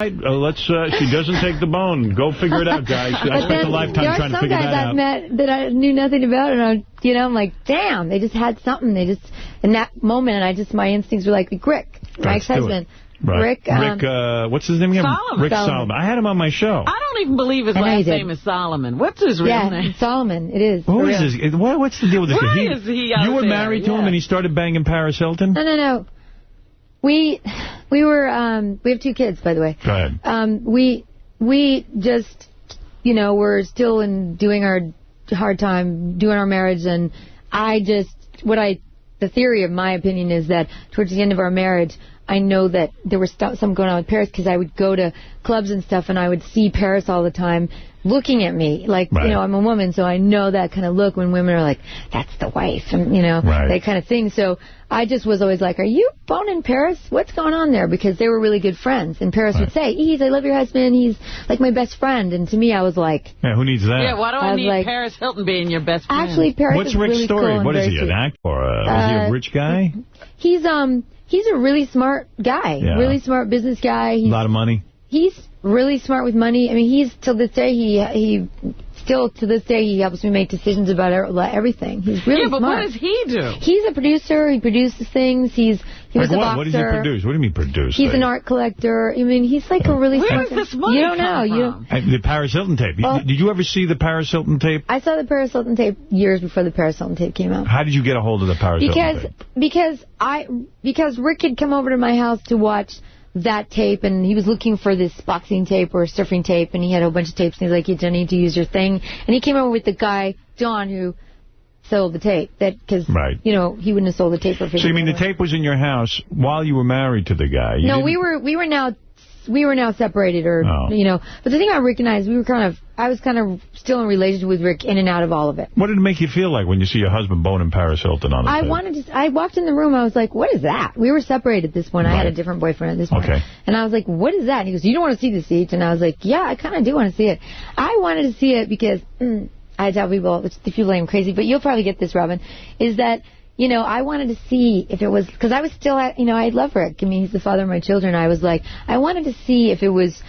She doesn't take the bone. Go figure it out, guys. I spent a lifetime trying to figure that out. There are some guys I've met that I knew nothing about, and I'm like, damn, they just had something. They just, in that moment, and my instincts were like Rick, my ex-husband. Right. Rick, what's his name again? Solomon. Rick Solomon. I had him on my show. I don't even believe his last name is Solomon. What's his real name? Solomon. It is. Who is this? What's the deal with this? Why is he out You were there? married to him and he started banging Paris Hilton? No. We were, we have 2 kids, by the way. Go ahead. We just, we're still doing our hard time, doing our marriage, and the theory of my opinion is that towards the end of our marriage, I know that there was something going on with Paris because I would go to clubs and stuff and I would see Paris all the time looking at me. Like, I'm a woman, so I know that kind of look when women are like, that's the wife, and, that kind of thing. So I just was always like, are you boning Paris? What's going on there? Because they were really good friends. And Paris would say, Eve, I love your husband. He's like my best friend. And to me, I was like... Yeah, who needs that? Yeah, why do I need Paris Hilton being your best friend? Actually, Paris What's is Rick's really story? cool. What is he, an actor? Is he a rich guy? He's a really smart guy, really smart business guy. A lot of money? He's really smart with money. I mean, he helps me make decisions about everything. He's really smart. Yeah, but what does he do? He's a producer. He produces things. He was a boxer. What does he produce? What do you mean produce? He's an art collector. I mean, he's like a really smart... Where does this money You don't know. The Paris Hilton tape. Did you ever see the Paris Hilton tape? I saw the Paris Hilton tape years before the Paris Hilton tape came out. How did you get a hold of the Paris Hilton tape? Because Rick had come over to my house to watch that tape, and he was looking for this boxing tape or surfing tape, and he had a bunch of tapes, and he's like, I need to use your thing. And he came over with the guy, John, who sold the tape. Because, he wouldn't have sold the tape for $50. So you mean the tape was in your house while you were married to the guy? No, we were now separated, But the thing about Rick and I was kind of still in relationship with Rick in and out of all of it. What did it make you feel like when you see your husband boning Paris Hilton on the tape? I walked in the room, I was like, what is that? We were separated at this point. I had a different boyfriend at this point. Okay. And I was like, what is that? And he goes, you don't want to see the seats? And I was like, yeah, I kind of do want to see it. I wanted to see it because, I tell people, if you think I'm crazy, but you'll probably get this, Robin, is that, I wanted to see if it was, because I was still, I love Rick. I mean, he's the father of my children. I was like, I wanted to see if it was,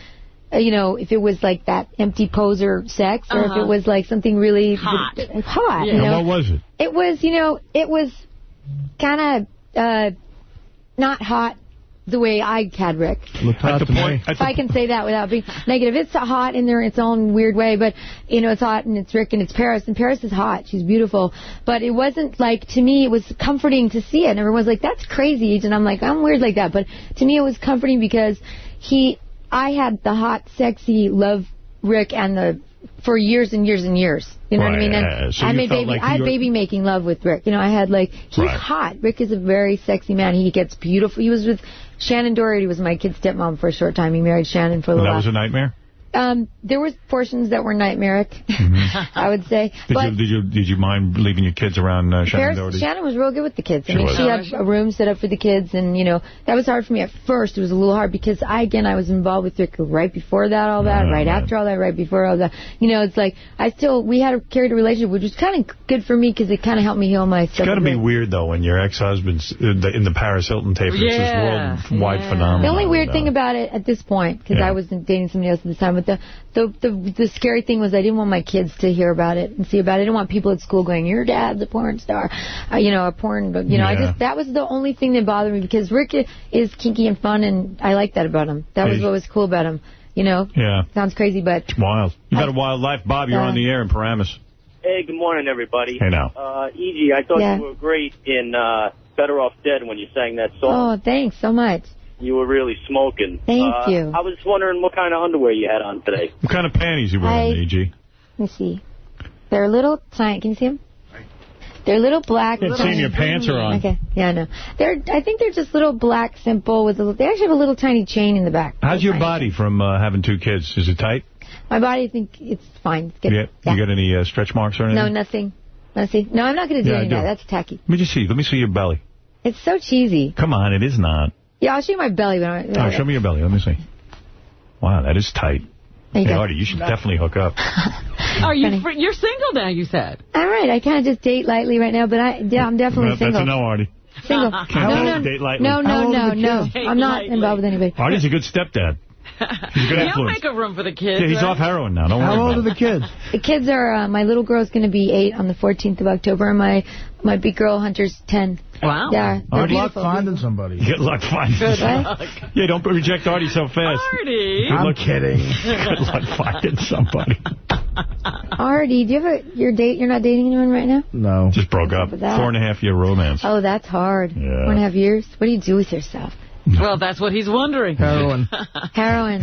if it was like that empty poser sex, or if it was like something really hot. Yeah. And what was it? It was, it was kind of not hot the way I had Rick. Looked hot to me. If I can say that without being negative. It's hot in its own weird way, but, it's hot, and it's Rick, and it's Paris, and Paris is hot. She's beautiful. But it wasn't like, to me, it was comforting to see it. And everyone's like, that's crazy. And I'm like, I'm weird like that. But to me, it was comforting because I had the hot, sexy, love Rick for years and years and years. You know what I mean? And so I had baby making love with Rick. I had he's hot. Rick is a very sexy man. He gets beautiful. He was with Shannon Doherty, was my kid's stepmom for a short time. He married Shannon for a little while. That was a nightmare? There was portions that were nightmaric, I would say. Did you mind leaving your kids around Shannon Doherty? Shannon was real good with the kids. She had a room set up for the kids, and, that was hard for me at first. It was a little hard because, I was involved with Rick right before that, all that, after all that, right before all that. It's like, we had carried a relationship, which was kind of good for me because it kind of helped me heal myself. It's got to be weird, though, when your ex-husband's in the Paris Hilton tape. It's this worldwide phenomenon. The only weird thing about it at this point, because I wasn't dating somebody else at the time, but the scary thing was I didn't want my kids to hear about it and see about it. I didn't want people at school going, your dad's a porn star, a porn, but, that was the only thing that bothered me because Rick is kinky and fun, and I like that about him. That was what was cool about him, Yeah. Sounds crazy, but... It's wild. You've got a wild life. Bob, you're on the air in Paramus. Hey, good morning, everybody. Hey, now. E.G., I thought you were great in Better Off Dead when you sang that song. Oh, thanks so much. You were really smoking. Thank you. I was wondering what kind of underwear you had on today. What kind of panties you wearing, E.G.? Let me see. They're little tiny. Can you see them? They're little black. It's seeing your pants are on. Okay. Yeah, I know. I think they're just little black, simple. They actually have a little tiny chain in the back. How's your body from having 2 kids? Is it tight? My body, I think it's fine. It's good. You got any stretch marks or anything? No, nothing. Let's see. No, I'm not going to do any of that. That's tacky. Let me just see. Let me see your belly. It's so cheesy. Come on, it is not. Yeah, I'll show you my belly. Show me your belly. Let me see. Wow, that is tight. Hey, Artie, you should definitely hook up. You're single now, you said. All right, I kind of just date lightly right now, but I'm definitely single. That's a no, Artie. Single. No. Date lightly. No. I'm not involved with anybody. Artie's a good stepdad. He'll make a room for the kids. Yeah, he's off heroin now. Don't worry. How old are the kids? The kids are, my little girl's going to be 8 on the 14th of October, and my big girl Hunter's 10. Wow. Yeah. Good luck finding somebody. Good luck finding somebody. Yeah, don't reject Artie so fast. Artie. I'm kidding. Good luck finding somebody. Artie, do you have you're not dating anyone right now? No. Just broke up. 4.5-year romance. Oh, that's hard. Yeah. 4.5 years? What do you do with yourself? Well, that's what he's wondering. Heroin. Heroin.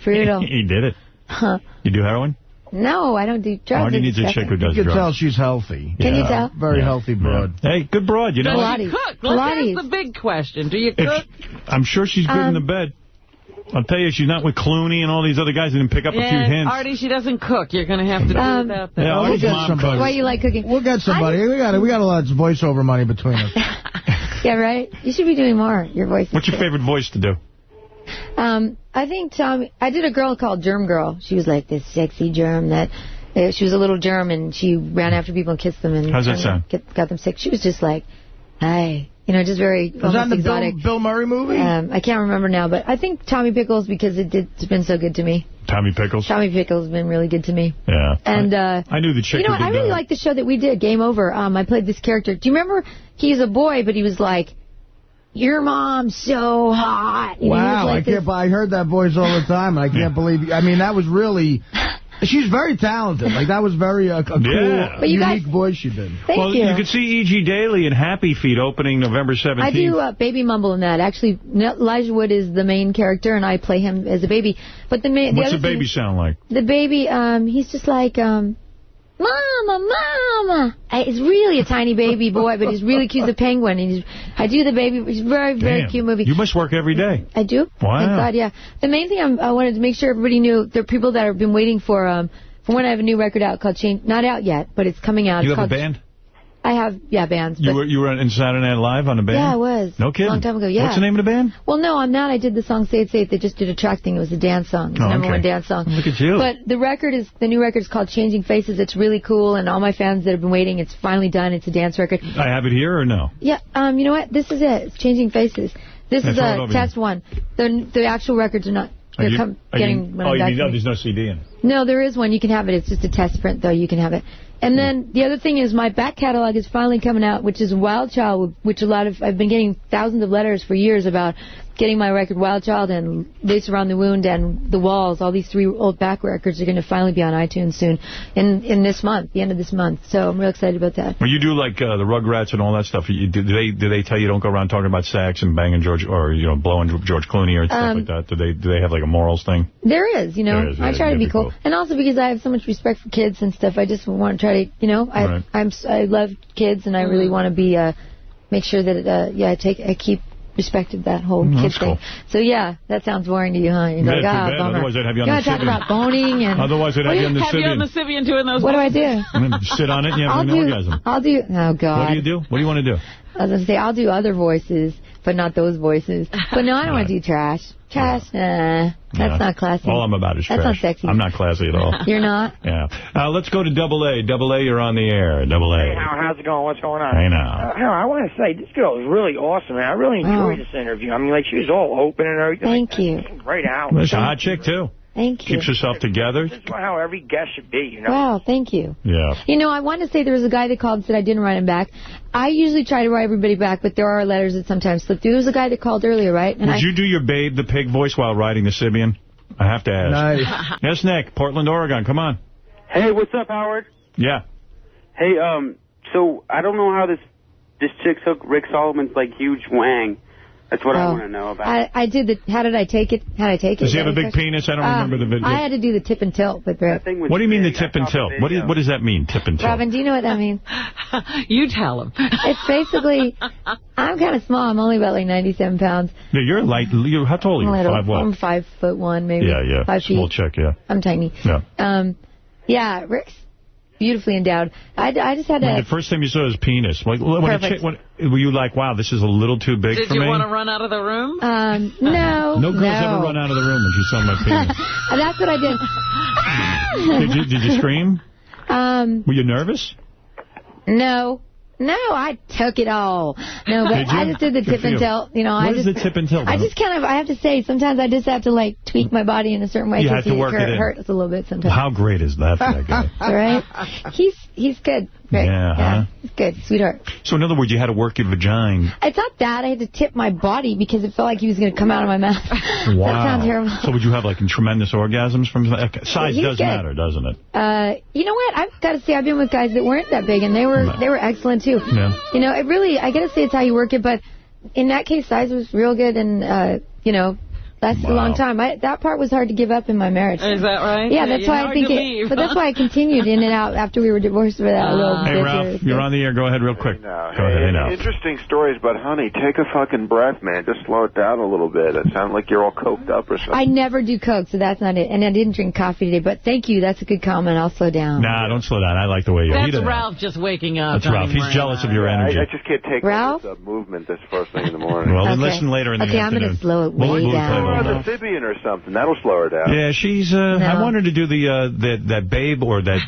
Brutal. He did it. Huh. You do heroin? No, I don't do drugs. Artie needs a chick who does drugs. You can tell she's healthy. Can you tell? Very healthy broad. Yeah. Hey, good broad, you know. Does she cook? That's the big question. Do you cook? I'm sure she's good in the bed. I'll tell you, she's not with Clooney and all these other guys who didn't pick up a few hints. Artie, she doesn't cook. You're going to have to do without that. Yeah, Artie's mom cooks. Why you like cooking? We'll get somebody. We got a lot of voiceover money between us. Yeah, right? You should be doing more. Your voice. What's your favorite voice to do? I think I did a girl called Germ Girl. She was like this sexy germ that she was a little germ and she ran after people and kissed them and how's that sound? Got them sick. She was just like, hi. You know, just very Was that in the exotic. Bill Murray movie? I can't remember now, but I think Tommy Pickles because it's been so good to me. Tommy Pickles? Tommy Pickles has been really good to me. Yeah. And I knew the chick. You know what? I really liked the show that we did, Game Over. I played this character. Do you remember? He's a boy, but he was like, your mom's so hot. You wow, know, like I heard that voice all the time, and I can't believe. I mean, that was really. She's very talented. Like, that was very a cool, unique voice she did. Thank you. You could see E.G. Daily in Happy Feet opening November 17th. I do Baby Mumble in that. Actually, Elijah Wood is the main character, and I play him as a baby. But what's the baby sound like? The baby, he's just like, Mama, Mama. It's really a tiny baby boy, but he's really cute. The penguin. And I do the baby. It's a very, very cute movie. You must work every day. I do. Wow. Thank God, yeah. The main thing I wanted to make sure everybody knew, there are people that have been waiting for when I have a new record out called Change. Not out yet, but it's coming out. You have a band? I have, bands. You were in Saturday Night Live on a band? Yeah, I was. No kidding? A long time ago, yeah. What's the name of the band? Well, no, I'm not. I did the song Say It, Say It. They just did a track thing. It was a dance song. It was the #1 dance song. Look at you. But the new record is called Changing Faces. It's really cool, and all my fans that have been waiting, it's finally done. It's a dance record. I have it here or no? Yeah, you know what? This is it. It's Changing Faces. This is a test one. The actual records are not. They're getting when I'm back. There's no CD in it. No, there is one. You can have it. It's just a test print, though. You can have it. And then the other thing is my back catalog is finally coming out, which is Wild Child, which I've been getting thousands of letters for years about getting my record Wild Child and Lace Around the Wound and The Walls. All these 3 old back records are going to finally be on iTunes soon in this month, the end of this month. So I'm real excited about that. When you do like the Rugrats and all that stuff, do they tell you don't go around talking about sex and banging George or blowing George Clooney or stuff like that? Do they have like a morals thing? There is, I try to be cool. And also because I have so much respect for kids and stuff, I just want to try to, I love kids and I really want to be make sure that I keep respected that whole kid thing. Cool. So, yeah, that sounds boring to you, huh? You're like, bummer. Otherwise, I'd have you on the Sybian. Talk about boning and... Otherwise, I'd have you on the Sybian. Have you on the Sybian doing those What do I do? Sit on it and you have an orgasm. I'll do... Oh, God. What do you do? What do you want to do? I was going to say, I'll do other voices, but not those voices. But no, I don't want to do trash. Trash, nah. That's not classy. All I'm about is trash. That's not sexy. I'm not classy at all. You're not? Yeah. Let's go to Double A. Double A, you're on the air. Double A. Hey, how's it going? What's going on? Hey, now. I want to say, this girl is really awesome, man. I really enjoyed this interview. I mean, like, she was all open and everything. Thank you. Great out. She's a hot chick, too. Thank you. Keeps herself together. This is how every guest should be, Wow, thank you. Yeah. I want to say there was a guy that called and said I didn't write him back. I usually try to write everybody back, but there are letters that sometimes slip through. There was a guy that called earlier, right? And Would you do your Babe the Pig voice while riding the Sybian? I have to ask. Nice. Yes, Nick, Portland, Oregon. Come on. Hey, what's up, Howard? Yeah. Hey, so I don't know how this chick took Rick Solomon's, like, huge wang. That's what I want to know about. I did how did I take it? How did I take it? Does he have a big penis? I don't remember the video. I had to do the tip and tilt with Rick. What do you mean the tip and tilt? What does that mean, tip and tilt? Robin, do you know what that means? You tell him. It's basically, I'm kind of small. I'm only about like 97 pounds. Yeah, you're light. How tall are you? 5 what? I'm 5'1", maybe. Yeah. 5 feet. Small chick, yeah. I'm tiny. Yeah. Yeah, Rick's beautifully endowed. I just had to... The first time you saw his penis, like, were you like, wow, this is a little too big for me? Did you want to run out of the room? No. No girls ever run out of the room when she saw my penis. That's what I did. Did you scream? Were you nervous? No. No, I took it all. No, but I just did the tip and tilt. You know, what is the tip and tilt? I just kind of, I have to say, sometimes I just have to, like, tweak my body in a certain way. You have to work it in. Hurt us a little bit sometimes. How great is that for that guy? All right? He's good. Great. Yeah, he's good. Sweetheart. So, in other words, you had to work your vagina. It's not that. I had to tip my body because it felt like he was going to come out of my mouth. Wow. That sounds terrible. So would you have, like, tremendous orgasms from that? Size does matter, doesn't it? You know what? I've got to say, I've been with guys that weren't that big, and they were excellent, too. Yeah. You know, it really, I got to say it's how you work it, but in that case, size was real good, and, you know, lasted a long time. That part was hard to give up in my marriage. Is that right? Yeah, that's why I think but that's why I continued in and out after we were divorced for that little bit. Hey, Ralph, you're on the air. Go ahead real quick. Go ahead. Interesting stories, but honey, take a fucking breath, man. Just slow it down a little bit. It sounds like you're all coked up or something. I never do coke, so that's not it. And I didn't drink coffee today, but thank you. That's a good comment. I'll slow down. Nah, don't slow down. I like the way you are. That's Ralph just waking up. That's Ralph. He's jealous of your energy. I just can't take all this movement this first thing in the morning. Well, then listen later in the afternoon. Okay, I'm going to slow it way down. Or something. That'll slow her down. Yeah, she's, I want her to do that babe or that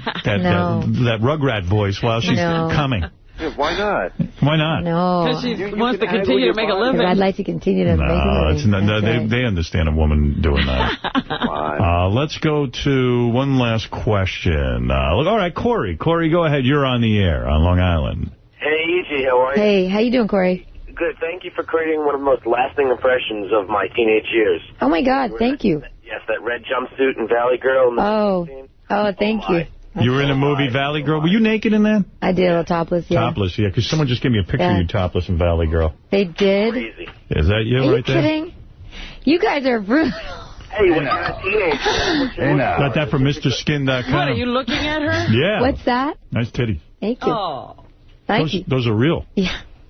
Rugrat voice while she's coming. Yeah, why not? Why not? No. Because she wants to continue to make a living. I'd like to continue to make a living. They understand a woman doing that. Let's go to one last question. All right, Corey. Corey, go ahead. You're on the air on Long Island. Hey, E.G., how are you? Hey, how you doing, Corey? Good. Thank you for creating one of the most lasting impressions of my teenage years. Oh, my God. Thank you. Yes, that red jumpsuit and Valley Girl. Thank you. You were in a movie, Valley Girl. Were you naked in that? I did, a little topless, yeah. Topless, yeah, because someone just gave me a picture of you topless in Valley Girl. They did? Crazy. Is that you right there? Are you kidding? You guys are brutal. Hey, when you're a teenager. Got that from MrSkin.com. What, are you looking at her? Yeah. What's that? Nice titty. Thank you. Oh. Thank you. Those are real.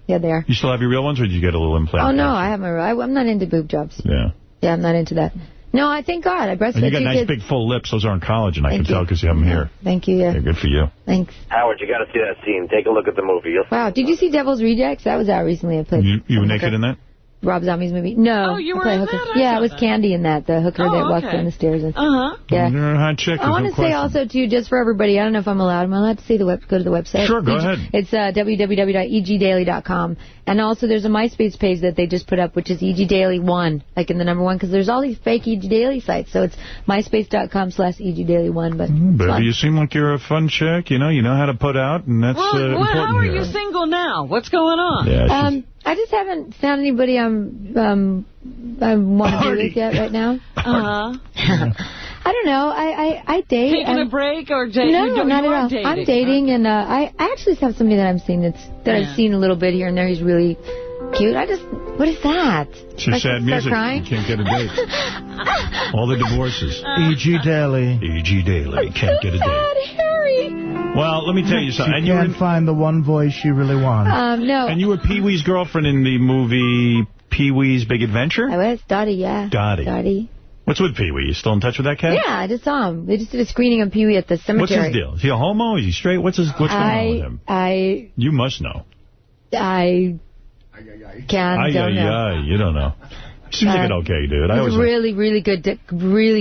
Yeah, they are. You still have your real ones, or did you get a little implant? Oh, no, I have my real. I'm not into boob jobs. Yeah. Yeah, I'm not into that. No, I thank God. I breastfed. And you got nice big full lips. Those aren't collagen. I can tell because you have them here. Thank you, yeah. Good for you. Thanks. Howard, you got to see that scene. Take a look at the movie. Wow, did you see Devil's Rejects? That was out recently. I played. You were naked in that? Rob Zombie's movie. No. Oh, you were in that? Yeah, it was Candy in that, the hooker that walked down the stairs. Yeah. You're a hot chick. I want to say also, too, just for everybody, I don't know if I'm allowed. Am I allowed to say go to the website? Sure, go ahead. It's www.egdaily.com. And also, there's a MySpace page that they just put up, which is EG Daily 1, like in the number 1, because there's all these fake EG Daily sites. So it's myspace.com/EG Daily 1. But baby, you seem like you're a fun chick. You know how to put out, and that's important. How are you single now? What's going on? Yeah, I just haven't found anybody I want to be with yet right now. I don't know. I date. Taking a break or dating? No, not at all. Dating. I'm dating, and I actually have somebody that I'm seeing I've seen a little bit here and there. He's really cute. What is that? It's your sad music. Crying? You can't get a date. All the divorces. E.G. Daily. E.G. Daily. Can't get a date. Harry. Well, let me tell you something. She can't find the one voice she really wants. No. And you were Pee-wee's girlfriend in the movie Pee-wee's Big Adventure? I was. Dottie, yeah. Dottie. What's with Pee-wee? You still in touch with that cat? Yeah, I just saw him. They just did a screening of Pee-wee at the cemetery. What's his deal? Is he a homo? Is he straight? What's going on with him? You must know. I don't know. You don't know. Seems like an okay dude. He's a really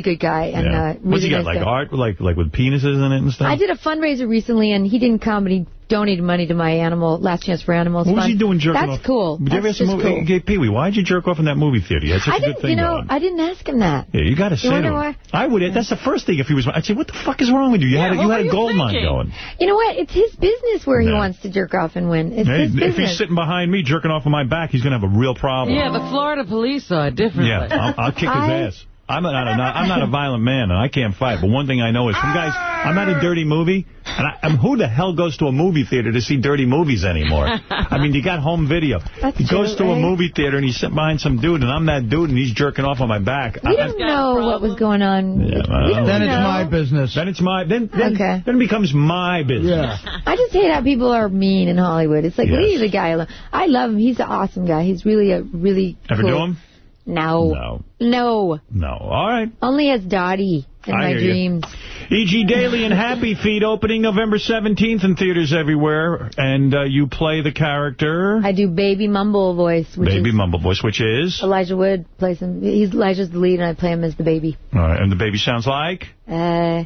good guy. And what's he got, like art, like with penises in it and stuff? I did a fundraiser recently, and he didn't come, but he donated money to my Last Chance for Animals What was he doing jerking off? That's cool. That's just cool. Okay, Pee-wee, why'd you jerk off in that movie theater? You had such a good thing going. I didn't ask him that. Yeah, you got to say to him. Why? I would. That's the first thing if he was. I'd say, what the fuck is wrong with you? You had a gold mine going. You know what? It's his business where he wants to jerk off and win. It's his business. If he's sitting behind me jerking off on my back, he's going to have a real problem. Yeah, the Florida police saw it differently. Yeah, I'll kick his ass. I'm not a violent man, and I can't fight. But one thing I know is, some guys, I'm at a dirty movie, and who the hell goes to a movie theater to see dirty movies anymore? I mean, you got home video. He goes to a movie theater, and he's sitting behind some dude, and I'm that dude, and he's jerking off on my back. We don't know what was going on. Yeah, then it's my business. Then it becomes my business. Yeah. I just hate how people are mean in Hollywood. It's like, leave the guy alone. I love him. He's an awesome guy. He's really Ever do him? No. All right. Only as Dottie in my dreams. E.G. Daily and Happy Feet opening November 17th in theaters everywhere. And you play the character. I do Baby Mumble voice. Which is? Elijah Wood plays him. Elijah's the lead, and I play him as the baby. All right. And the baby sounds like? Mama.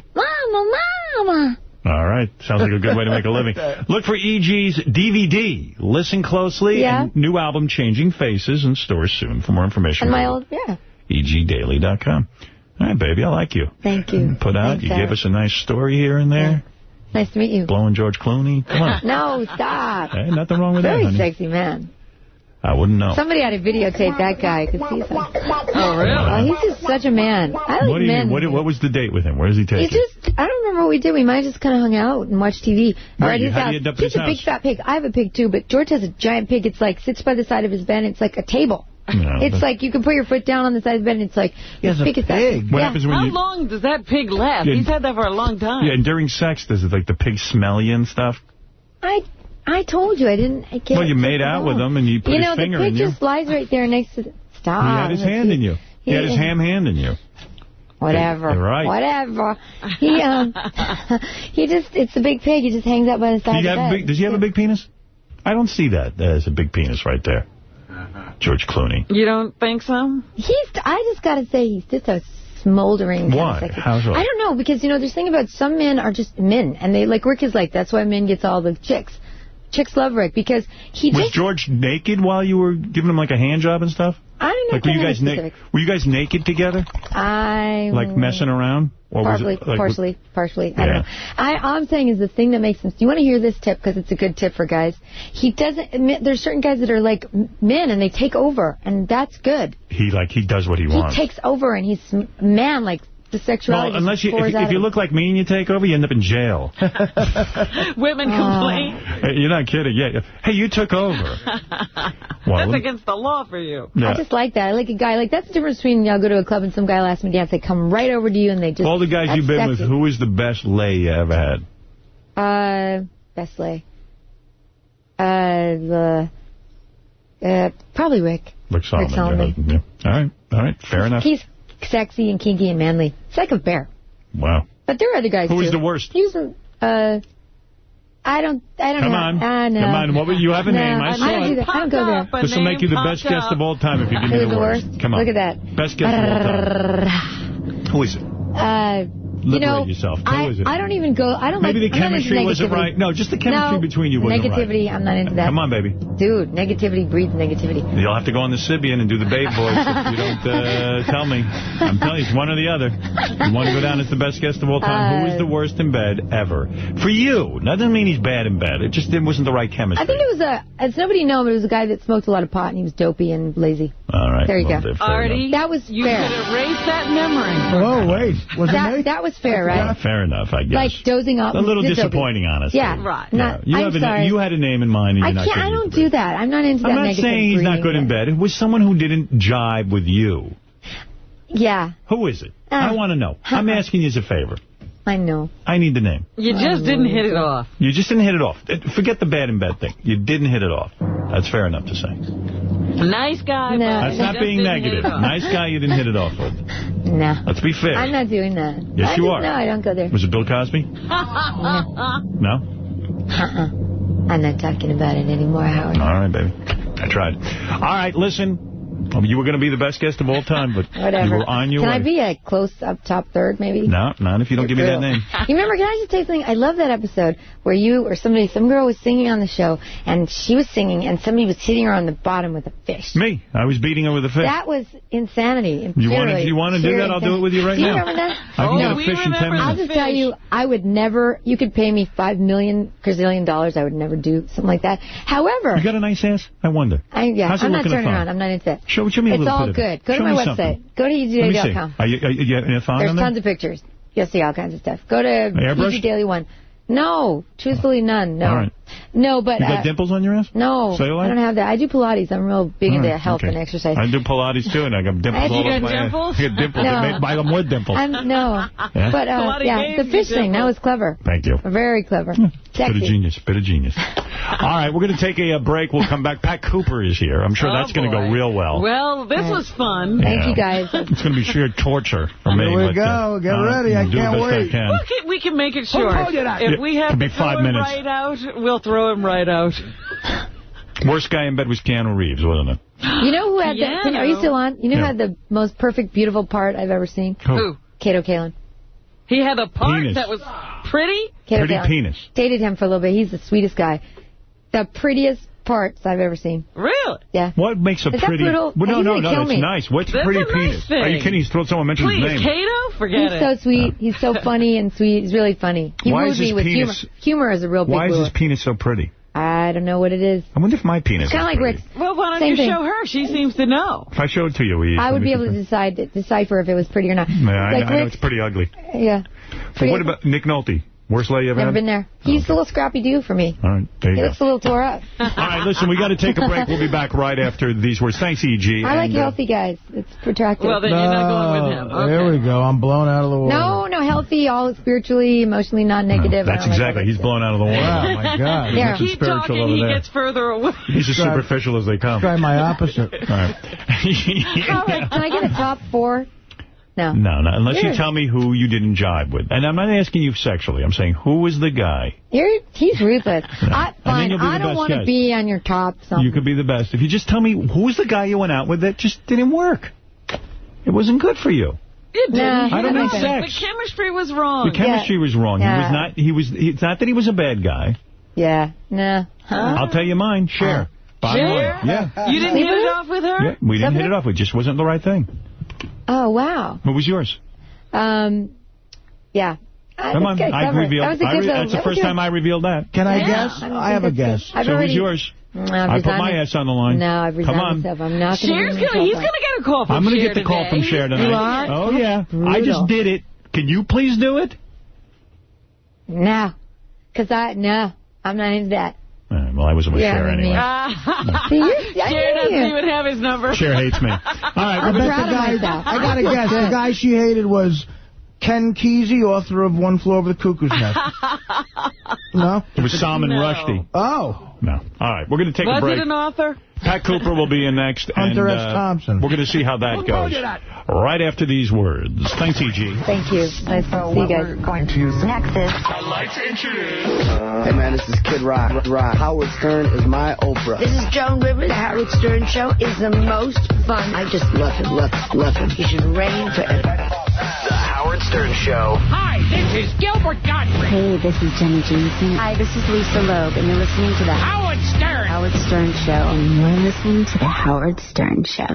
All right. Sounds like a good way to make a living. Look for E.G.'s DVD. Listen closely. Yeah. And new album, Changing Faces, in stores soon. For more information, and my old, yeah. EGDaily.com. All right, baby, I like you. Thank you. Put out. Thanks, you gave us a nice story here and there. Yeah. Nice to meet you. Blowing George Clooney. Come on. No, stop. Hey, nothing wrong with that, honey. Very sexy man. I wouldn't know. Somebody ought to videotape that guy, because he's oh, really? He's just such a man. I like men. What was the date with him? Where does he take you? I don't remember what we did. We might have just kind of hung out and watched TV. Right, how do you end up at his house? He's a big fat pig. I have a pig, too, but George has a giant pig. It's like, sits by the side of his bed. It's like a table. No, it's like you can put your foot down on the side of the bed, and it's like, as big as that. What happens when How long does that pig last? He's had that for a long time. Yeah, and during sex, does it like the pig smell you and stuff? I told you, I can't. Well, you made out with him, and you put his finger in you. The pig just lies right there next to Stop. He had his hand in you. He had his ham hand in you. Whatever. You're right. Whatever. It's a big pig. He just hangs out by the side of the bed. Does he have a big penis? I don't see that as a big penis right there. George Clooney. You don't think so? I just got to say, he's just a smoldering. Why? How so? I don't know, because, there's thing about some men are just men, and they, like, Rick is like, that's why men gets all the chicks. Chicks love Rick, because Was George naked while you were giving him, like, a hand job and stuff? I don't know. Like, were you guys naked together? Like, messing around? Or partially. I don't know. All I'm saying is the thing that makes him... Do you want to hear this tip? Because it's a good tip for guys. He doesn't... There's certain guys that are like men, and they take over, and that's good. He does what he wants. He takes over, and he's man, like... The sexuality. Well, unless if you look like me and you take over, you end up in jail. Women complain. Hey, you're not kidding. Yeah. Hey, you took over. That's against the law for you. Yeah. I just like that. I like a guy. Like, that's the difference between I'll go to a club and some guy will ask me to dance. They come right over to you and they just... All the guys you've been with, who is the best lay you ever had? Best lay. Probably Rick. Rick Solomon. Yeah. All right. Fair enough. He's sexy and kinky and manly. It's like a bear. Wow. But there are other guys, Who is the worst? I don't know. Come on. What would you have a name? I saw it. I don't go there. This will make you the best guest of all time if you can do the worst. Come on. Look at that. Best guest of all time. Who is it? Liberate yourself. Who is it? I don't even go. I don't Maybe the chemistry wasn't right. No, just the chemistry between you wasn't right. Negativity, I'm not into that. Come on, baby. Dude, negativity breeds negativity. You'll have to go on the Sybian and do the babe voice if you don't tell me. I'm telling you, it's one or the other. You want to go down as the best guest of all time. Who is the worst in bed ever? For you. That doesn't mean he's bad in bed. It just wasn't the right chemistry. I think it was it's nobody known, but it was a guy that smoked a lot of pot and he was dopey and lazy. All right. There you go. Artie, that was fair. You could erase that memory. Oh, wait. Was it me? That was fair, right? Fair enough, I guess. Like dozing off. A little disappointing, honestly. Yeah. Right. Yeah. You had a name in mind. And I don't do that. I'm not into that negative. I'm not saying he's not good in bed. It was someone who didn't jibe with you. Yeah. Who is it? I want to know. I'm asking you as a favor. I know. I need the name. You just didn't hit it off. You just didn't hit it off. Forget the bad in bed thing. You didn't hit it off. That's fair enough to say. Nice guy. No, that's not being negative. Nice guy you didn't hit it off with. No. Let's be fair. I'm not doing that. Yes, you are. No, I don't go there. Was it Bill Cosby? No? I'm not talking about it anymore, Howard. All right, baby. I tried. All right, listen. You were going to be the best guest of all time, but you were on your way. Can I be a close up top third, maybe? No, not if you don't give me that name. You remember, can I just tell you something? I love that episode where you or some girl was singing on the show, and she was singing, and somebody was hitting her on the bottom with a fish. Me. I was beating her with a fish. That was insanity. You want to do that? I'll do it with you right now. Do you remember that? I can get a fish in 10 minutes. I'll just tell you, I would never, you could pay me $5 million I would never do something like that. However. You got a nice ass? I wonder. I'm not turning around. I'm not into that. Show me a little bit. It's all good. Go to my website. Go to EGDaily.com. There's tons of pictures. You'll see all kinds of stuff. Go to EG Daily 1. No, truthfully none. No. All right. No, but... You got dimples on your ass? No, I don't have that. I do Pilates. I'm real big into health and exercise. I do Pilates, too, and I got dimples all over my ass. I got dimples. No. Buy them with dimples. No. Yeah? But, the fish thing, that was clever. Thank you. Very clever. Bit of genius. All right, we're going to take a break. We'll come back. Pat Cooper is here. I'm sure that's going to go real well. Well, this was fun. Thank you, guys. It's going to be sheer torture for me. Here we go. Get ready. I can't wait. We can make it short. If we have to throw him right out, we'll throw him right out. Worst guy in bed was Keanu Reeves, wasn't it? You know who had that? Are you still on? You know who had the most perfect, beautiful part I've ever seen? Who? Kato Kaelin. He had a part that was pretty? Pretty penis. Dated him for a little bit. He's the sweetest guy. The prettiest parts I've ever seen. Really? Yeah. What makes a pretty... Well, no, it's nice. What's a pretty penis? Are you kidding? Someone mentioned his name. Kato? Forget it. He's so sweet. He's so funny and sweet. He's really funny. He moves me with humor. Humor is a real big Why is lure. his penis so pretty? I don't know what it is. I wonder if my penis is kind of like pretty. Rick's. Well, why don't you show her? She seems to know. If I show it to you, I would be able to decipher if it was pretty or not. Yeah, I know it's pretty ugly. Yeah. But what about Nick Nolte? Worst lay you ever had? Never been there. He's a little scrappy-doo for me. All right, there you go. He looks a little tore up. All right, listen, we got to take a break. We'll be back right after these words. Thanks, E.G. I like healthy guys. It's attractive. Well, then you're not going with him. Okay. There we go. I'm blown out of the water. No, healthy, all spiritually, emotionally non-negative. That's exactly. He's blown out of the water. Wow, my God. Yeah. Keep talking, he gets further away. He's as superficial as they come. Try my opposite. All right. Can I get a top 4? No. No, unless you tell me who you didn't jive with. And I'm not asking you sexually. I'm saying, who was the guy? He's ruthless. Fine, I don't want to be on your top something. You could be the best. If you just tell me who was the guy you went out with that just didn't work. It wasn't good for you. It didn't. I don't need sex. The chemistry was wrong. The chemistry was wrong. Yeah. It's not that he was a bad guy. Yeah. No. I'll tell you mine. Cher. Cher? Yeah. You didn't hit it off with her? Yeah, we didn't hit it off. It just wasn't the right thing. Oh, wow. What was yours? Yeah. Come on. That's the first time I revealed that. Can I guess? I have a guess. So who's yours? I put my ass on the line. No, I've resigned myself. I'm not going to He's going to get a call from Cher. I'm going to get the call from Cher tonight. You are? Oh, yeah. Brutal. I just did it. Can you please do it? No. No. I'm not into that. Well, I wasn't with Cher anyway. Cher doesn't even have his number. Cher hates me. All right. I got to guess. The guy she hated was Ken Kesey, author of One Flew Over the Cuckoo's Nest. No? It was Salman Rushdie. Oh. No. All right. We're going to take a break. Was it an author? Pat Cooper will be in next. Hunter S. Thompson. We're going to see how that goes. Right after these words. Thanks, E.G. Thank you. Nice to see you guys. We're going to use next is... I'd like to introduce... Hey, man, this is Kid Rock. Howard Stern is my Oprah. This is Joan Rivers. The Howard Stern Show is the most fun. I just love him. He should reign forever. The Howard Stern Show. Hi, this is Gilbert Gottfried. Hey, this is Jenny Jameson. Hi, this is Lisa Loeb, and you're listening to the Howard Stern. Howard Stern Show. And you're listening to the Howard Stern Show.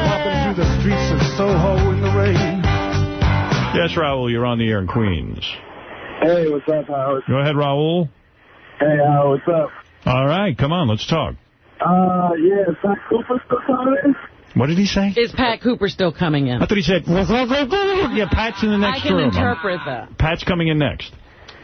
Walking through the streets of Soho in the rain. Yes, Raul, you're on the air in Queens. Hey, what's up, Howard? Go ahead, Raul. Hey, Howard, what's up? All right, come on, let's talk. Yeah, is Pat Cooper still coming? What did he say? Is Pat Cooper still coming in? I thought he said, yeah, Pat's in the next room. I can interpret that. Pat's coming in next.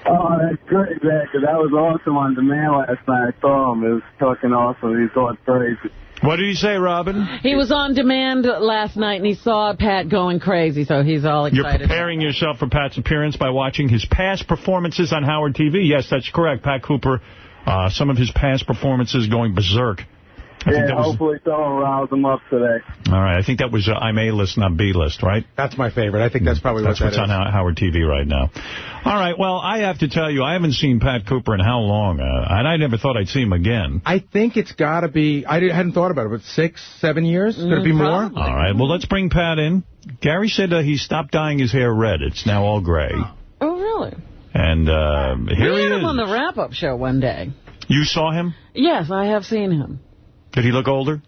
Oh, that's great, man, because that was awesome on demand last night. I saw him. It was fucking awesome. He thought crazy. What did he say, Robin? He was on demand last night, and he saw Pat going crazy, so he's all excited. You're preparing yourself for Pat's appearance by watching his past performances on Howard TV. Yes, that's correct. Pat Cooper, some of his past performances going berserk. Hopefully someone rouse him up today. All right. I think that was I'm A-list, not B-list, right? That's my favorite. I think that's probably what's on Howard TV right now. All right. Well, I have to tell you, I haven't seen Pat Cooper in how long? And I never thought I'd see him again. I think it's got to be, I hadn't thought about it, but 6, 7 years? Could it be more? All right. Well, let's bring Pat in. Gary said he stopped dyeing his hair red. It's now all gray. Oh, really? And here he is. We had him on the wrap-up show one day. You saw him? Yes, I have seen him. Did he look older?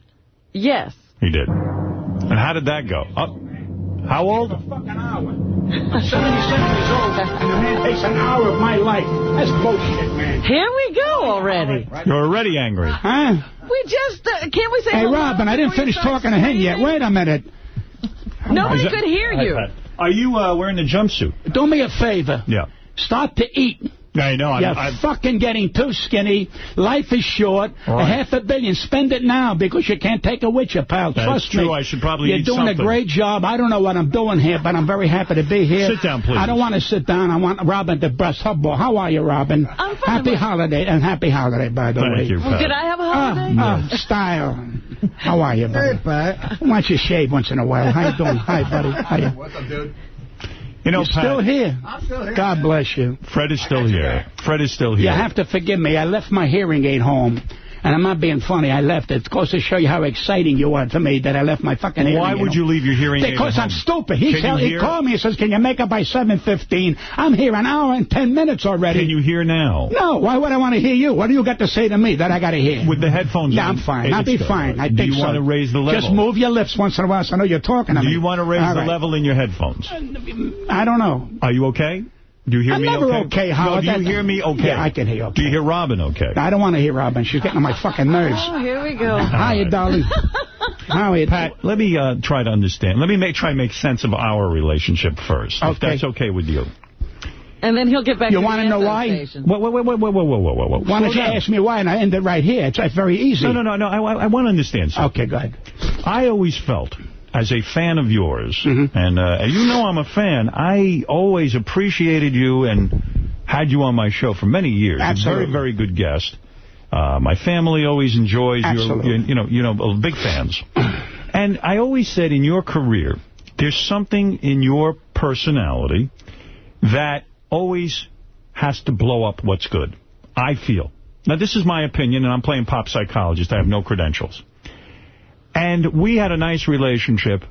Yes. He did. And how did that go? How old? I'm 77 years old, and the man takes an hour of my life. That's bullshit, man. Here we go already. You're already angry. Huh? We just, can't we say Hey, Robin, I didn't finish talking to him yet. Wait a minute. Nobody could hear you. Are you wearing the jumpsuit? Do me a favor. Yeah. Start to eat. I know. You're fucking getting too skinny. Life is short. Right. $500 million. Spend it now because you can't take it with you, pal. Trust me. True. I should probably You're doing something. a great job. I don't know what I'm doing here, but I'm very happy to be here. Sit down, please. I don't want to sit down. I want Robin to breast her ball. How are you, Robin? I'm fine. Happy holiday, and happy holiday, by the way. Thank you, Pat. Did I have a holiday? Style. How are you, buddy? Hey, Pat. Why don't you shave once in a while? How you doing? Hi, buddy. How you? What's up, dude? You know, You're Pat, still here. I'm still here. God bless you. Fred is still here. Fred is still here. You have to forgive me. I left my hearing aid home. And I'm not being funny. I left. It goes to show you how exciting you are to me that I left my fucking hearing. Why would you leave your hearing aid? Because I'm stupid. He called me and says, can you make up by 7:15? I'm here an hour and 10 minutes already. Can you hear now? No. Why would I want to hear you? What do you got to say to me that I got to hear? With the headphones on. Yeah, I'm fine. I'll be fine. I think so. Do you want to raise the level? Just move your lips once in a while so I know you're talking to me. Do you want to raise the level in your headphones? I don't know. Are you okay? Do you hear me okay? I'm never okay, Howard. No, do you hear me okay? Yeah, I can hear you okay. Do you hear Robin okay? I don't want to hear Robin. She's getting on my fucking nerves. Oh, here we go. Hiya, darling. Hiya. Pat, let me try to understand. Let me try to make sense of our relationship first, if that's okay with you. And then he'll get back to the want to know why? Whoa. Why don't you ask me why, and I end it right here. It's very easy. No. I want to understand something. Okay, go ahead. I always felt, as a fan of yours, and you know I'm a fan, I always appreciated you and had you on my show for many years. Absolutely. A very, very good guest. My family always enjoys you, big fans. And I always said in your career, there's something in your personality that always has to blow up what's good, I feel. Now, this is my opinion, and I'm playing pop psychologist. I have no credentials. And we had a nice relationship,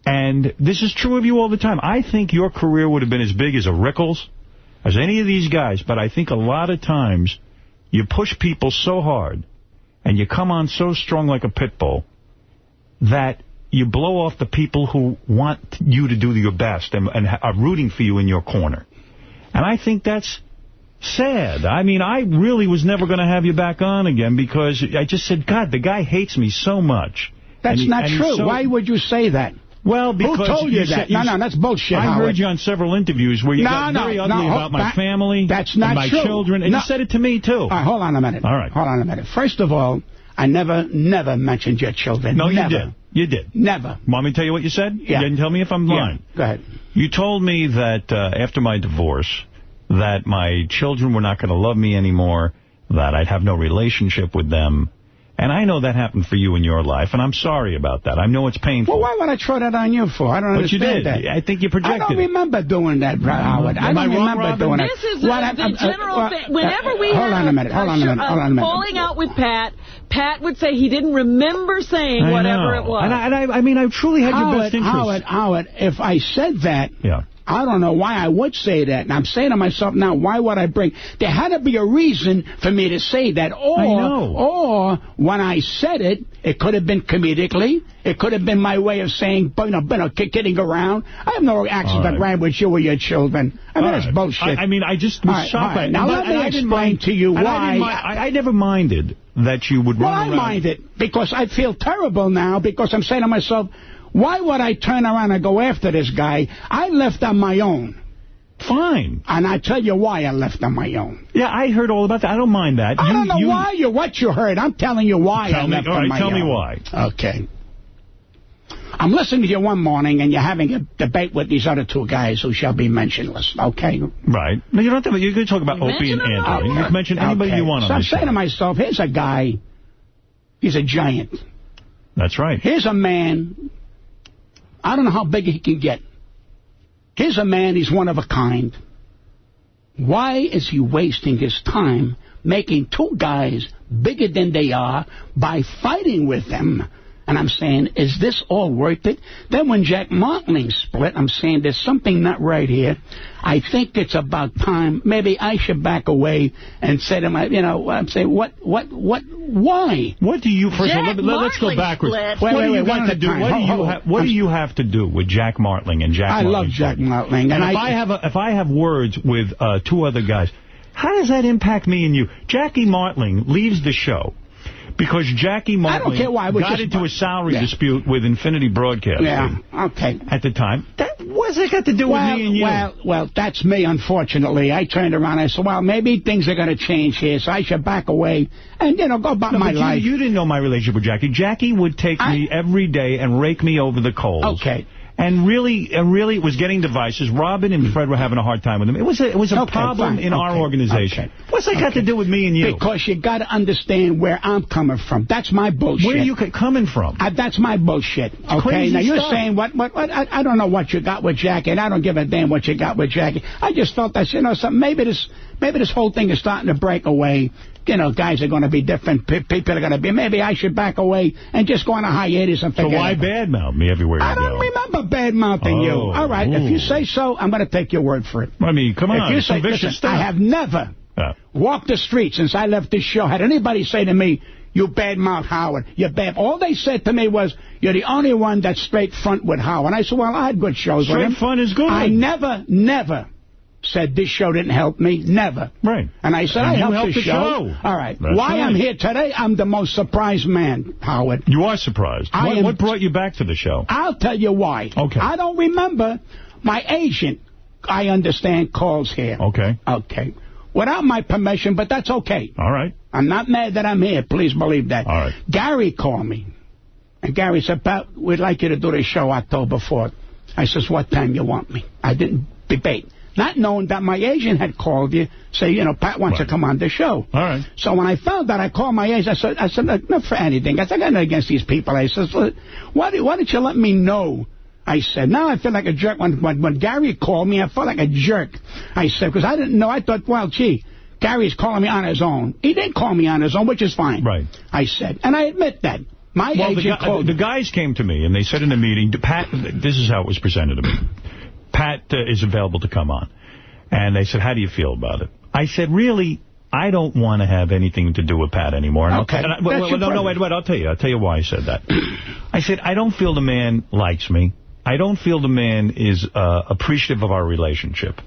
and this is true of you all the time. I think your career would have been as big as a Rickles, as any of these guys, but I think a lot of times you push people so hard, and you come on so strong like a pit bull, that you blow off the people who want you to do your best and are rooting for you in your corner. And I think that's sad. I mean, I really was never going to have you back on again because I just said, God, the guy hates me so much. That's not true. Why would you say that? Well, because... Who told you that? No, that's bullshit, I heard you on several interviews where you got very ugly about my family and my children, and you said it to me, too. Hold on a minute. All right. Hold on a minute. First of all, I never mentioned your children. No, you did. You did. Never. Want me to tell you what you said? Yeah. You didn't tell me if I'm lying. Go ahead. You told me that after my divorce, that my children were not going to love me anymore, that I'd have no relationship with them. And I know that happened for you in your life, and I'm sorry about that. I know it's painful. Well, why would I throw that on you for? I don't understand that. I think you projected it. I don't remember doing that, Howard. I don't remember doing it. This is the general thing. Whenever we hold on a minute. falling out with Pat would say he didn't remember saying whatever it was. And I mean, I truly had your best interest. Howard, if I said that... Yeah. I don't know why I would say that. And I'm saying to myself now, why would I bring... There had to be a reason for me to say that. Or when I said it, it could have been comedically. It could have been my way of saying, kidding around. I have no accident right with you or your children. I mean, that's bullshit. I mean, I just was shocked by it. Now, let me explain to you why... I never minded that you would run around. Well, I mind it because I feel terrible now because I'm saying to myself... Why would I turn around and go after this guy? I left on my own. Fine. And I tell you why I left on my own. Yeah, I heard all about that. I don't mind that. I don't know why what you heard. I'm telling you why I left on my own. Tell me why. Okay. I'm listening to you one morning, and you're having a debate with these other two guys who shall be mentionless, okay? Right. No, you don't have to. You can talk about Opie and Anthony. You can mention anybody you want on So I'm saying to myself, here's a guy. He's a giant. That's right. Here's a man... I don't know how big he can get. Here's a man, he's one of a kind. Why is he wasting his time making two guys bigger than they are by fighting with them? And I'm saying, is this all worth it? Then when Jack Martling split, I'm saying there's something not right here. I think it's about time. Maybe I should back away and say to my, I'm saying, why? What do you, first of all, let's go backwards. What do you have to do with Jack Martling and Jack Martling? I love Jack Martling. And if I have words with two other guys, how does that impact me and you? Jackie Martling leaves the show because Jackie Martling got into a salary dispute with Infinity Broadcasting. Yeah, okay. At the time. What's it got to do with me and you? Well, that's me, unfortunately. I turned around and I said, well, maybe things are going to change here, so I should back away and, go about my life. You didn't know my relationship with Jackie. Jackie would take me every day and rake me over the coals. Okay. And really, it was getting devices. Robin and Fred were having a hard time with him. It was a problem in our organization. What's that got to do with me and you? Because you got to understand where I'm coming from. That's my bullshit. Where are you coming from? That's my bullshit. Okay, now you're saying what? I don't know what you got with Jackie, and I don't give a damn what you got with Jackie. I just felt that something. Maybe this whole thing is starting to break away. Guys are going to be different. People are going to be. Maybe I should back away and just go on a hiatus and figure it out. So why badmouth me everywhere you go? I don't remember badmouthing you. All right, if you say so, I'm going to take your word for it. I mean, come on. If you say, listen, I have never walked the street since I left this show. Had anybody say to me, you badmouth Howard, you're bad. All they said to me was, you're the only one that's straight front with Howard. And I said, well, I had good shows with him. Straight front is good. I never said this show didn't help me. Never. Right. And I said, I helped the show. All right. That's why I'm here today, I'm the most surprised man, Howard. You are surprised. What brought you back to the show? I'll tell you why. Okay. I don't remember. My agent, I understand, calls here. Okay. Okay. Without my permission, but that's okay. All right. I'm not mad that I'm here. Please believe that. All right. Gary called me. And Gary said, Pat, we'd like you to do the show October 4th. I says, what time you want me? I didn't debate. Not knowing that my agent had called you, say, Pat wants to come on the show. All right. So when I found that, I called my agent. I said, not for anything. I said, I got nothing against these people. I said, why didn't you let me know? I said, now I feel like a jerk. When Gary called me, I felt like a jerk. I said, because I didn't know. I thought, well, gee, Gary's calling me on his own. He didn't call me on his own, which is fine. Right. I said, and I admit that. My agent called. The guys came to me, and they said in the meeting, Pat, this is how it was presented to me. Pat is available to come on. And they said, how do you feel about it? I said, really, I don't want to have anything to do with Pat anymore. And okay. Wait, I'll tell you why I said that. I said, I don't feel the man likes me. I don't feel the man is appreciative of our relationship.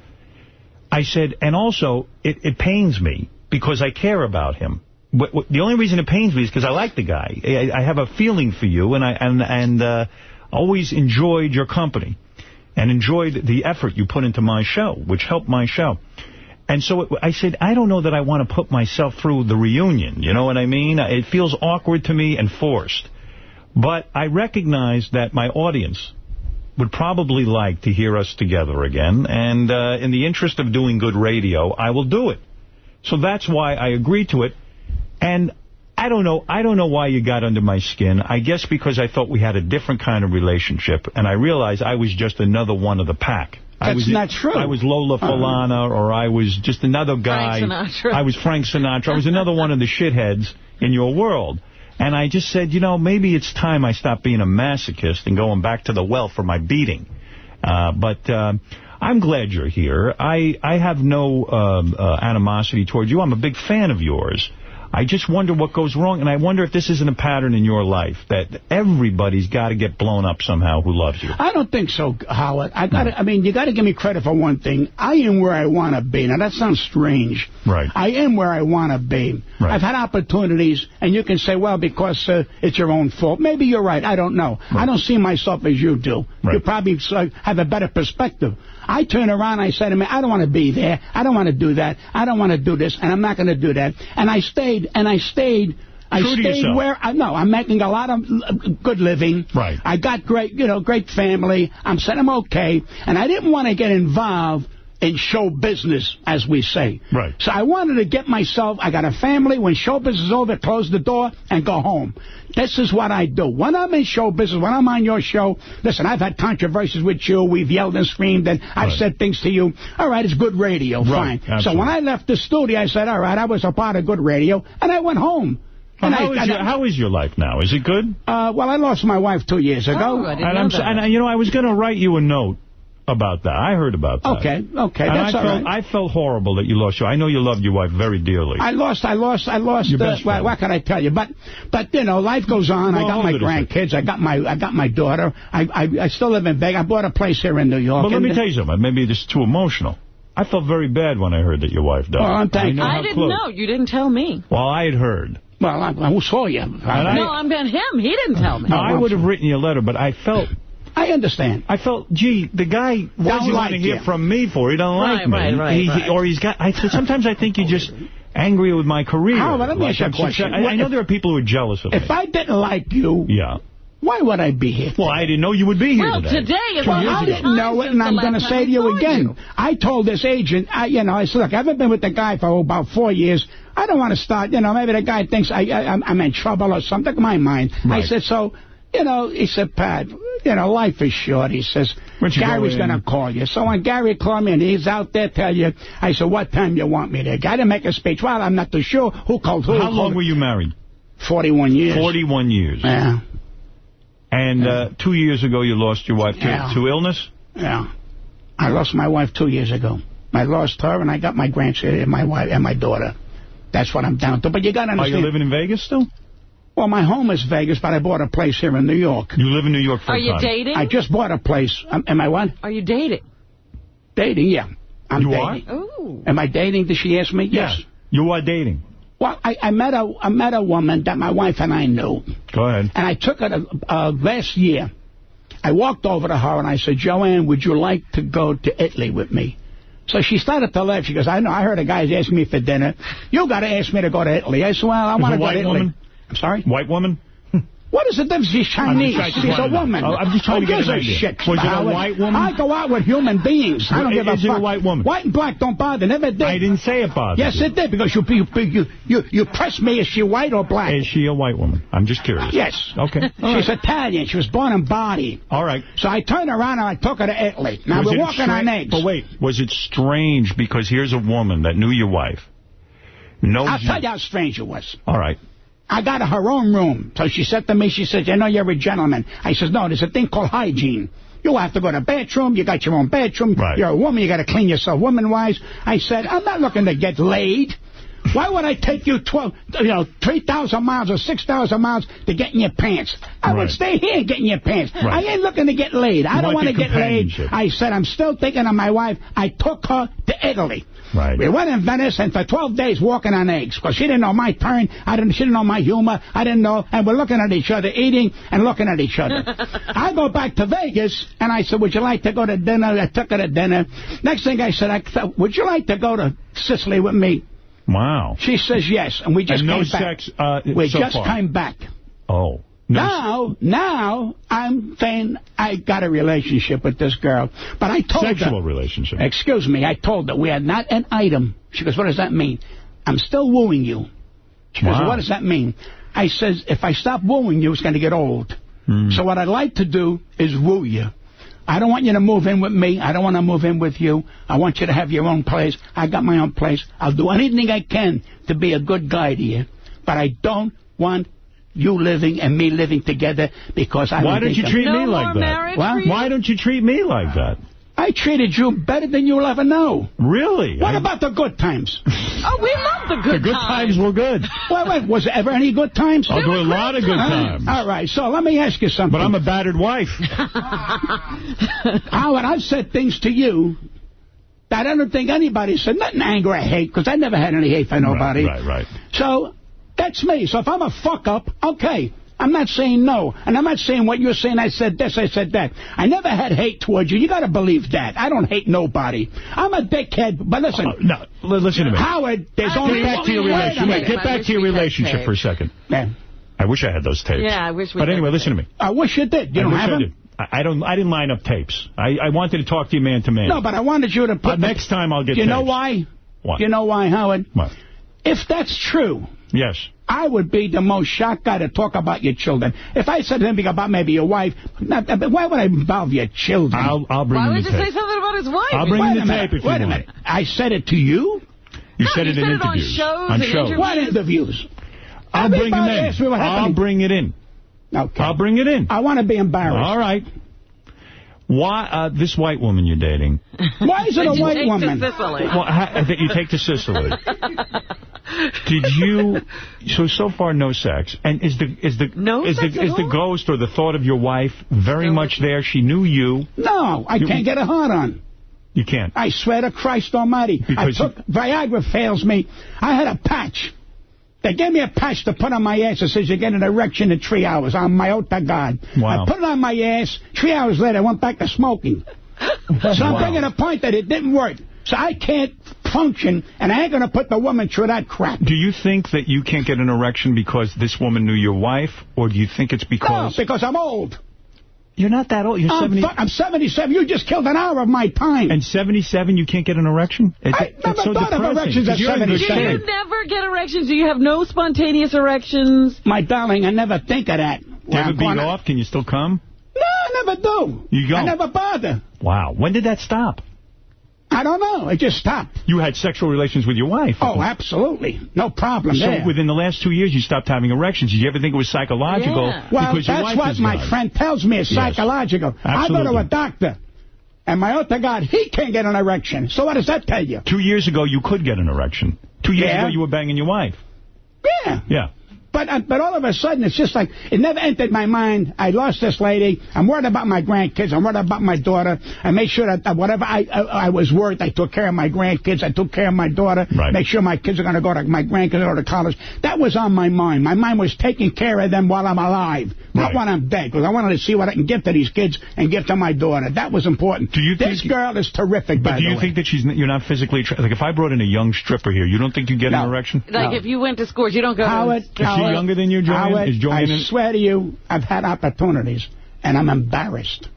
I said, and also, it pains me because I care about him. The only reason it pains me is because I like the guy. I have a feeling for you, and I always enjoyed your company. And enjoyed the effort you put into my show, which helped my show. And so I said, I don't know that I want to put myself through the reunion. You know what I mean? It feels awkward to me and forced. But I recognize that my audience would probably like to hear us together again. And in the interest of doing good radio, I will do it. So that's why I agreed to it. And I don't know why you got under my skin. I guess because I thought we had a different kind of relationship, and I realized I was just another one of the pack. That's not true. I was Lola Falana, or I was just another guy. Frank Sinatra. I was Frank Sinatra. I was another one of the shitheads in your world. And I just said, maybe it's time I stop being a masochist and going back to the well for my beating. But I'm glad you're here. I have no animosity towards you. I'm a big fan of yours. I just wonder what goes wrong, and I wonder if this isn't a pattern in your life, that everybody's got to get blown up somehow who loves you. I don't think so, Howard. I mean, you got to give me credit for one thing. I am where I want to be. Now, that sounds strange. Right. I am where I want to be. Right. I've had opportunities, and you can say, well, because it's your own fault. Maybe you're right. I don't know. Right. I don't see myself as you do. Right. You probably have a better perspective. I turn around, I say to me, I don't want to be there. I don't want to do that. I don't want to do this, and I'm not going to do that. And I stayed where I'm making a lot of good living. Right. I got great family. I'm saying I'm okay, and I didn't want to get involved in show business, as we say. Right. So I wanted to get myself, I got a family. When show business is over, close the door and go home. This is what I do. When I'm in show business, when I'm on your show, listen, I've had controversies with you. We've yelled and screamed, and I've said things to you. All right, it's good radio. Fine. Absolutely. So when I left the studio, I said, all right, I was a part of good radio, and I went home. Well, how is your life now? Is it good? Well, I lost my wife 2 years ago. Oh, I didn't know that. And I was going to write you a note about that. I heard about that. Okay, that's all right. I felt horrible that you lost your... I know you loved your wife very dearly. I lost your best friend. What can I tell you? But life goes on. Well, I got my grandkids. I got my daughter. I still live in Vegas. I bought a place here in New York. But let me tell you something. Maybe this is too emotional. I felt very bad when I heard that your wife died. Well, I didn't know. You didn't tell me. Well, I had heard. Well, who saw you? No, I meant him. He didn't tell me. I would have written you a letter, but I felt... I understand. I felt, gee, the guy wasn't going to hear from me for. He don't like me. Right. Or he's got... sometimes I think you're just angry with my career. Let me ask you a question. I know there are people who are jealous of me. If I didn't like you... Yeah. Why would I be here today? Well, I didn't know you would be here today. Well, today is I didn't know it, and I'm going to say to you again. I told this agent, I said, look, I haven't been with the guy for about 4 years. I don't want to start, maybe the guy thinks I'm in trouble or something. In my mind. Right. I said, so, he said, Pat, life is short. He says, Gary's going to call you. So when Gary called me and he's out there, tell you, I said, what time you want me there? I didn't make a speech. Well, I'm not too sure who called who. How long were you married? 41 years. 41 years. Yeah. And 2 years ago, you lost your wife to illness? Yeah. I lost my wife 2 years ago. I lost her, and I got my grandchild and my wife and my daughter. That's what I'm down to. But you got to understand. Are you living in Vegas still? Well, my home is Vegas, but I bought a place here in New York. You live in New York full time? Are you dating? I just bought a place. Am I what? Are you dating? Dating, yeah. I'm dating. You are? Ooh. Am I dating? Did she ask me? Yeah. Yes. You are dating. Well, I met a woman that my wife and I knew. Go ahead. And I took her last year. I walked over to her and I said, Joanne, would you like to go to Italy with me? So she started to laugh. She goes, I heard a guy's asking me for dinner. You got to ask me to go to Italy. I said, well, I want to go to Italy. Woman? I'm sorry? White woman? What is the difference? She's Chinese. She's a woman. I'm just trying to get an idea. Shit, was it a white woman? I go out with human beings. I don't give a fuck. Is it a white woman? White and black don't bother. Never did. I didn't say it bothered. Yes, it did, because you pressed me. Is she white or black? Is she a white woman? I'm just curious. Yes. Okay. She's Italian. She was born in Bari. All right. So I turned around and I took her to Italy. Now we're walking on eggs. But wait, was it strange because here's a woman that knew your wife? I'll tell you how strange it was. All right. I got her own room. So she said to me, she said, you're a gentleman. I said, no, there's a thing called hygiene. You have to go to the bathroom. You got your own bathroom. Right. You're a woman. You got to clean yourself woman-wise. I said, I'm not looking to get laid. Why would I take you 3,000 miles or 6,000 miles to get in your pants? I would stay here and get in your pants. Right. I ain't looking to get laid. I don't want to get laid. I said, I'm still thinking of my wife. I took her to Italy. Right. We went in Venice, and for 12 days walking on eggs, because she didn't know my turn. She didn't know my humor. I didn't know. And we're looking at each other, eating and looking at each other. I go back to Vegas, and I said, would you like to go to dinner? I took her to dinner. Next thing I said, would you like to go to Sicily with me? Wow. She says yes, and we just came back. Sex, we so just far. came back. Oh. Now I'm saying I got a relationship with this girl, but I told her. Sexual relationship. Excuse me, I told her we are not an item. She goes, what does that mean? I'm still wooing you. She goes, what does that mean? I says, if I stop wooing you, it's going to get old. So what I'd like to do is woo you. I don't want you to move in with me. I don't want to move in with you. I want you to have your own place. I got my own place. I'll do anything I can to be a good guy to you. But I don't want you living and me living together because I Why don't you treat me like that? Why don't you treat me like that? I treated you better than you'll ever know. Really? What about the good times? Oh, we love the good times. The good times were good. Wait, was there ever any good times? There were a lot of good times. All right, so let me ask you something. But I'm a battered wife. Howard, I've said things to you that I don't think anybody said. Nothing anger or hate, because I never had any hate for nobody. Right. So that's me. So if I'm a fuck-up, okay. I'm not saying no. And I'm not saying what you're saying, I said this, I said that. I never had hate towards you. You got to believe that. I don't hate nobody. I'm a dickhead, but listen. No, listen to me. Howard, there's only... Get back to your relationship. Get back to your relationship for a second. Yeah. I wish I had those tapes. Yeah, I wish we But anyway, listen to me. I wish you did. You don't have them? I didn't line up tapes. I wanted to talk to you man to man. No, but I wanted you to put... next time I'll get tapes. You know why? What? You know why, Howard? What? If that's true... Yes. I would be the most shocked guy to talk about your children. If I said anything about maybe your wife, why would I involve your children? I'll bring in the tape. Why would you say something about his wife? I'll bring in the tape if you want. Wait a minute. I said it to you? You said it in interviews. On shows. What interviews? I'll bring them in. I'll bring it in. Okay. I'll bring it in. I want to be embarrassed. All right. Why this white woman you're dating? Why is it a white woman? Well, you take to Sicily. Did you? So far, no sex. And is the ghost or the thought of your wife very much there? She knew you. No, I can't get a hard on. You can't. I swear to Christ Almighty. Viagra fails me. I had a patch. They gave me a patch to put on my ass that says you get an erection in 3 hours. I'm my to God. Wow. I put it on my ass. 3 hours later, I went back to smoking. So I'm bringing a point that it didn't work. So I can't function, and I ain't going to put the woman through that crap. Do you think that you can't get an erection because this woman knew your wife, or do you think it's because... No, because I'm old. You're not that old. You're 70. I'm 77. You just killed an hour of my time. And 77, you can't get an erection? I never thought of erections at 77. Do you never get erections? Do you have no spontaneous erections? My darling, I never think of that. Do you ever beat off? Can you still come? No, I never do. You don't? I never bother. Wow. When did that stop? I don't know. It just stopped. You had sexual relations with your wife? Oh, absolutely. No problem there. So within the last 2 years, you stopped having erections. Did you ever think it was psychological? Yeah. Well, that's what my friend tells me is psychological. I go to a doctor, and my other God, he can't get an erection. So what does that tell you? 2 years ago, you could get an erection. 2 years ago, you were banging your wife. Yeah. Yeah. But all of a sudden, it's just like, it never entered my mind. I lost this lady. I'm worried about my grandkids. I'm worried about my daughter. I made sure that whatever I was worried, I took care of my grandkids. I took care of my daughter. Right. Make sure my kids are going to go to, my grandkids are going to college. That was on my mind. My mind was taking care of them while I'm alive, not when I'm dead, because I wanted to see what I can give to these kids and give to my daughter. That was important. This girl is terrific, by the way. But do you think that you're not physically... Like, if I brought in a young stripper here, you don't think you'd get an erection? Like, if you went to Scores, you don't go Howard, to... Is she younger than you, Joanne? I swear to you, I've had opportunities, and I'm embarrassed.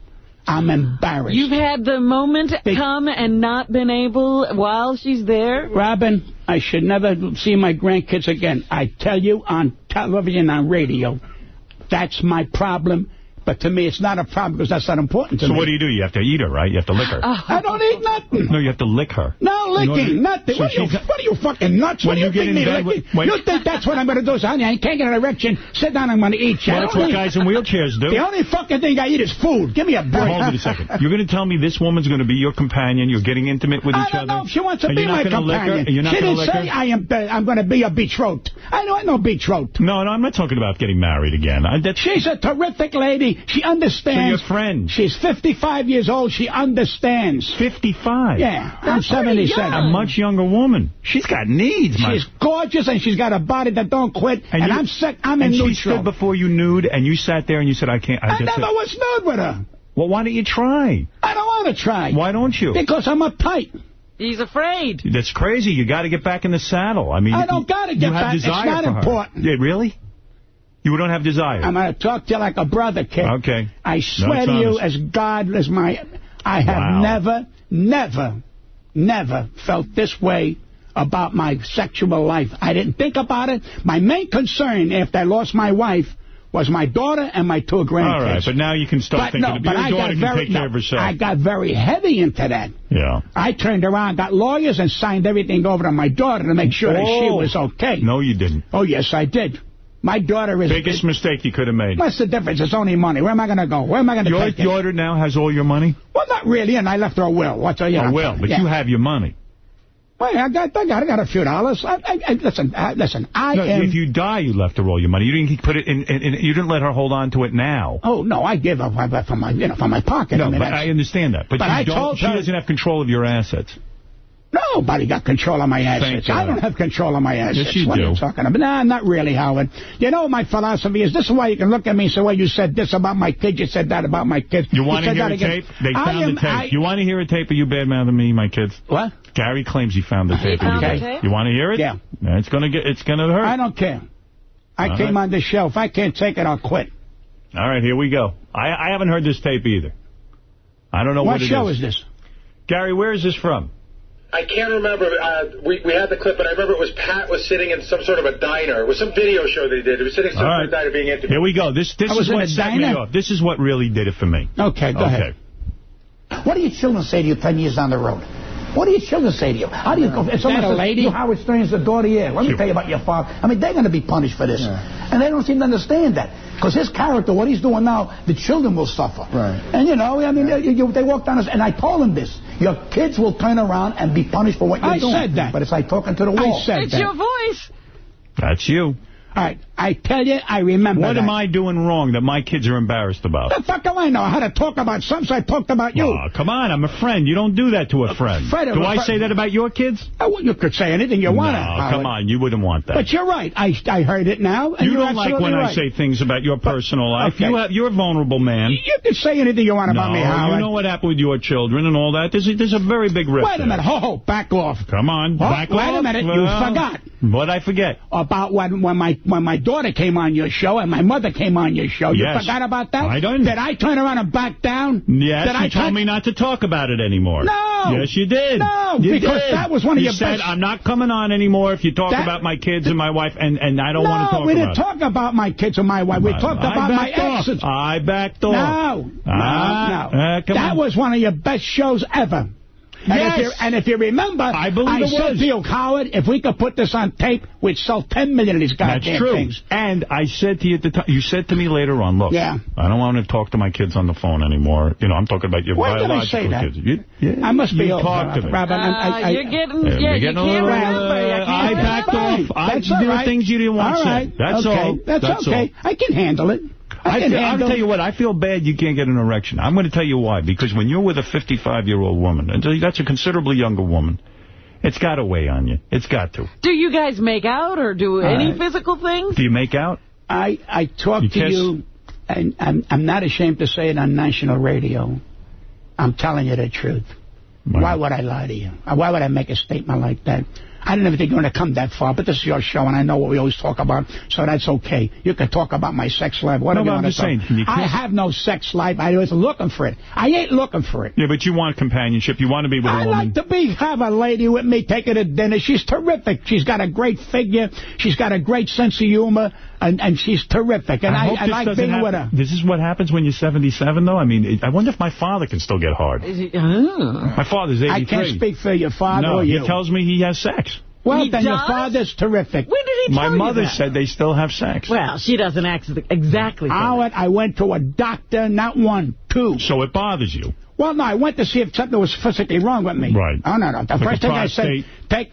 I'm embarrassed. You've had the moment come and not been able while she's there? Robin, I should never see my grandkids again. I tell you on television, on radio, that's my problem. But to me, it's not a problem because that's not important to me. So what do? You have to eat her, right? You have to lick her. I don't eat nothing. No, you have to lick her. No, licking, nothing. So what are you fucking nuts? What do you think me licking? You think that's what I'm going to do? So, honey, I can't get an erection. Sit down, I'm going to eat you. Well, that's what guys in wheelchairs do. The only fucking thing I eat is food. Give me a break. Hold it a second. You're going to tell me this woman's going to be your companion. You're getting intimate with each other. I don't know if she wants to be my companion. She didn't say I'm going to be a betrothed. I know I'm no betrothed. No, I'm not talking about getting married again. She's a terrific lady. She understands. So your friend. She's 55 years old. She understands. 55? Yeah. I'm 77. A much younger woman. She's got needs, She's gorgeous, and she's got a body that don't quit. And I'm sick. I'm in neutral. And she stood before you nude, and you sat there and you said, I can't. I never was nude with her. Well, why don't you try? I don't want to try. Why don't you? Because I'm uptight. He's afraid. That's crazy. You got to get back in the saddle. I mean, I don't got to get back. It's not important. Yeah, really? You don't have desire? I'm going to talk to you like a brother, kid. Okay. I swear to you, as God is my... I have never felt this way about my sexual life. I didn't think about it. My main concern after I lost my wife was my daughter and my 2 grandkids. All right, but now you can start thinking your daughter can take care of herself. I got very heavy into that. Yeah. I turned around, got lawyers, and signed everything over to my daughter to make sure that she was okay. No, you didn't. Oh, yes, I did. My daughter is... Biggest mistake you could have made. What's the difference? It's only money. Where am I going to go? Where am I going to take it? Your daughter now has all your money? Well, not really, and I left her a will. A will, but you have your money. Well, I got a few dollars. Listen, If you die, you left her all your money. You didn't put it in. You didn't let her hold on to it now. Oh no, I give up from my pocket. No, but I understand that. But she doesn't have control of your assets. Nobody got control of my assets. I don't have control of my assets. Yes, you what do. Are you talking about? Nah, not really, Howard. You know what my philosophy is? This is why you can look at me and say, well, you said this about my kids, you said that about my kids. You want to hear a tape? They found the tape. You want to hear a tape of you bad-mouthing me, my kids? What? Gary claims he found the tape. You want to hear it? Yeah. It's gonna hurt. I don't care. I came on this show. If I can't take it, I'll quit. All right, here we go. I haven't heard this tape either. I don't know what it is. What show is this? Gary, where is this from? I can't remember. We had the clip, but I remember it was Pat was sitting in some sort of a diner. It was some video show they did. It was sitting in some diner being interviewed. Here we go. This is what set me off. This is what really did it for me. Okay, go ahead. What do your children say to you 10 years down the road? What do your children say to you? How do you go? It's almost a lady? Howard Stern's the daughter, yeah. Let me tell you about your father. I mean, they're going to be punished for this. Yeah. And they don't seem to understand that. Because his character, what he's doing now, the children will suffer. Right. And, you know, I mean, they walk down, and I told them this. Your kids will turn around and be punished for what you're doing. I said that. But it's like talking to the wall. I said it's that. Your voice. That's you. All right. I tell you, I remember What am I doing wrong that my kids are embarrassed about? The fuck do I know? How to talk about something, so I talked about you. Oh, come on, I'm a friend. You don't do that to a friend. Do I say that about your kids? You could say anything you want. No, come on, you wouldn't want that. But you're right. I heard it now. And you don't like when I say things about your personal life. Okay. You're a vulnerable man. You can say anything you want about me, Howard. You know what happened with your children and all that. There's a very big risk. Wait a minute. Back off. Come on, back off. Wait a minute. You forgot. What'd I forget? About when my daughter came on your show and my mother came on your show. You forgot about that? I don't. Did I turn around and back down? Yes, you told me not to talk about it anymore. No. Yes, you did. No, you because did. that was one of your best... You said, I'm not coming on anymore if you talk about my kids and my wife, and I don't want to talk about it. No, we didn't talk about my kids and my wife. We talked about my exes. I backed off. No. That was one of your best shows ever. And if you remember, I said to you, Howard, if we could put this on tape, we'd sell 10 million of these goddamn things. And I said to you at the time, you said to me later on, look, I don't want to talk to my kids on the phone anymore. You know, I'm talking about your biological kids. I must be old. Talk to me. Robin, you're getting a little... I backed off. I did things you didn't want to say. That's all. That's okay. I can handle it. I'll tell you what, I feel bad you can't get an erection. I'm going to tell you why. Because when you're with a 55-year-old woman, and that's a considerably younger woman, it's got to weigh on you. It's got to. Do you guys make out or do any physical things? Do you make out? I talk to you, and I'm not ashamed to say it on national radio. I'm telling you the truth. Right. Why would I lie to you? Why would I make a statement like that? I didn't ever think you were going to come that far, but this is your show, and I know what we always talk about, so that's okay. You can talk about my sex life, whatever you want to say. I have no sex life. I was looking for it. I ain't looking for it. Yeah, but you want companionship. You want to be with a woman. I like to have a lady with me, take her to dinner. She's terrific. She's got a great figure. She's got a great sense of humor, and she's terrific. And I like being with her. This is what happens when you're 77, though? I mean, I wonder if my father can still get hard. My father's 83. I can't speak for your father or you. He tells me he has sex. Well, then your father's terrific. When did he tell you that? My mother said they still have sex. Well, she doesn't act exactly. Howard, I went to a doctor, not one, two. So it bothers you? Well, no, I went to see if something was physically wrong with me. Right. Oh, no. The first thing I said,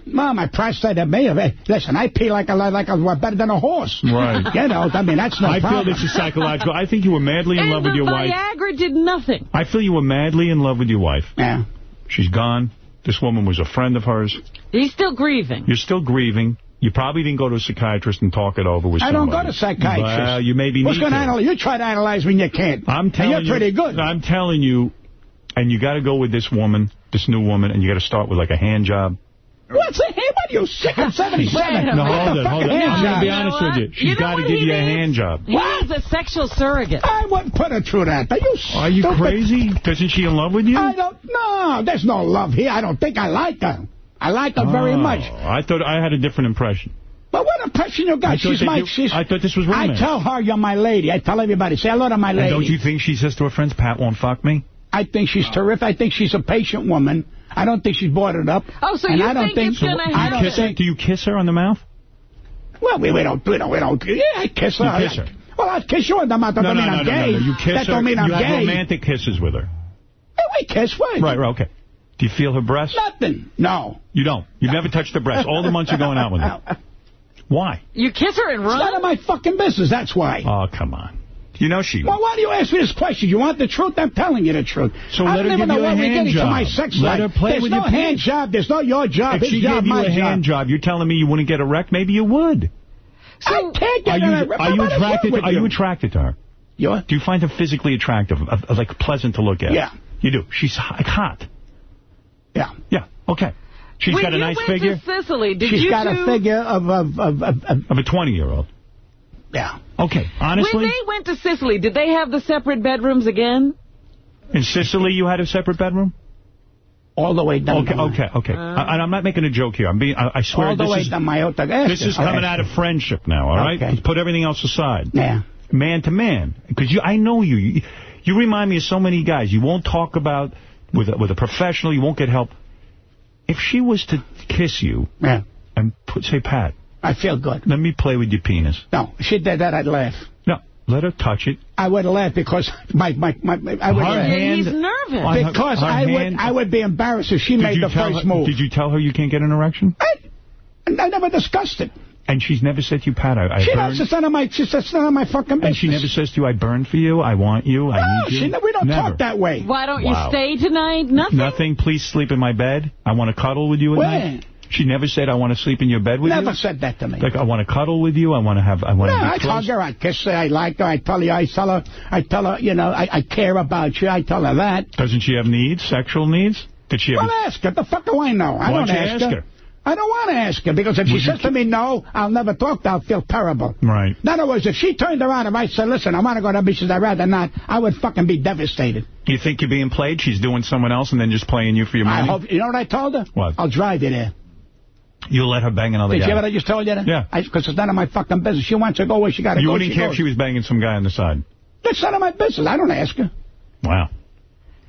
my prostate, listen, I pee like better than a horse. Right. You know, I mean, that's no problem. I feel this is psychological. I think you were madly in love with your wife. And the Viagra did nothing. I feel you were madly in love with your wife. Yeah. She's gone. This woman was a friend of hers. He's still grieving. You're still grieving. You probably didn't go to a psychiatrist and talk it over with somebody. I don't go to psychiatrists. Well, you maybe need to. You try to analyze me and you can't. I'm telling you. You're pretty good. I'm telling you, and you got to go with this woman, this new woman, and you got to start with like a hand job. What's a hand? What are you, 6 or 77? No, hold it. I'm going to be honest with you. She's got to give you a hand job. He's a sexual surrogate. I wouldn't put her through that. Are you crazy? Isn't she in love with you? No, there's no love here. I don't think I like her. I like her very much. I thought I had a different impression. But what impression you got? I thought this was romance. I tell her you're my lady. I tell everybody, say hello to my lady. And don't you think she says to her friends, Pat won't fuck me? I think she's terrific. I think she's a patient woman. I don't think she's boarded up. Oh, so you think it's going to happen? Do you kiss her on the mouth? Well, we don't. Yeah, I kiss her. You kiss her? Well, I'll kiss you on the mouth. That don't mean I'm gay. No. You kiss her. That don't mean I'm gay. You have romantic kisses with her. Yeah, we kiss. What? Right, okay. Do you feel her breasts? Nothing. No. You don't? You've never touched her breasts all the months you're going out with her? Why? You kiss her and run? It's none of my fucking business, that's why. Oh, come on. You know she... Well, why do you ask me this question? You want the truth? I'm telling you the truth. So let her give you a hand job. My sex life. Let her play with your There's no hand job. There's no your job. If she gave you a hand job, you're telling me you wouldn't get erect? Maybe you would. So I can't get erect. Are you attracted to her? Yeah. Do you find her physically attractive, like pleasant to look at? Yeah. You do. She's hot. Yeah. Yeah. Okay. She's got a nice figure. To Sicily, She's got a figure of a 20-year-old. Yeah. Okay. Honestly. When they went to Sicily, did they have the separate bedrooms again? In Sicily, you had a separate bedroom? All the way down. Okay. And I'm not making a joke here. I swear all the way down my this is coming out of friendship now. All right. Okay. Put everything else aside. Yeah. Man to man, because I know you. You remind me of so many guys. You won't talk about with a professional. You won't get help. If she was to kiss you, and say, Pat, I feel good. Let me play with your penis. No, if she did that, I'd laugh. No, let her touch it. I would laugh because I would laugh. He's nervous. Because I would be embarrassed if she made the first move. Did you tell her you can't get an erection? I never discussed it. And she's never said to you, Pat, I burned? It's none of my fucking business. And she never says to you, I burned for you, I want you, I need you? We don't talk that way. Why don't you stay tonight? Nothing? Nothing? Please sleep in my bed. I want to cuddle with you at night. She never said, I want to sleep in your bed with you? Never said that to me. Like, I want to cuddle with you, I want to be I told her, I kiss her, I like her, I tell her, you know, I care about you, I tell her that. Doesn't she have needs, sexual needs? Did she have... Well, ask her. The fuck do I know? I don't ask her. I don't want to ask her, because if she says to me no, I'll never talk to her. I'll feel terrible. Right. In other words, if she turned around and I said, listen, I want to go to the beaches, I'd rather not, I would fucking be devastated. You think you're being played? She's doing someone else and then just playing you for your money? I hope, you know what I told her? What? I'll drive you there. You'll let her bang another guy? Did you hear what I just told you? Yeah. Because it's none of my fucking business. She wants to go where she got to go. You wouldn't care if she was banging some guy on the side? That's none of my business. I don't ask her. Wow.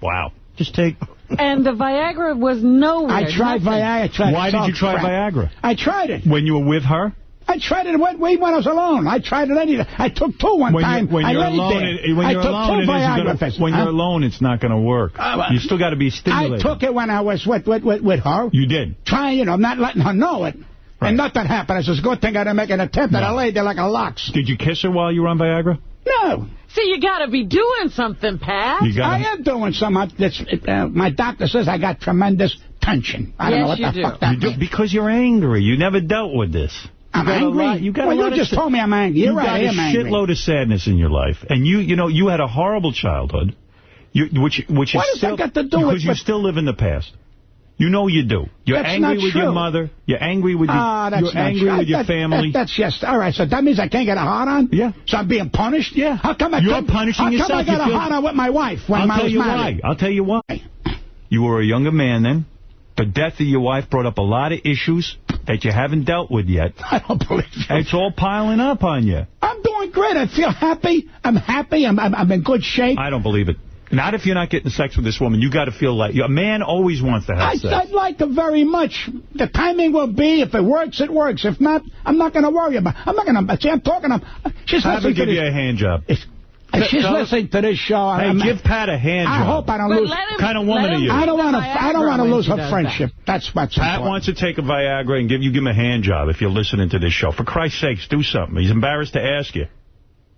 Wow. Just take... And the Viagra was nowhere. I tried Viagra. Why did you try Viagra? I tried it. When you were with her? I tried it when I was alone. I tried it anything. I took two one time. When you're alone, it's not going to work. You still got to be stimulated. I took it when I was with her. You did? Trying, you know, not letting her know it. Right. And nothing happened. It's a good thing I didn't make an attempt, and I laid there like a lox. Did you kiss her while you were on Viagra? No. See, you got to be doing something, Pat. I am doing something. My doctor says I got tremendous tension. I don't know what the fuck that means. Because you're angry. You never dealt with this. I'm angry? You just told me I'm angry. You're right, I am angry. You got a shitload of sadness in your life. And you had a horrible childhood. Which what does that got to do with... Because you still live in the past. You know you do. You're angry with your mother. You're angry with your family. That's just... All right, so that means I can't get a hard-on? Yeah. So I'm being punished? Yeah. How come You're punishing yourself. How come I got a hard-on with my wife when I was married? I'll tell you why. You were a younger man then. The death of your wife brought up a lot of issues that you haven't dealt with yet. I don't believe you. It's all piling up on you. I'm doing great. I feel happy. I'm happy. I'm in good shape. I don't believe it. Not if you're not getting sex with this woman. You got to feel like... A man always wants to have sex. I'd like her very much. The timing will be, if it works, it works. If not, I'm not going to worry about it. I'm not going to... See, I'm talking to... She's have her give you a hand job. She's listening to this show. Hey, give Pat a hand job. I hope I don't lose... What kind of woman are you? I don't want to lose her friendship. That's what's Pat important. wants to take a Viagra and give him a hand job if you're listening to this show. For Christ's sakes, do something. He's embarrassed to ask you.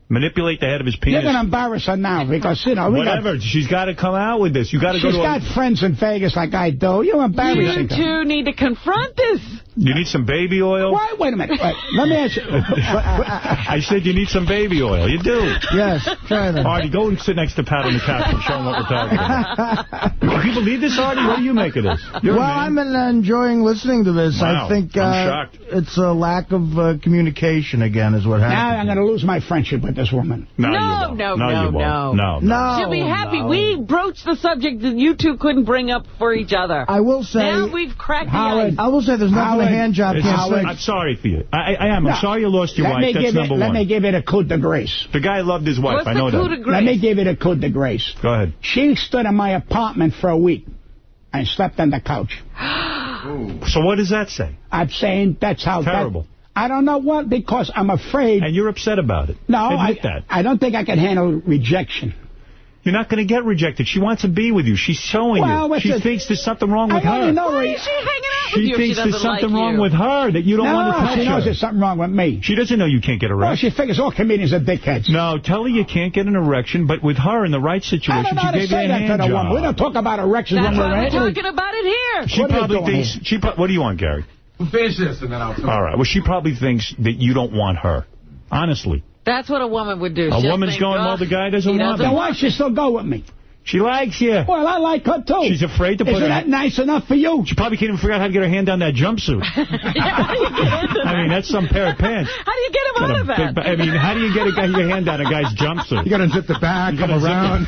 Manipulate the head of his penis. You're going to embarrass her now because, you know... Whatever. She's got to come out with this. You got to go to... She's got friends in Vegas like I do. You're embarrassing her. You two need to confront this. You need some baby oil? Wait a minute. Let me ask you. I said you need some baby oil. You do. Yes. Try that. Artie, go and sit next to Pat on the couch and show him what we're talking about. Do you believe this, Artie? What do you make of this? I'm enjoying listening to this. Wow, I think I'm shocked. It's a lack of communication again is what happened. Now I'm going to lose my friendship with this woman. No. She'll be happy. No. We broached the subject that you two couldn't bring up for each other. I will say... Now we've cracked the ice. I will say there's nothing a hand job can't fix. I'm sorry for you. I am. I'm sorry you lost your wife. That's number one. Let me give it a coup de grace. The guy loved his wife. I know that. Let me give it a coup de grace. Go ahead. She stood in my apartment for a week and slept on the couch. So what does that say? I'm saying that's how... Terrible. I don't know what, because I'm afraid... And you're upset about it. No, Admit that. I don't think I can handle rejection. You're not going to get rejected. She wants to be with you. She's showing you. She thinks there's something wrong with her. Why is she hanging out with you? She thinks there's something wrong with her that you don't want to touch her. She knows there's something wrong with me. She doesn't know you can't get erection. Well, she figures all comedians are dickheads. No, tell her you can't get an erection, but with her in the right situation, she gave you a hand job. We don't talk about erections when we're We're talking about it here. She probably thinks... What do you want, Gary? Finish this and then I'll talk. All right. Well, she probably thinks that you don't want her. Honestly. That's what a woman would do. A woman's going, well, the guy doesn't want her. Then why she still go with me? She likes you. Well, I like her, too. She's afraid to put Isn't that nice enough for you? She probably can't even figure out how to get her hand down that jumpsuit. I mean, that's some pair of pants. How do you get him out of that? I mean, how do you get your hand down a guy's jumpsuit? You got to zip the back, come around.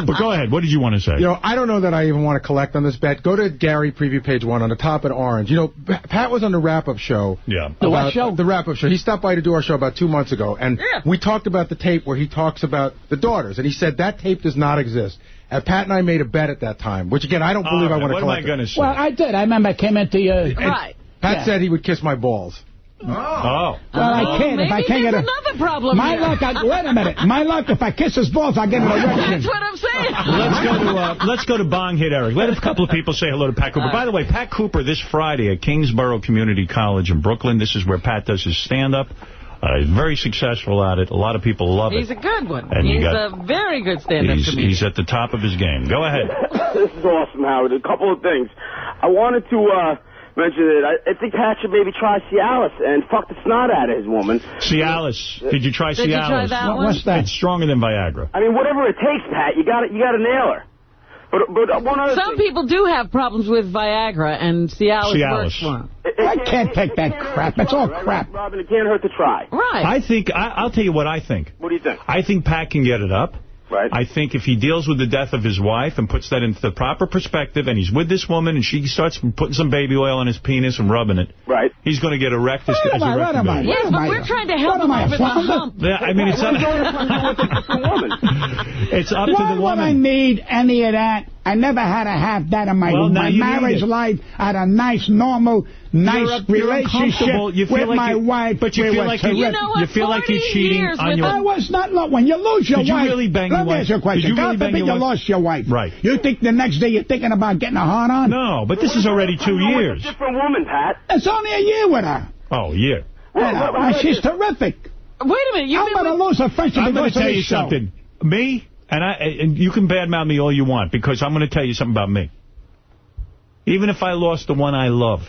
But go ahead. What did you want to say? You know, I don't know that I even want to collect on this bet. Go to Gary Preview Page 1 on the top in orange. You know, Pat was on the wrap-up show. Yeah. The what show? The wrap-up show. He stopped by to do our show about 2 months ago, and we talked about the tape where he talks about the daughters, and he said that tape does not exist. And Pat and I made a bet at that time, which, again, I don't believe I want to collect. What am I going to say? Well, I did. I remember I came into your... Right. Pat said he would kiss my balls. Oh. Well, I can't if I can't get another problem. My luck, wait a minute. My luck, if I kiss his balls, I'll get an erection. That's what I'm saying. Let's go to Bong Hit Eric. Let a couple of people say hello to Pat Cooper. By the way, Pat Cooper this Friday at Kingsborough Community College in Brooklyn. This is where Pat does his stand-up. He's very successful at it. A lot of people love it. He's a good one. And he's a very good stand-up comedian. He's at the top of his game. Go ahead. This is awesome, Howard. A couple of things. I wanted to mention that I think Pat should maybe try Cialis and fuck the snot out of his woman. Cialis. Did you try Cialis? Did you try that one? What's that? It's stronger than Viagra. I mean, whatever it takes, Pat, you got to nail her. But one other Some people do have problems with Viagra, and Cialis works for them. I can't take that crap. It's all crap. Robin, it can't hurt to try. Right. I think, I'll tell you what I think. What do you think? I think Pat can get it up. Right. I think if he deals with the death of his wife and puts that into the proper perspective, and he's with this woman, and she starts putting some baby oil on his penis and rubbing it, right, he's going to get erect as Yes, but we're trying to help him with the hump. Yeah, I mean, it's up to the woman. What I need, any of that. I never had to have that in my marriage life. I had a nice, normal, relationship with my wife. But you feel like you feel like you're cheating on your... I was not... Look, when you lose your wife... Did you really bang your wife? Let me ask you a question. God forbid you lost your wife. Right. You think the next day you're thinking about getting a hard on? No, but this is already 2 years. It's a different woman, Pat. It's only a year with her. Oh, a year. She's terrific. Wait a minute. I'm going to lose a friendship. I'm going to tell you something. Me... And you can badmouth me all you want, because I'm going to tell you something about me. Even if I lost the one I love,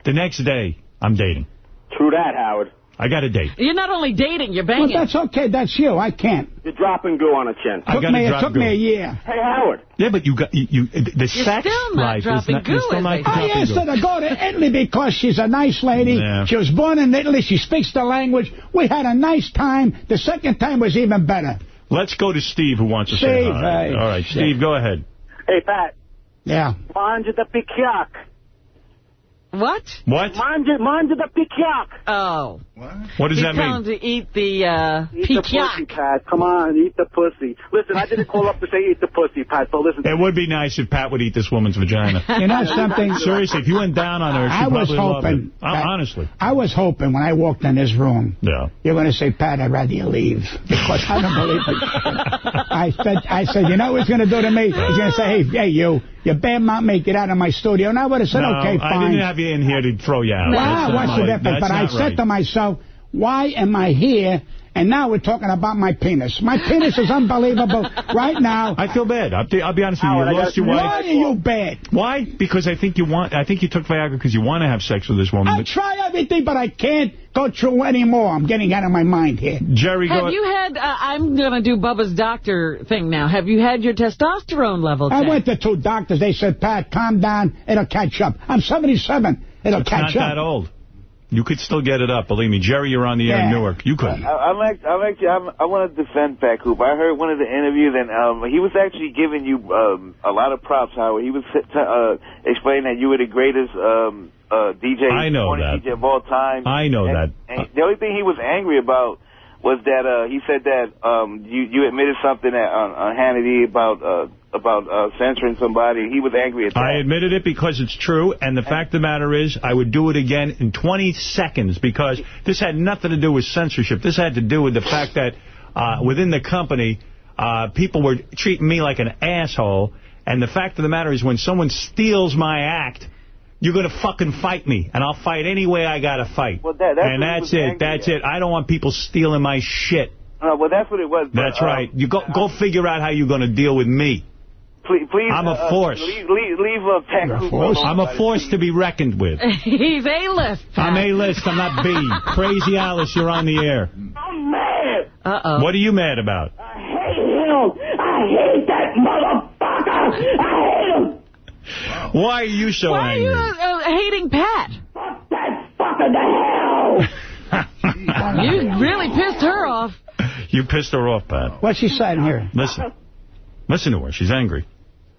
the next day, I'm dating. True that, Howard. I got a date. You're not only dating, you're banging. Well, that's okay. That's you. I can't. You're dropping goo on a chin. It took me a year. Hey, Howard. Yeah, but the sex life is not dropping goo. I asked her to go to Italy because she's a nice lady. Yeah. She was born in Italy. She speaks the language. We had a nice time. The second time was even better. Let's go to Steve, who wants to say hi. All right, Steve, go ahead. Hey, Pat. Yeah. Mangia the pikyak. What? Mangia the pikyak. Oh. What does that mean? He's telling to eat the Eat the pussy, Pat. Come on, eat the pussy. Listen, I didn't call up to say eat the pussy, Pat, so listen. It would be nice if Pat would eat this woman's vagina. You know something? Seriously, if you went down on her, she'd probably love it. Honestly. I was hoping when I walked in this room, you're going to say, Pat, I'd rather you leave. Because I don't believe it. I said, you know what he's going to do to me? He's going to say, hey, you badmouth me, get out of my studio. And I would have said, okay, fine. I didn't have you in here to throw you out. Wow, what's the difference? But I said to myself, why am I here? And now we're talking about my penis. My penis is unbelievable right now. I feel bad. I'll be honest with you. You lost your wife. Why are you bad? Why? Because I think you took Viagra because you want to have sex with this woman. I try everything, but I can't go through anymore. I'm getting out of my mind here. Jerry, have you had, I'm going to do Bubba's doctor thing now. Have you had your testosterone level checked? I went to 2 doctors. They said, Pat, calm down. It'll catch up. I'm 77. It'll catch up. It's not that old. You could still get it up, believe me. Jerry, you're on the air in Newark. You couldn't. I want to defend Pat Cooper. I heard one of the interviews, and he was actually giving you a lot of props, Howard. He was explaining that you were the greatest DJ, DJ of all time. I know that. And the only thing he was angry about was that he said that you admitted something on Hannity about censoring somebody. He was angry at that. I admitted it because it's true, and the fact of the matter is I would do it again in 20 seconds because this had nothing to do with censorship. This had to do with the fact that within the company, people were treating me like an asshole, and the fact of the matter is when someone steals my act, you're going to fucking fight me, and I'll fight any way I got to fight. Well, that's it. That's it. I don't want people stealing my shit. Well, that's what it was. But, that's right. You go figure out how you're going to deal with me. Please, I'm a force. Leave Pat Cooper alone. I'm a force to be reckoned with. He's A-list. I'm A-list. I'm not B. Crazy Alice, you're on the air. I'm mad. Uh-oh. What are you mad about? I hate him. I hate that motherfucker. I hate him. Why are you so angry? Why are you hating Pat? Fuck that fucker to hell. You really pissed her off. You pissed her off, Pat. What's she saying here? Listen to her. She's angry.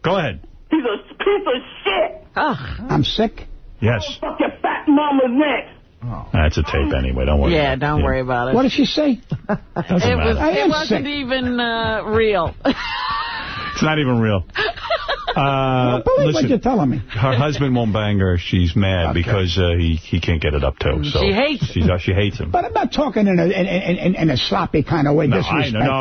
Go ahead. He's a piece of shit. I'm sick? Yes. Fuck your fat mama's neck. Oh. That's a tape anyway. Don't worry. Yeah, don't worry about it. What did she say? It wasn't even real. It's not even real. Believe what you're telling me. Her husband won't bang her. She's mad because he can't get it up too. So she hates him. But I'm not talking in a sloppy kind of way. No,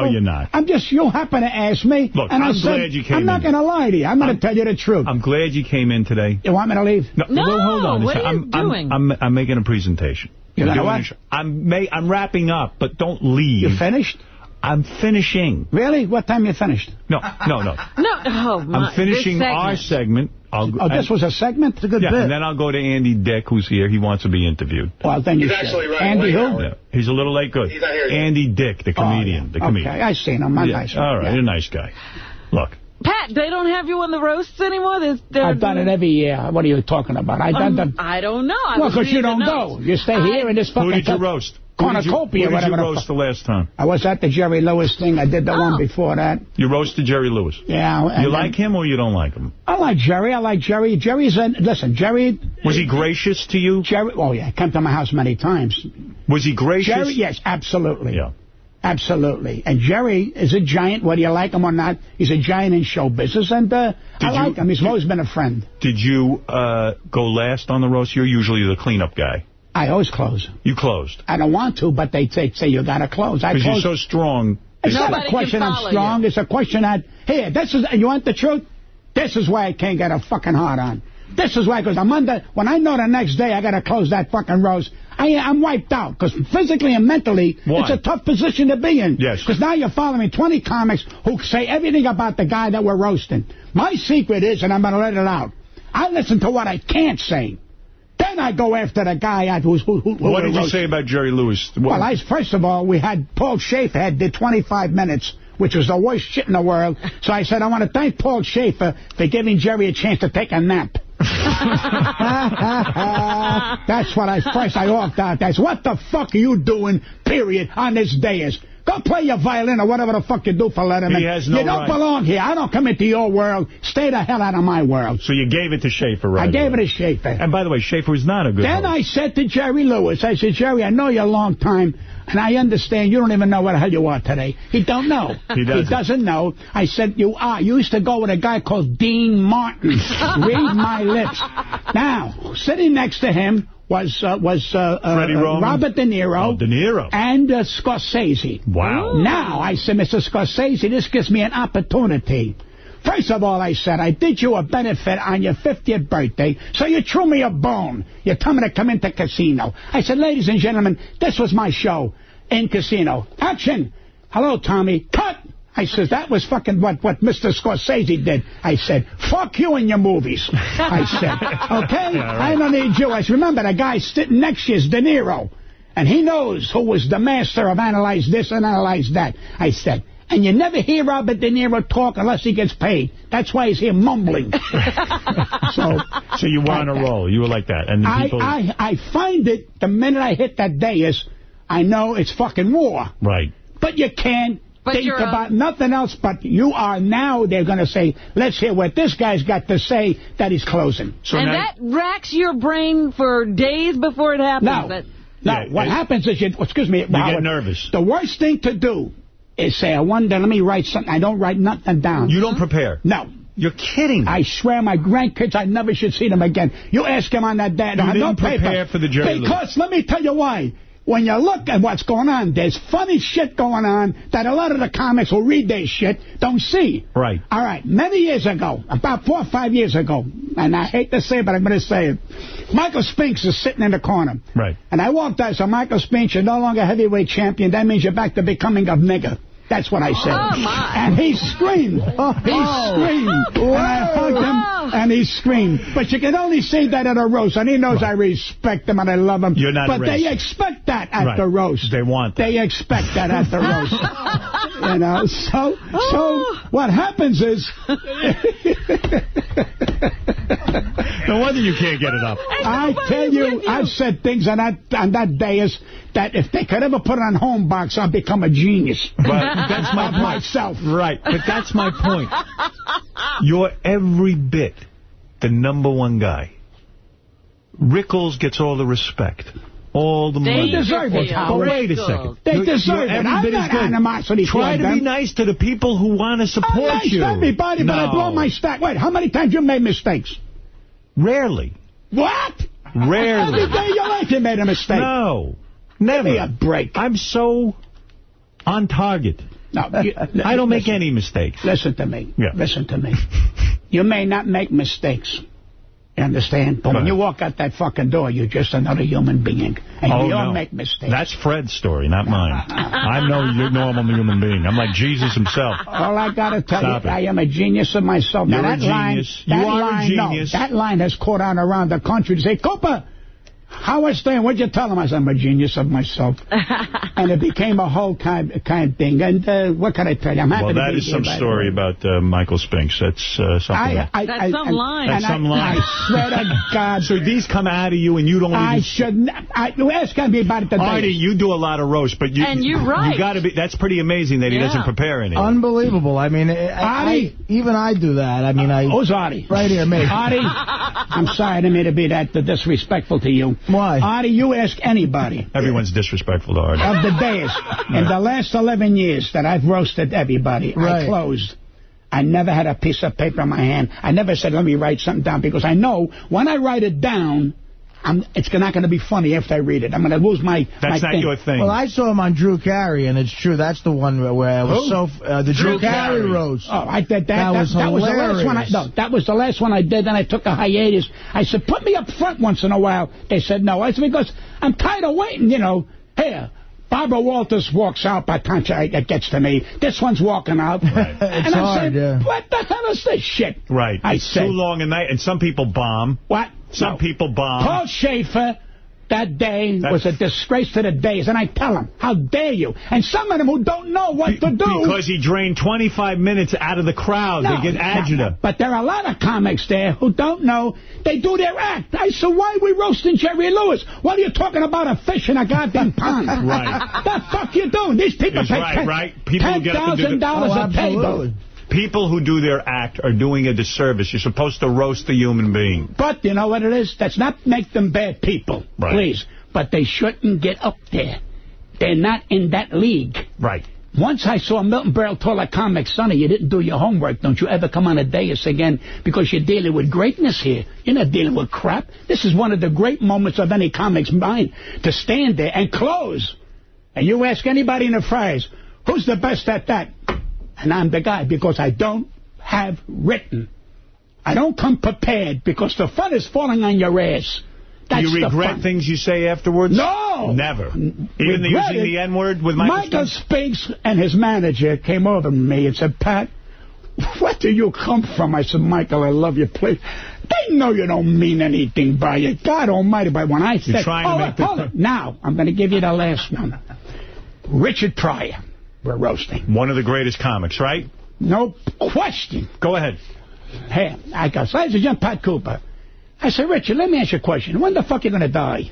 you're not. You happen to ask me. Look, and I'm glad you came in. I'm not going to lie to you. I'm going to tell you the truth. I'm glad you came in today. You want me to leave? No, hold on. What are you doing? I'm making a presentation. You know what? I'm wrapping up, but don't leave. You finished? I'm finishing. Really? What time you finished? No. No. Oh, I'm finishing our segment. This was a segment? It's a good bit. And then I'll go to Andy Dick, who's here. He wants to be interviewed. Well, then you should. Actually right Andy who? Yeah. He's a little late. Good. He's not here yet. Andy Dick, the comedian. The comedian. Okay, I seen him. Nice. All right, you're a nice guy. Look. Pat, they don't have you on the roasts anymore? I've done it every year. What are you talking about? I don't know. Well, because you don't go. You stay here in this fucking... Who did you roast? Cornucopia, who did you roast the last time? I was at the Jerry Lewis thing. I did the one before that. You roasted Jerry Lewis? Yeah. You like him or you don't like him? I like Jerry. Listen, Jerry... Was he gracious to you? Jerry, oh, yeah. Came to my house many times. Was he gracious? Jerry, yes, absolutely. Yeah. Absolutely. And Jerry is a giant, whether you like him or not. He's a giant in show business, and I like him. He's always been a friend. Did you go last on the roast? You're usually the cleanup guy. I always close. You closed? I don't want to, but they say you got to close. Because you're so strong. It's not a question I'm strong. You. It's a question that, here, you want the truth? This is why I can't get a fucking hard on. This is why, because when I know the next day I got to close that fucking roast, I'm wiped out. Because physically and mentally, it's a tough position to be in. Yes. Because now you're following 20 comics who say everything about the guy that we're roasting. My secret is, and I'm going to let it out, I listen to what I can't say. Then I go after the guy who what did you say about Jerry Lewis? Well, first of all, we had Paul Schaefer did 25 minutes, which was the worst shit in the world. So I said, I want to thank Paul Schaefer for giving Jerry a chance to take a nap. That's what I offed out. That's what the fuck are you doing, period, on this dais? Go play your violin or whatever the fuck you do for Letterman. He has no You don't belong here. I don't come into your world. Stay the hell out of my world. So you gave it to Schaefer, right? I gave it to Schaefer. And by the way, Schaefer is not a good Then host. I said to Jerry Lewis, I said, Jerry, I know you a long time, and I understand you don't even know what the hell you are today. He don't know. He doesn't know. I said, you used to go with a guy called Dean Martin. Read my lips. Now, sitting next to him was Robert De Niro. Oh, De Niro. And Scorsese. Wow. Now, I said, Mr. Scorsese, this gives me an opportunity. First of all, I said, I did you a benefit on your 50th birthday, so you threw me a bone. You told me to come into Casino. I said, ladies and gentlemen, this was my show in Casino. Action. Hello, Tommy. Cut. I said, that was fucking what Mr. Scorsese did. I said, fuck you and your movies. I said, okay? Yeah, right. I don't need you. I said, remember, the guy sitting next to you is De Niro. And he knows who was the master of analyze this and analyze that. I said, and you never hear Robert De Niro talk unless he gets paid. That's why he's here mumbling. So you were on a roll. You were like that. And I find it, the minute I hit that dais, I know it's fucking war. Right. But you can't think about nothing else but you are now, they're going to say, let's hear what this guy's got to say that he's closing. So and that racks your brain for days before it happens. No, what happens is, excuse me, you get nervous. The worst thing to do is say, I wonder, let me write something. I don't write nothing down. You don't prepare? No. You're kidding. I swear my grandkids, I never should see them again. You ask them on that day. You didn't prepare for the Jerry Lewis. Because let me tell you why. When you look at what's going on, there's funny shit going on that a lot of the comics who read their shit don't see. Right. All right. Many years ago, about 4 or 5 years ago, and I hate to say it, but I'm going to say it, Michael Spinks is sitting in the corner. Right. And I walked out, so Michael Spinks, you're no longer heavyweight champion. That means you're back to becoming a nigger. That's what I said. Oh, my. And he screamed. He screamed. And I hugged him, and he screamed. But you can only say that at a roast, and he knows I respect him and I love him. You're not But racist. they expect that at the roast. They want that. They expect that at the roast. You know, so what happens is... No wonder you can't get it up. I tell you, I've said things on that dais that if they could ever put it on home box, I'll become a genius. But that's my point. Myself. Right, but that's my point. You're every bit the #1 guy. Rickles gets all the respect. all the money. They deserve it. But wait a second. They deserve it. I'm not animosity. Try to be nice to the people who want to support you. I'm nice to everybody, but I blow my stack. Wait, how many times you made mistakes? Rarely. What? Rarely. Every day of your life you made a mistake. No. Never. Give me a break. I'm so on target. No, I don't make any mistakes. Listen to me. Yeah. Listen to me. You may not make mistakes. You understand? But when you walk out that fucking door, you're just another human being. And you don't make mistakes. That's Fred's story, not mine. I'm no normal human being. I'm like Jesus himself. All I got to tell you, I am a genius of myself. You're a genius. You are a genius. No, that line has caught on around the country to say, Cooper, how I stand? What'd you tell him? I said, I'm a genius of myself. And it became a whole kind thing. And what can I tell you? I'm happy to be here. Well, that is some story about Michael Spinks. That's something. That's some line. That's some line. I swear to God. So these come out of you and you don't even... I shouldn't... You ask me about it today. Artie, you do a lot of roast, but you... And you're right. You got to be... That's pretty amazing that he doesn't prepare anything. Unbelievable. I mean, Artie, even I do that. I mean, who's Artie? Right here, me. Artie, I'm sorry I didn't mean to be that disrespectful to you. Why? Artie, you ask anybody. Everyone's disrespectful to Artie. Of the days. In the last 11 years that I've roasted everybody, I closed. I never had a piece of paper in my hand. I never said, let me write something down, because I know when I write it down, it's not going to be funny after I read it. I'm going to lose my That's not thing. your thing. Well, I saw him on Drew Carey, and it's true. That's the one where I was the Drew Carey roast. Oh, I did that. That was hilarious. The last one that was the last one I did, and I took a hiatus. I said, put me up front once in a while. They said no. I said, because I'm tired of waiting, Here, Barbara Walters walks out by the time it gets to me. This one's walking out. Right. And I'm saying, what the hell is this shit? Right. It's too long a night, and some people bomb. What? Some people bomb. Paul Schaefer, that day, was a disgrace to the days. And I tell him, how dare you? And some of them who don't know what to do. Because he drained 25 minutes out of the crowd. They get agita. But there are a lot of comics there who don't know. They do their act. I said, why are we roasting Jerry Lewis? What are you talking about, a fish in a goddamn pond? Right. The fuck you doing? These people pay $10,000 a table. People who do their act are doing a disservice. You're supposed to roast a human being. But you know what it is? That's not make them bad people, please. But they shouldn't get up there. They're not in that league. Right. Once I saw Milton Berle tell a comic, Sonny, you didn't do your homework. Don't you ever come on a dais again, because you're dealing with greatness here. You're not dealing with crap. This is one of the great moments of any comic's mind, to stand there and close. And you ask anybody in the Friars, who's the best at that? And I'm the guy, because I don't have written. I don't come prepared, because the fun is falling on your ass. That's Do you regret things you say afterwards? No! Never. Even using the N-word with Michael Spinks and his manager came over to me and said, Pat, where do you come from? I said, Michael, I love you, please. They know you don't mean anything by it. God almighty, but when I said... Now, I'm going to give you the last one. Richard Pryor. We're roasting. One of the greatest comics, right? No question. Go ahead. Hey, I got Ladies and Pat Cooper. I said, Richard, let me ask you a question. When the fuck are you going to die?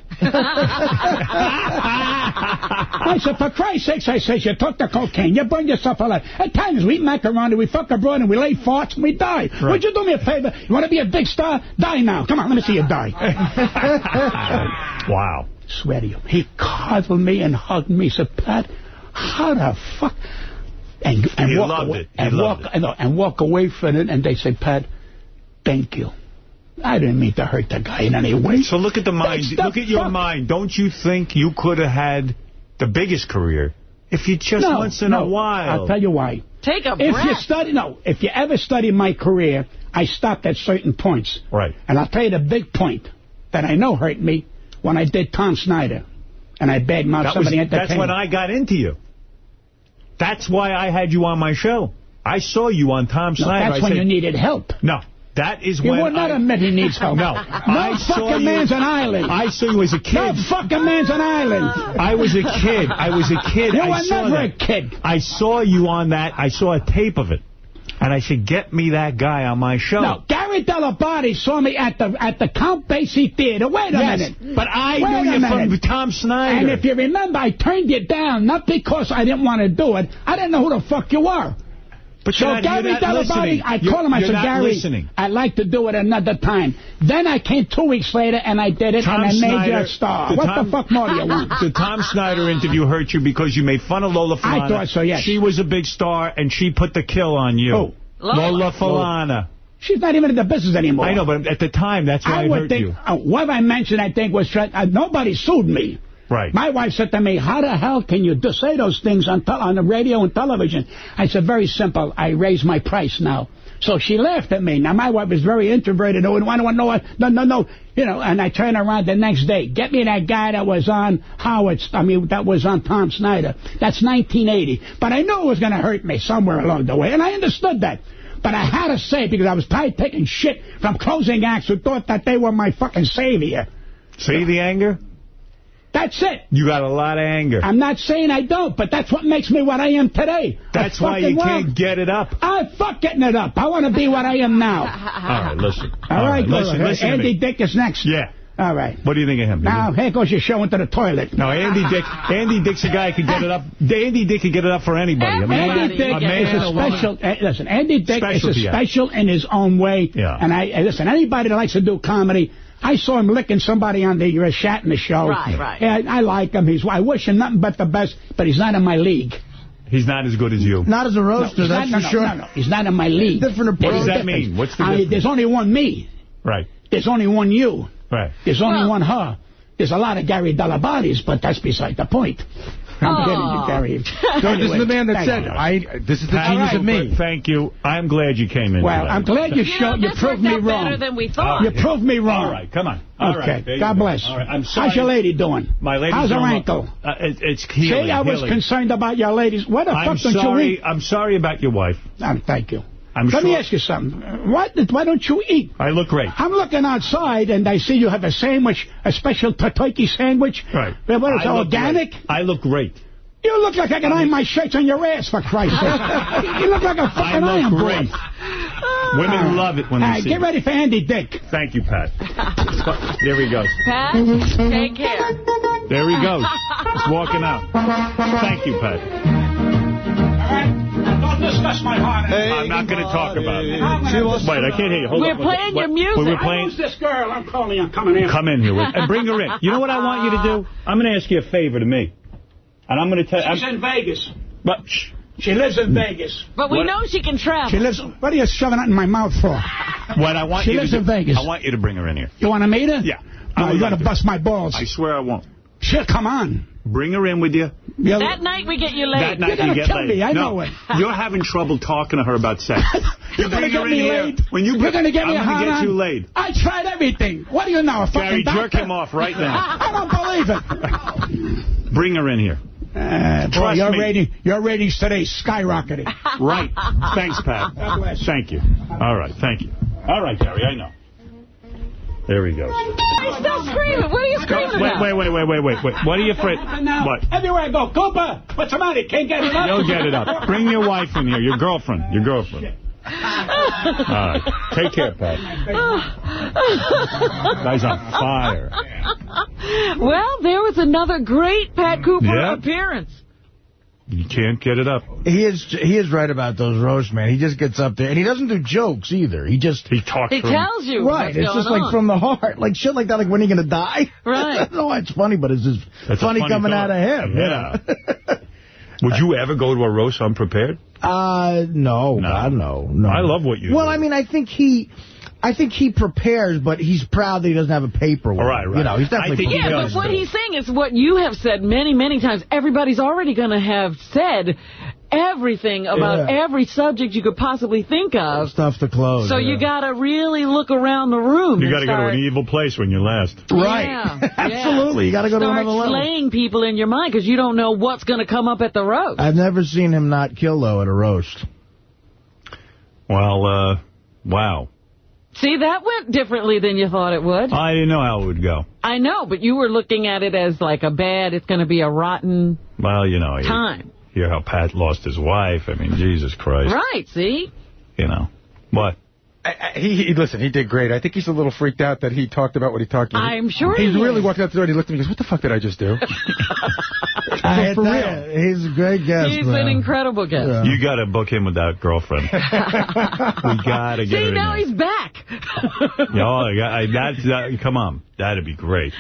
I said, for Christ's sakes, I said, you took the cocaine, you burned yourself alive. At times we eat macaroni, we fuck abroad, and we lay farts, and we die. Right. Would you do me a favor? You want to be a big star? Die now. Come on, let me see you die. Wow. I swear to you. He cuddled me and hugged me. He said, Pat, how the fuck? And walk away from it, and they say, Pat, thank you. I didn't mean to hurt the guy in any way. So look at the mind. Look at your mind. Don't you think you could have had the biggest career if you just once in a while? I'll tell you why. Take a breath. If you ever study my career, I stopped at certain points. Right. And I'll tell you the big point that I know hurt me when I did Tom Snyder. And I badmouthed somebody entertainment. That's when I got into you. That's why I had you on my show. I saw you on Tom Snyder. That's when you needed help. No. That is when you would not admit he needs help. No. No fucking man's an island. I saw you as a kid. No fucking man's an island. I was a kid. You were never a kid. I saw you on that. I saw a tape of it. And I said, get me that guy on my show. No, Gary Dell'Abate saw me at the Count Basie Theater. Wait a minute. But I knew you from Tom Snyder. And if you remember, I turned you down, not because I didn't want to do it. I didn't know who the fuck you were. But so Gary Dell'Abate, I called him. I said, Gary, I'd like to do it another time. Then I came 2 weeks later, and I did it, and I made you a star. What the fuck more do you want? The Tom Snyder interview hurt you because you made fun of Lola Falana. I thought so, yes. She was a big star, and she put the kill on you. Oh. Lola Falana. She's not even in the business anymore. I know, but at the time, that's why it hurt you. What I mentioned, I think, was nobody sued me. Right. My wife said to me, how the hell can you say those things on the radio and television? I said, very simple. I raised my price now. So she laughed at me. Now, my wife is very introverted. No, no. You know, and I turn around the next day. Get me that guy that was on that was on Tom Snyder. That's 1980. But I knew it was going to hurt me somewhere along the way, and I understood that. But I had to say it because I was tired taking shit from closing acts who thought that they were my fucking savior. See the anger? That's it. You got a lot of anger. I'm not saying I don't, but that's what makes me what I am today. That's why you can't get it up. Fuck getting it up. I want to be what I am now. All right, listen. All right, listen Andy Dick is next. Yeah. All right. What do you think of him? Now, here goes your show into the toilet. No, Andy Dick's a guy who could get it up. Andy Dick could get it up for anybody. Andy Dick is a special. Listen, Andy Dick is a special in his own way. Yeah. And listen, anybody that likes to do comedy, I saw him licking somebody on the Shat in the show. Right. Yeah, I like him. I wish him nothing but the best, but he's not in my league. He's not as good as you. Not as a roaster, that's for sure. No, he's not in my league. Different approach. What does that mean? What's the difference? There's only one me. Right. There's only one you. Right. There's only one her. There's a lot of Gary Dell'Abates, but that's beside the point. I'm kidding you, Gary. So anyway, this is the man that said, this is the genius of me. Thank you. I'm glad you came in. Well, I'm glad you proved me wrong. Better than we thought. You proved me wrong. All right, come on. Okay, God bless. All right, I'm sorry. How's your lady doing? My lady's How's her doing ankle? It's healing. See, I was concerned about your ladies. What the fuck don't you eat? I'm sorry about your wife. Thank you. Let me ask you something. Why don't you eat? I look great. I'm looking outside, and I see you have a sandwich, a special turkey sandwich. Right. What is it, organic? I look great. You look like I can iron my shirts on your ass, for Christ's sake. You look like a fucking iron board. Women love it when they see get ready for Andy Dick. Thank you, Pat. There he goes. Pat, take care. There he goes. He's walking out. Thank you, Pat. Don't discuss my heart. I'm not going to talk about it. Wait, I can't hear you. Hold on. We're playing your music. We're playing. Who's this girl? I'm calling you. I'm coming in. Come in here. And bring her in. You know what I want you to do? I'm going to ask you a favor to me. And I'm going to tell you. She's in Vegas. But she lives in Vegas. But we know she can travel. She lives. What are you shoving that in my mouth for? What I want she lives in Vegas. I want you to bring her in here. You want to meet her? Yeah. You're going to bust my balls. I swear I won't. Shit, come on. Bring her in with you. That night we get you laid. That night you're you get kill laid. Me. I know it. You're having trouble talking to her about sex. You're going to get me laid. You're going to get me I'm going to get you laid. I tried everything. What do you know? A Gary, fucking jerk him off right now. I don't believe it. Bring her in here. Boy, your ratings today skyrocketed. Right. Thanks, Pat. God bless. Thank you. All right. Thank you. All right, Gary. I know. There he goes. He's still screaming. What are you screaming about? Wait. What are you afraid? What? Everywhere I go. Cooper, what's the matter? Can't get it up? You'll get it up. Bring your wife in here. Your girlfriend. All right. Take care, Pat. Guy's on fire. Well, there was another great Pat Cooper appearance. You can't get it up. He is right about those roasts, man. He just gets up there, and he doesn't do jokes either. He talks. He tells you right. It's just like from the heart, like shit like that. Like when are you gonna die? Right. I don't know why it's funny, but it's just funny coming out of him. Yeah. Would you ever go to a roast unprepared? No. God, no. I love what you do. Well, I mean, I think he prepares, but he's proud that he doesn't have a paperwork. Right. You know, he's definitely but what he's saying is what you have said many, many times. Everybody's already going to have said everything about every subject you could possibly think of. Stuff to close. So you got to really look around the room. You got to go to an evil place when you're last. Right. Yeah. Absolutely. You got to go to another level. Start slaying people in your mind because you don't know what's going to come up at the roast. I've never seen him not kill, though, at a roast. Well, wow. See, that went differently than you thought it would. I didn't know how it would go. I know, but you were looking at it as like it's going to be a rotten time. Hear how Pat lost his wife. I mean, Jesus Christ. Right, see? You know. What? Listen, he did great. I think he's a little freaked out that he talked about what he talked about. I'm sure he really walked out the door and he looked at me and goes, what the fuck did I just do? For real. He's a great guest. He's an incredible guest. Yeah. You got to book him with that girlfriend. We got to get her in. See, now he's back. Come on. That'd be great.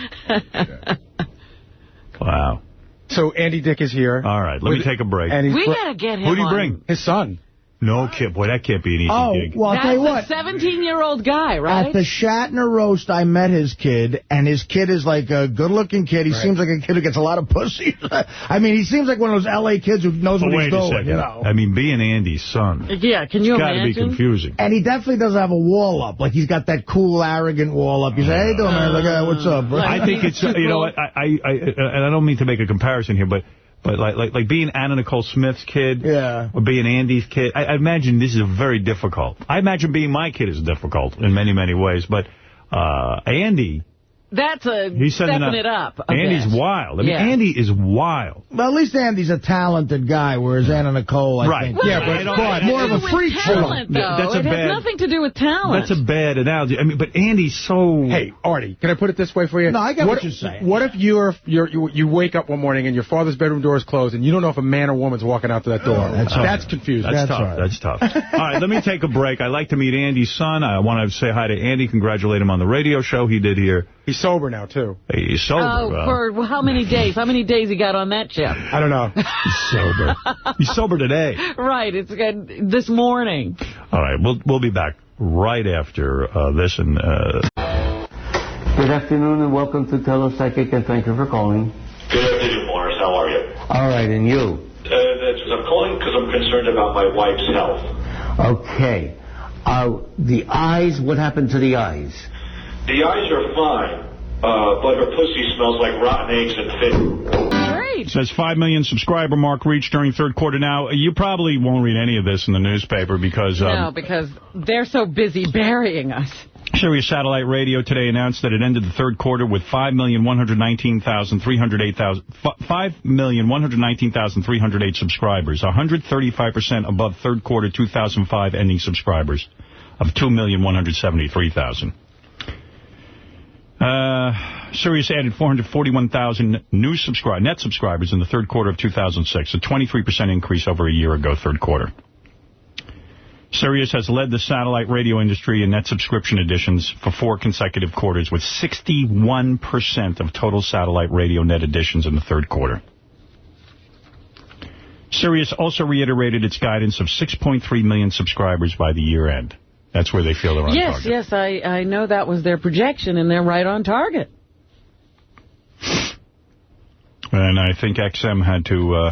Wow. So Andy Dick is here. All right, let me take a break. We got to get him Who do you bring? His son. No, kid. Boy, that can't be an easy gig. Well, I'll tell you what. That's a 17-year-old guy, right? At the Shatner roast, I met his kid, and his kid is like a good-looking kid. He seems like a kid who gets a lot of pussy. I mean, he seems like one of those L.A. kids who knows what he's doing, you know. I mean, being Andy's son. Yeah, can you imagine? It's got to be confusing. And he definitely does have a wall up. Like, he's got that cool, arrogant wall up. You say, how you doing, man? Like, what's up, bro? I think it's, you know what, and I don't mean to make a comparison here, but like being Anna Nicole Smith's kid, or being Andy's kid, I imagine this is very difficult. I imagine being my kid is difficult in many, many ways. But Andy... He's stepping it up. Andy's wild. I mean, Andy is wild. Well, at least Andy's a talented guy, whereas Anna Nicole, I think. Well, but more of a freak show. It has nothing to do with talent. That's a bad analogy. I mean, but Andy's so... Hey, Artie, can I put it this way for you? No, I get what you're saying. What if you wake up one morning and your father's bedroom door is closed and you don't know if a man or woman's walking out to that door? That's confusing. That's tough. That's tough. All right, let me take a break. I'd like to meet Andy's son. I want to say hi to Andy, congratulate him on the radio show he did here. He's sober now, too. He's sober. Oh, for how many days? How many days he got on that chip? I don't know. He's sober. He's sober today. Right. It's good this morning. All right. We'll be back right after this. And Good afternoon and welcome to Telepsychic, and thank you for calling. Good afternoon, Morris. How are you? All right, and you? I'm calling because I'm concerned about my wife's health. Okay. The eyes, what happened to the eyes? The eyes are fine, but her pussy smells like rotten eggs and fish. Great. It says 5 million subscriber mark reached during third quarter. Now, you probably won't read any of this in the newspaper because... no, because they're so busy burying us. Sirius Satellite Radio today announced that it ended the third quarter with 5,119,308 subscribers, 135% above third quarter 2005 ending subscribers of 2,173,000. Sirius added 441,000 new net subscribers in the third quarter of 2006, a 23% increase over a year ago, third quarter. Sirius has led the satellite radio industry in net subscription additions for 4 consecutive quarters, with 61% of total satellite radio net additions in the third quarter. Sirius also reiterated its guidance of 6.3 million subscribers by the year end. That's where they feel they're on target. Yes, I know that was their projection, and they're right on target. And I think XM had to...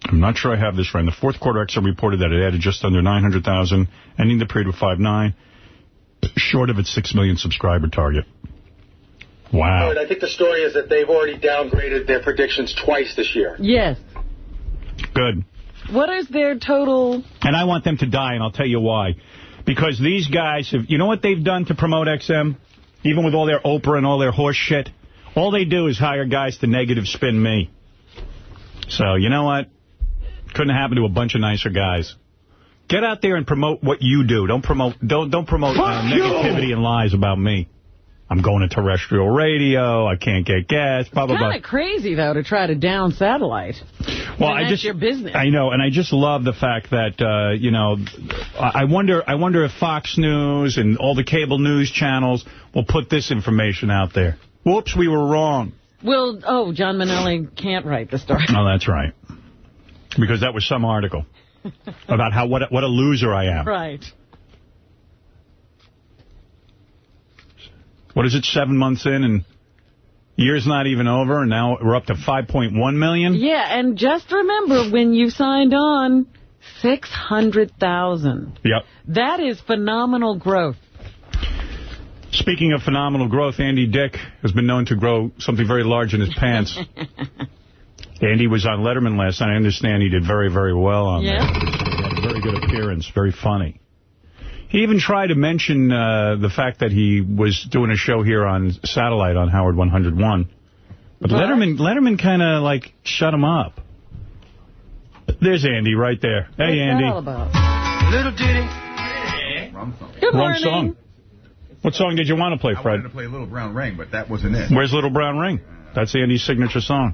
I'm not sure I have this right. In the fourth quarter, XM reported that it added just under 900,000, ending the period with 5.9, short of its 6 million subscriber target. Wow. I think the story is that they've already downgraded their predictions twice this year. Yes. Good. What is their total... And I want them to die, and I'll tell you why. Because these guys, you know what they've done to promote XM? Even with all their Oprah and all their horse shit? All they do is hire guys to negative spin me. So, you know what? Couldn't happen to a bunch of nicer guys. Get out there and promote what you do. Don't promote negativity and lies about me. I'm going to terrestrial radio. I can't get gas. Blah, blah, blah. It's kind of crazy, though, to try to down satellite. Well, that's your business. I know, and I just love the fact that, you know, I wonder if Fox News and all the cable news channels will put this information out there. Whoops, we were wrong. Well, John Manelli can't write the story. Oh, that's right. Because that was some article about what a loser I am. Right. What is it, 7 months in, and year's not even over, and now we're up to 5.1 million? Yeah, and just remember, when you signed on, 600,000. Yep. That is phenomenal growth. Speaking of phenomenal growth, Andy Dick has been known to grow something very large in his pants. Andy was on Letterman last night. I understand he did very, very well on that. He had a very good appearance, very funny. He even tried to mention the fact that he was doing a show here on satellite on Howard 101. But Letterman kind of, like, shut him up. There's Andy right there. Hey, Andy. What's that all about? Little ditty Good Wrong morning. song. What song did you want to play, Fred? I wanted to play Little Brown Ring, but that wasn't it. Where's Little Brown Ring? That's Andy's signature song.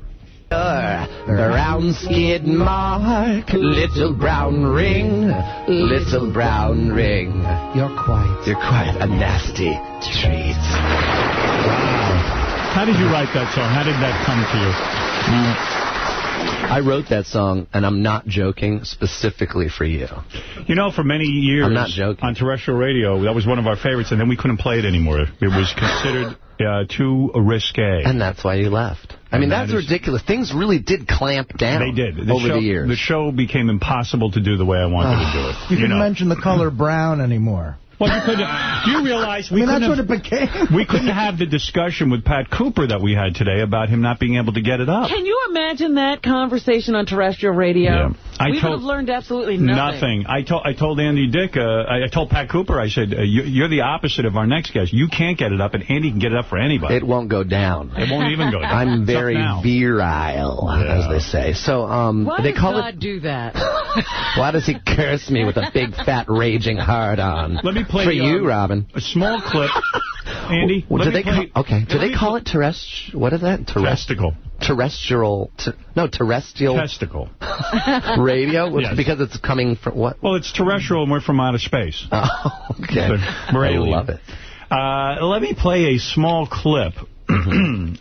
Brown skid mark, little brown ring, little brown ring. You're quite a nasty treat. Wow. How did you write that song? How did that come to you? I wrote that song, and I'm not joking, specifically for you. You know, for many years, I'm not joking, on terrestrial radio, that was one of our favorites, and then we couldn't play it anymore. It was considered too risque. And that's why you left. I mean, that's ridiculous. Things really did clamp down. They did. Over the years. The show became impossible to do the way I wanted to do it. You couldn't mention the color brown anymore. Well, you couldn't. Do you realize that's what it became? We couldn't have the discussion with Pat Cooper that we had today about him not being able to get it up. Can you imagine that conversation on terrestrial radio? Yeah. We would have learned absolutely nothing. I told Andy Dick, I told Pat Cooper, I said, you're the opposite of our next guest. You can't get it up, and Andy can get it up for anybody. It won't go down. It won't even go down. I'm very virile, as they say. So, why they does call God do that? Why does he curse me with a big, fat, raging hard-on? Let me play for you, Robin. A small clip. Andy, do they call it terrestrial? What is that? Testicle. Terrestrial. Terrestrial. Testicle. Radio? Yes. Because it's coming from what? Well, it's terrestrial and we're from outer space. Oh, okay. So, I love it. Let me play a small clip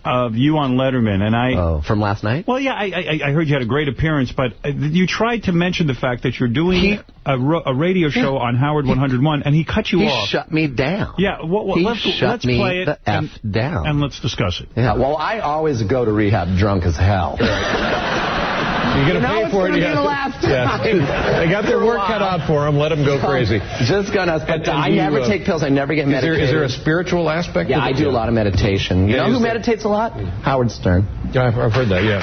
of you on Letterman, and from last night? Well, yeah, I heard you had a great appearance, but you tried to mention the fact that you're doing a radio show on Howard 101, and he cut you off. He shut me down. Yeah, let's play it the F down. And let's discuss it. Yeah, well, I always go to rehab drunk as hell. You're going to pay for it. It's going to be the last time. They got their work cut out for them. Let them go crazy. Just gonna. But I never take pills. I never get medicated. Is there a spiritual aspect? Yeah, I do a lot of meditation. You know who meditates a lot? Howard Stern. Yeah, I've heard that. Yeah.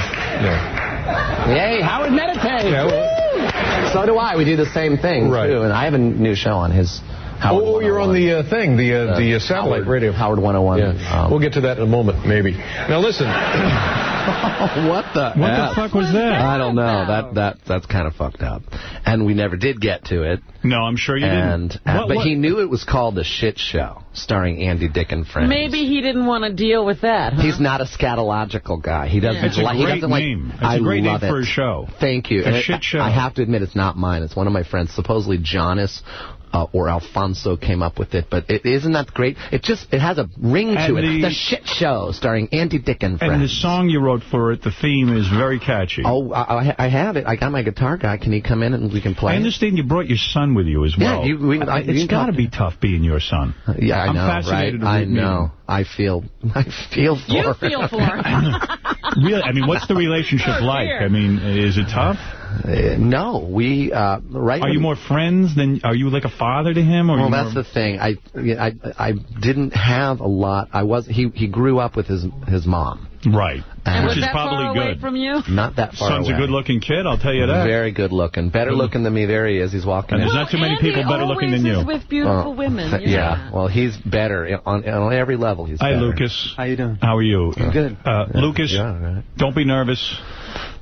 Yay, Howard meditates. Yeah, well, so do I. We do the same thing too. And I have a new show on his. Howard you're on the thing, the satellite radio. Howard 101. Yeah. We'll get to that in a moment, maybe. Now listen. What the fuck was that? I don't know. That's kind of fucked up. And we never did get to it. No, I'm sure you didn't. But he knew it was called The Shit Show, starring Andy Dick and Friends. Maybe he didn't want to deal with that, huh? He's not a scatological guy. He doesn't It's a great name. It's a great name for a show. Thank you. A shit show. I have to admit, it's not mine. It's one of my friends. Supposedly Jonas or Alfonso came up with it, but isn't that great? It has a ring to it. The Shit Show, starring Andy Dick and Friends. And the song you wrote for it, the theme, is very catchy. Oh, I have it. I got my guitar guy. Can he come in and we can play? I understand you brought your son with you as well. Yeah, it's got to be tough being your son. Yeah, I know, I'm fascinated right? I know. him. I feel for You feel for him. Really? I mean, what's the relationship like? I mean, is it tough? No, we Are you more friends than? Are you like a father to him? Or well, that's the thing. I didn't have a lot. He grew up with his mom. Right. And which is that probably far away good. From you? Not that far Son's away. a good-looking kid, I'll tell you that. Very good looking. Better looking than me. There he is. He's walking and in. there's not too many people better looking than you. With beautiful women. Yeah. Well, he's better on every level. He's Hi, better. Lucas. How you doing? How are you? Good. Lucas, right. Don't be nervous.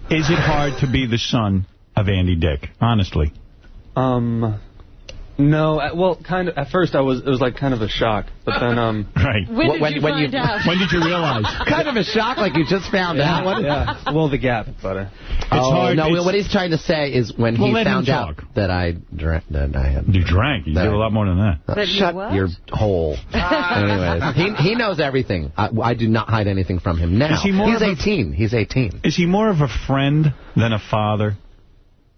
Is it hard to be the son of Andy Dick? Honestly. No, well, kind of. At first, it was like kind of a shock, but then right. When did you find out? When did you realize? Kind of a shock, like you just found out. Yeah. Well, the gap, but it's hard. No, what he's trying to say is when he found out that I drank. You drank. You did a lot more than that. Shut your hole. Anyways, he knows everything. I do not hide anything from him now. He's 18. He's 18. Is he more of a friend than a father?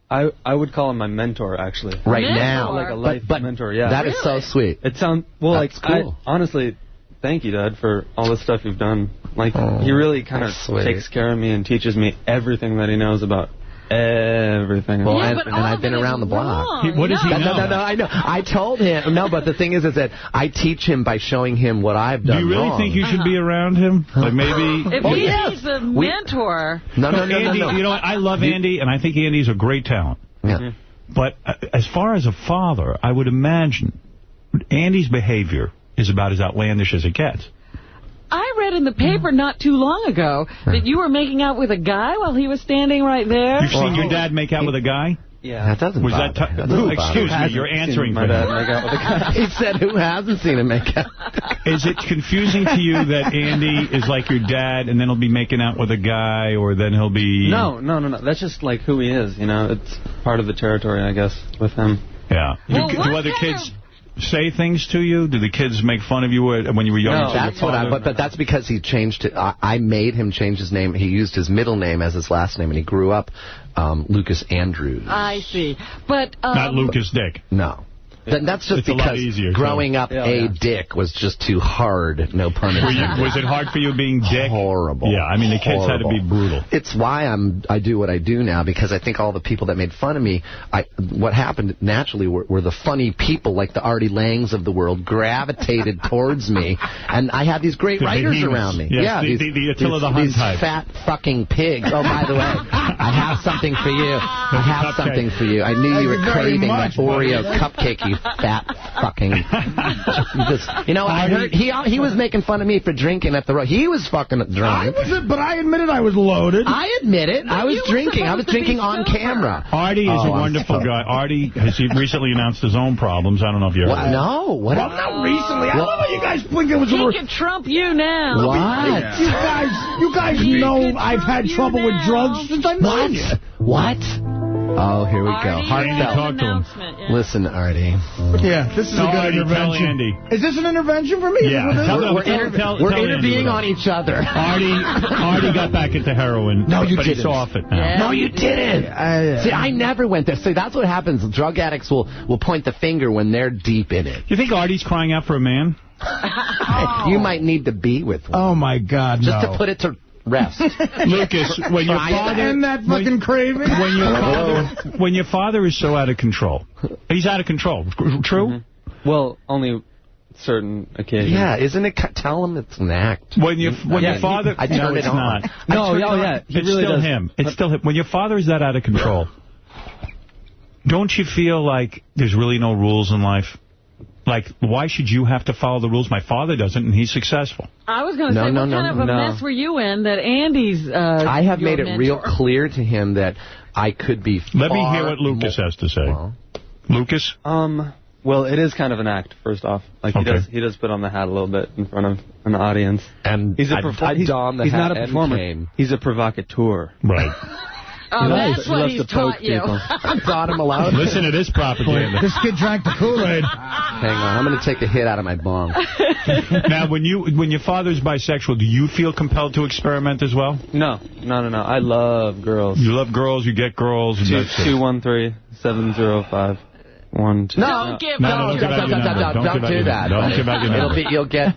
I would call him my mentor, actually. Right now. Like a life mentor, yeah. That is so sweet. It sounds, well, that's cool. Honestly, thank you, Dad, for all the stuff you've done. Like, he really kind of takes care of me and teaches me everything that he knows about everything. Well, and I've been around the block. What does he know? No, I know. I told him. No, but the thing is that I teach him by showing him what I've done. Do you really think you should be around him? Like maybe. If he's a mentor. No. Andy, you know what? I love Andy, and I think Andy's a great talent. Yeah. But as far as a father, I would imagine Andy's behavior is about as outlandish as it gets. I read in the paper not too long ago that you were making out with a guy while he was standing right there. You've seen your dad make out with a guy? Yeah. That doesn't Was bother that me. excuse me, you're answering for him. He said, who hasn't seen him make out? Is it confusing to you that Andy is like your dad and then he'll be making out with a guy or then he'll be... No. That's just like who he is, you know. It's part of the territory, I guess, with him. Yeah. Well, do other kids say things to you? Do the kids make fun of you when you were young? No, that's what but that's because he changed it. I made him change his name. He used his middle name as his last name, and he grew up Lucas Andrews. I see. But not Lucas Dick. No. That's just because growing up Dick was just too hard, no pun intended. Was it hard for you being Dick? Horrible. Yeah, I mean, the kids had to be brutal. It's why I do what I do now, because I think all the people that made fun of me, what happened naturally were the funny people, like the Artie Langs of the world, gravitated towards me, and I had these great writers around me. Yes, yeah, the Attila the Hun these type. fat fucking pigs. Oh, by the way, I have something for you. I knew you were craving that Oreo cupcake, you fat fucking... you know, I heard he was making fun of me for drinking at the road. He was fucking drunk. But I admitted I was loaded. I admit it. I was drinking. I was drinking on camera. Artie is a wonderful guy. Artie has recently announced his own problems. I don't know if you heard. No. Well, not recently. I don't know you guys think it was... He can trump you now. What? You guys know I've had trouble with drugs since I've known you. What? Oh, here we go. Talk to him. Listen, Artie. Yeah, this is a good intervention. Is this an intervention for me? Yeah. We're interviewing on each other. Artie got back into heroin. No, you didn't. But he's off it now. Yeah. No, you didn't. See, I never went there. See, that's what happens. Drug addicts will point the finger when they're deep in it. You think Artie's crying out for a man? You might need to be with one. Oh, my God, Just to put it to rest. Lucas, when your father... And that fucking craving? When your father is so out of control. He's out of control. True? Mm-hmm. Well, only certain occasions. Yeah, isn't it? Tell him it's an act. When your father... I turned it on. It's still him. It's still him. When your father is that out of control, don't you feel like there's really no rules in life? Like, why should you have to follow the rules? My father doesn't, and he's successful. I was going to say, what kind of a mess were you in that Andy's I have made it real clear to him that I could be Let me hear what Lucas has to say. Well, Lucas? Well, it is kind of an act, first off. Like, he does put on the hat a little bit in front of an audience. And he's not a performer. He's a provocateur. Right. Oh, that's what he's taught you. Taught him a lot. Listen to this propaganda. This kid drank the Kool-Aid. Hang on, I'm going to take a hit out of my bong. Now, when your father's bisexual, do you feel compelled to experiment as well? No. I love girls. You love girls, you get girls. 213-705. 1, 2. No, don't do that. Don't give out your number. You'll get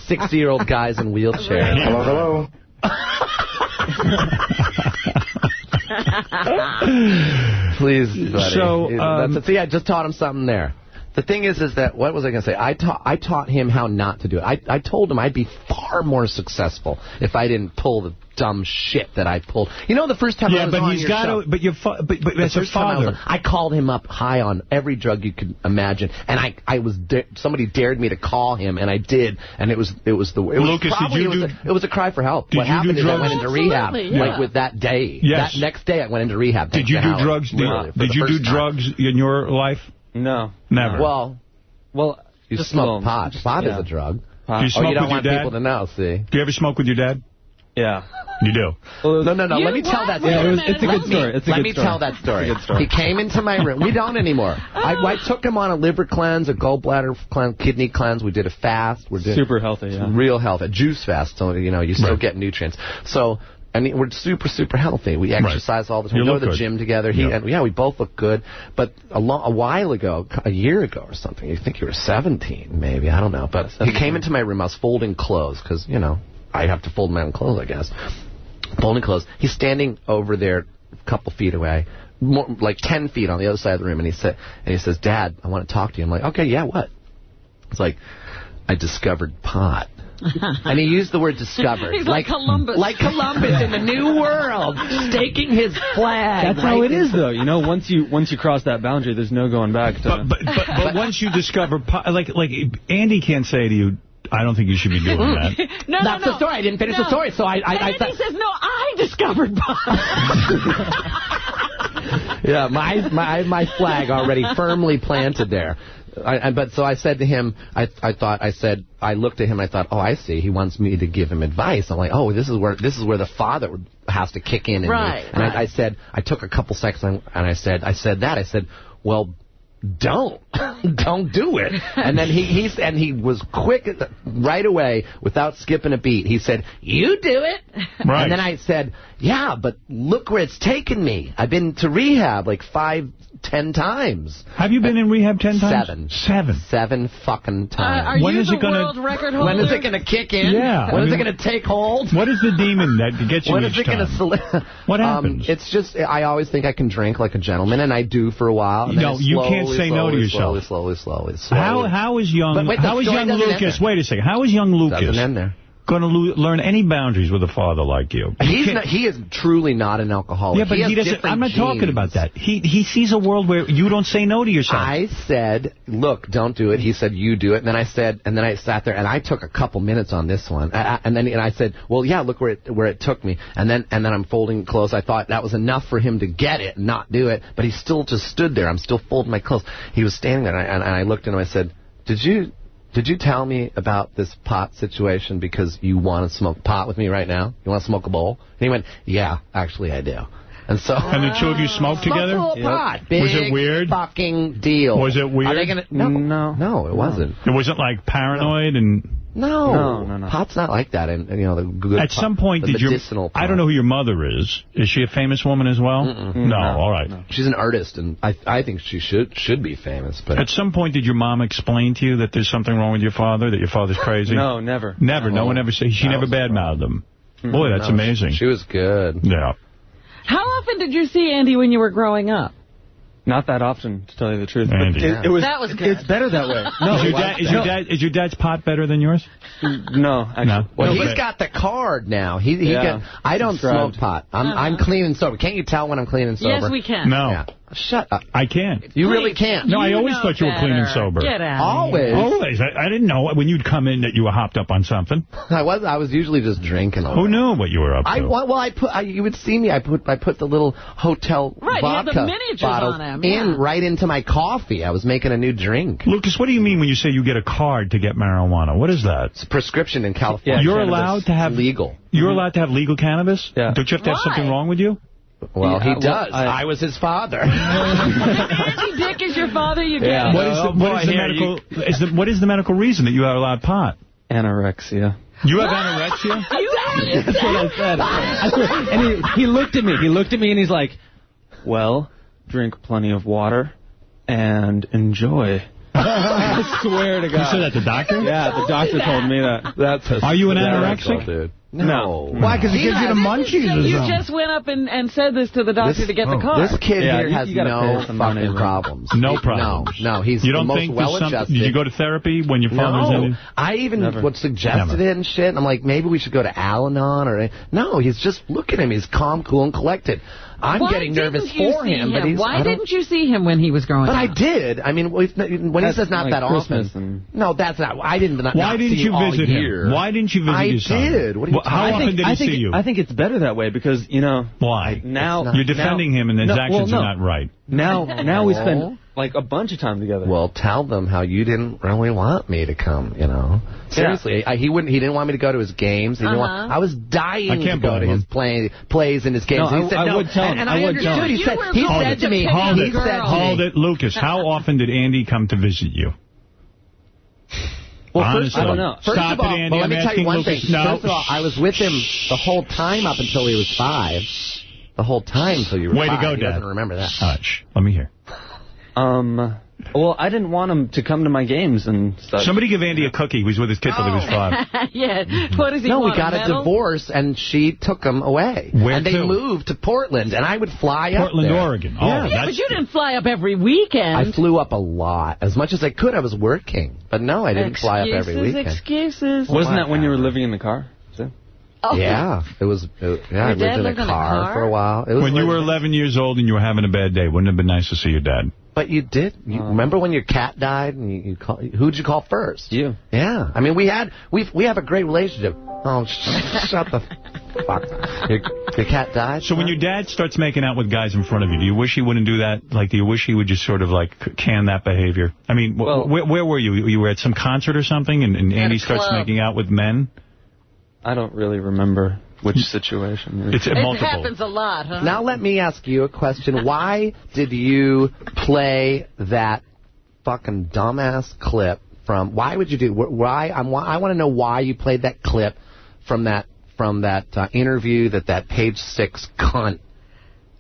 60-year-old guys in wheelchairs. Hello. Please, buddy. So I just taught him something there. The thing is that, what was I going to say? I taught him how not to do it. I told him I'd be far more successful if I didn't pull the dumb shit that I pulled. You know, the first time I was on your show. But as a father, I called him up high on every drug you could imagine, and somebody dared me to call him, and I did, and it was a cry for help. What happened is I went into rehab, like with that day. Yes. That next day I went into rehab. Did you do drugs? Did you do drugs in your life? No. Never. Well, you smoke pot. Pot is a drug. Do you smoke you don't with want your dad? people to know, see? Do you ever smoke with your dad? Yeah. You do? No. Let me tell that story. It's a good story. Let me tell that story. He came into my room. We don't anymore. I took him on a liver cleanse, a gallbladder cleanse, kidney cleanse. We did a fast. Super healthy, yeah. Real healthy. Juice fast, so, you still get nutrients. So... And we're super, super healthy. We exercise all the time. We go to the gym together. We both look good. But a while ago, a year ago or something, you think you were 17, maybe. I don't know. But he came into my room. I was folding clothes because, I have to fold my own clothes, I guess. Folding clothes. He's standing over there a couple feet away, like 10 feet on the other side of the room. And he says, Dad, I want to talk to you. I'm like, okay, yeah, what? It's like, I discovered pot. And he used the word discovered. He's like Columbus. Like Columbus in the New World, staking his flag. That's how it is, though. Once you cross that boundary, there's no going back. But once you discover, like Andy can't say to you, I don't think you should be doing that. That's the story. I didn't finish the story, so I said, no, I discovered pot. Yeah, my flag already firmly planted there. So I said to him, I looked at him and I thought, oh, I see. He wants me to give him advice. I'm like, oh, this is where the father has to kick in. Right. And I said, I took a couple seconds and I said, well, don't do it. And then he was quick right away without skipping a beat. He said, you do it. Right. And then I said, yeah, but look where it's taken me. I've been to rehab like 5-10 times. Have you been in rehab 10 times? 7 fucking times. Are you the world record holder? When is it going to kick in? Yeah. When is it going to take hold? What is the demon that gets you each time? What happens? It's just, I always think I can drink like a gentleman, and I do for a while. And no, you can't say no to yourself. Slowly. How is young Lucas? Wait a second. How is young Lucas going to learn any boundaries with a father like you? He is truly not an alcoholic. Yeah, but he doesn't. I'm not talking about that. He sees a world where you don't say no to yourself. I said, look, don't do it. He said, you do it. And then I sat there and I took a couple minutes on this one. And I said, well, yeah, look where it took me. And then I'm folding clothes. I thought that was enough for him to get it and not do it. But he still just stood there. I'm still folding my clothes. He was standing there and I looked at him and I said, Did you tell me about this pot situation because you want to smoke pot with me right now? You want to smoke a bowl? And he went, yeah, actually I do. And so... And the two of you smoked together? Smoked a little pot. Big was it weird? Fucking deal. Was it weird? Are they gonna, no, it wasn't. It wasn't like paranoid and... No. Pot's not like that. And the good At some point, I don't know who your mother is. Is she a famous woman as well? No, all right. No. She's an artist, and I think she should be famous. But at some point, did your mom explain to you that there's something wrong with your father, that your father's crazy? No, never. Never. No one ever said. She never badmouthed him. Boy, that's amazing. She was good. Yeah. How often did you see Andy when you were growing up? Not that often, to tell you the truth. Andy. That was good. It's better that way. No, is your dad's pot better than yours? No, actually. No. Well, he's got the card now. I don't smoke pot. I'm clean and sober. Can't you tell when I'm clean and sober? Yes, we can. No. Yeah. Shut up. I can't. You really can't. No, I always thought you were clean and sober. Get out. Always. I didn't know when you'd come in that you were hopped up on something. I was usually just drinking. Who knew what you were up to? You would see me. I put the little hotel vodka bottles right into my coffee. I was making a new drink. Lucas, what do you mean when you say you get a card to get marijuana? What is that? It's a prescription in California. You're allowed to have legal. You're allowed to have legal cannabis? Yeah. Don't you have to have something wrong with you? Well, he does. I was his father. Andy Dick is your father, you get it. What is the medical reason that you are allowed pot? Anorexia. You have anorexia? That's what I said. And he looked at me. He looked at me and he's like, well, drink plenty of water and enjoy. I swear to God. You said that to the doctor? Yeah, the doctor told me that. Are you an anorexic? Dude. No. Why? Because he gives you the munchies or something. You just went up and said this to the doctor to get the card. This kid here has no fucking problems. No problems. No, he's the most well-adjusted. Did you go to therapy when your father was in? I even suggested it and shit. I'm like, maybe we should go to Al-Anon or... No, he's just, look at him. He's calm, cool, and collected. I'm getting nervous for him. But why didn't you see him when he was growing up? But I did. I mean, when he says not that often. No, that's not. I didn't. Why didn't you visit him? Why didn't you visit your son? I did. How often did he see you? I think it's better that way because, Why? Now you're defending him and his actions are not right. Now we spend like a bunch of time together. Well, tell them how you didn't really want me to come, Seriously, he didn't want me to go to his games. He didn't want, I was dying to go to his plays and his games. No, he said I would tell him. And I understood. He said to me, Hold it, Lucas. How often did Andy come to visit you? Well, honestly, I don't know. First of all, Andy, let me tell you one thing. No. First of all, I was with him the whole time up until he was 5. The whole time until you were 5. Way to go, Dad. He doesn't remember that. Shh. Let me hear. Well, I didn't want him to come to my games and stuff. Somebody give Andy a cookie. He was with his kid till he was 5. Yeah. What does he want? No, we got a divorce, and she took him away. Where and they moved to Portland, and I would fly up Portland, there. Oregon. Oh, yeah, but you didn't fly up every weekend. I flew up a lot. As much as I could, I was working. But no, I didn't fly up every weekend. Excuses. Wasn't that when you were living in the car? Oh. Yeah, I lived in a car for a while. When you were 11 years old and you were having a bad day, wouldn't it have been nice to see your dad? But you did. You remember when your cat died, and who'd you call first? You. Yeah. I mean, we have a great relationship. Oh, shut the fuck. Your cat died? So when your dad starts making out with guys in front of you, do you wish he wouldn't do that? Like, do you wish he would just sort of, like, can that behavior? I mean, where were you? You were at some concert or something, and Andy starts making out with men? I don't really remember which situation. It's multiple. It happens a lot, huh? Now let me ask you a question. Why did you play that fucking dumbass clip from... Why would you do... Why? I want to know why you played that clip from that interview that Page 6 cunt.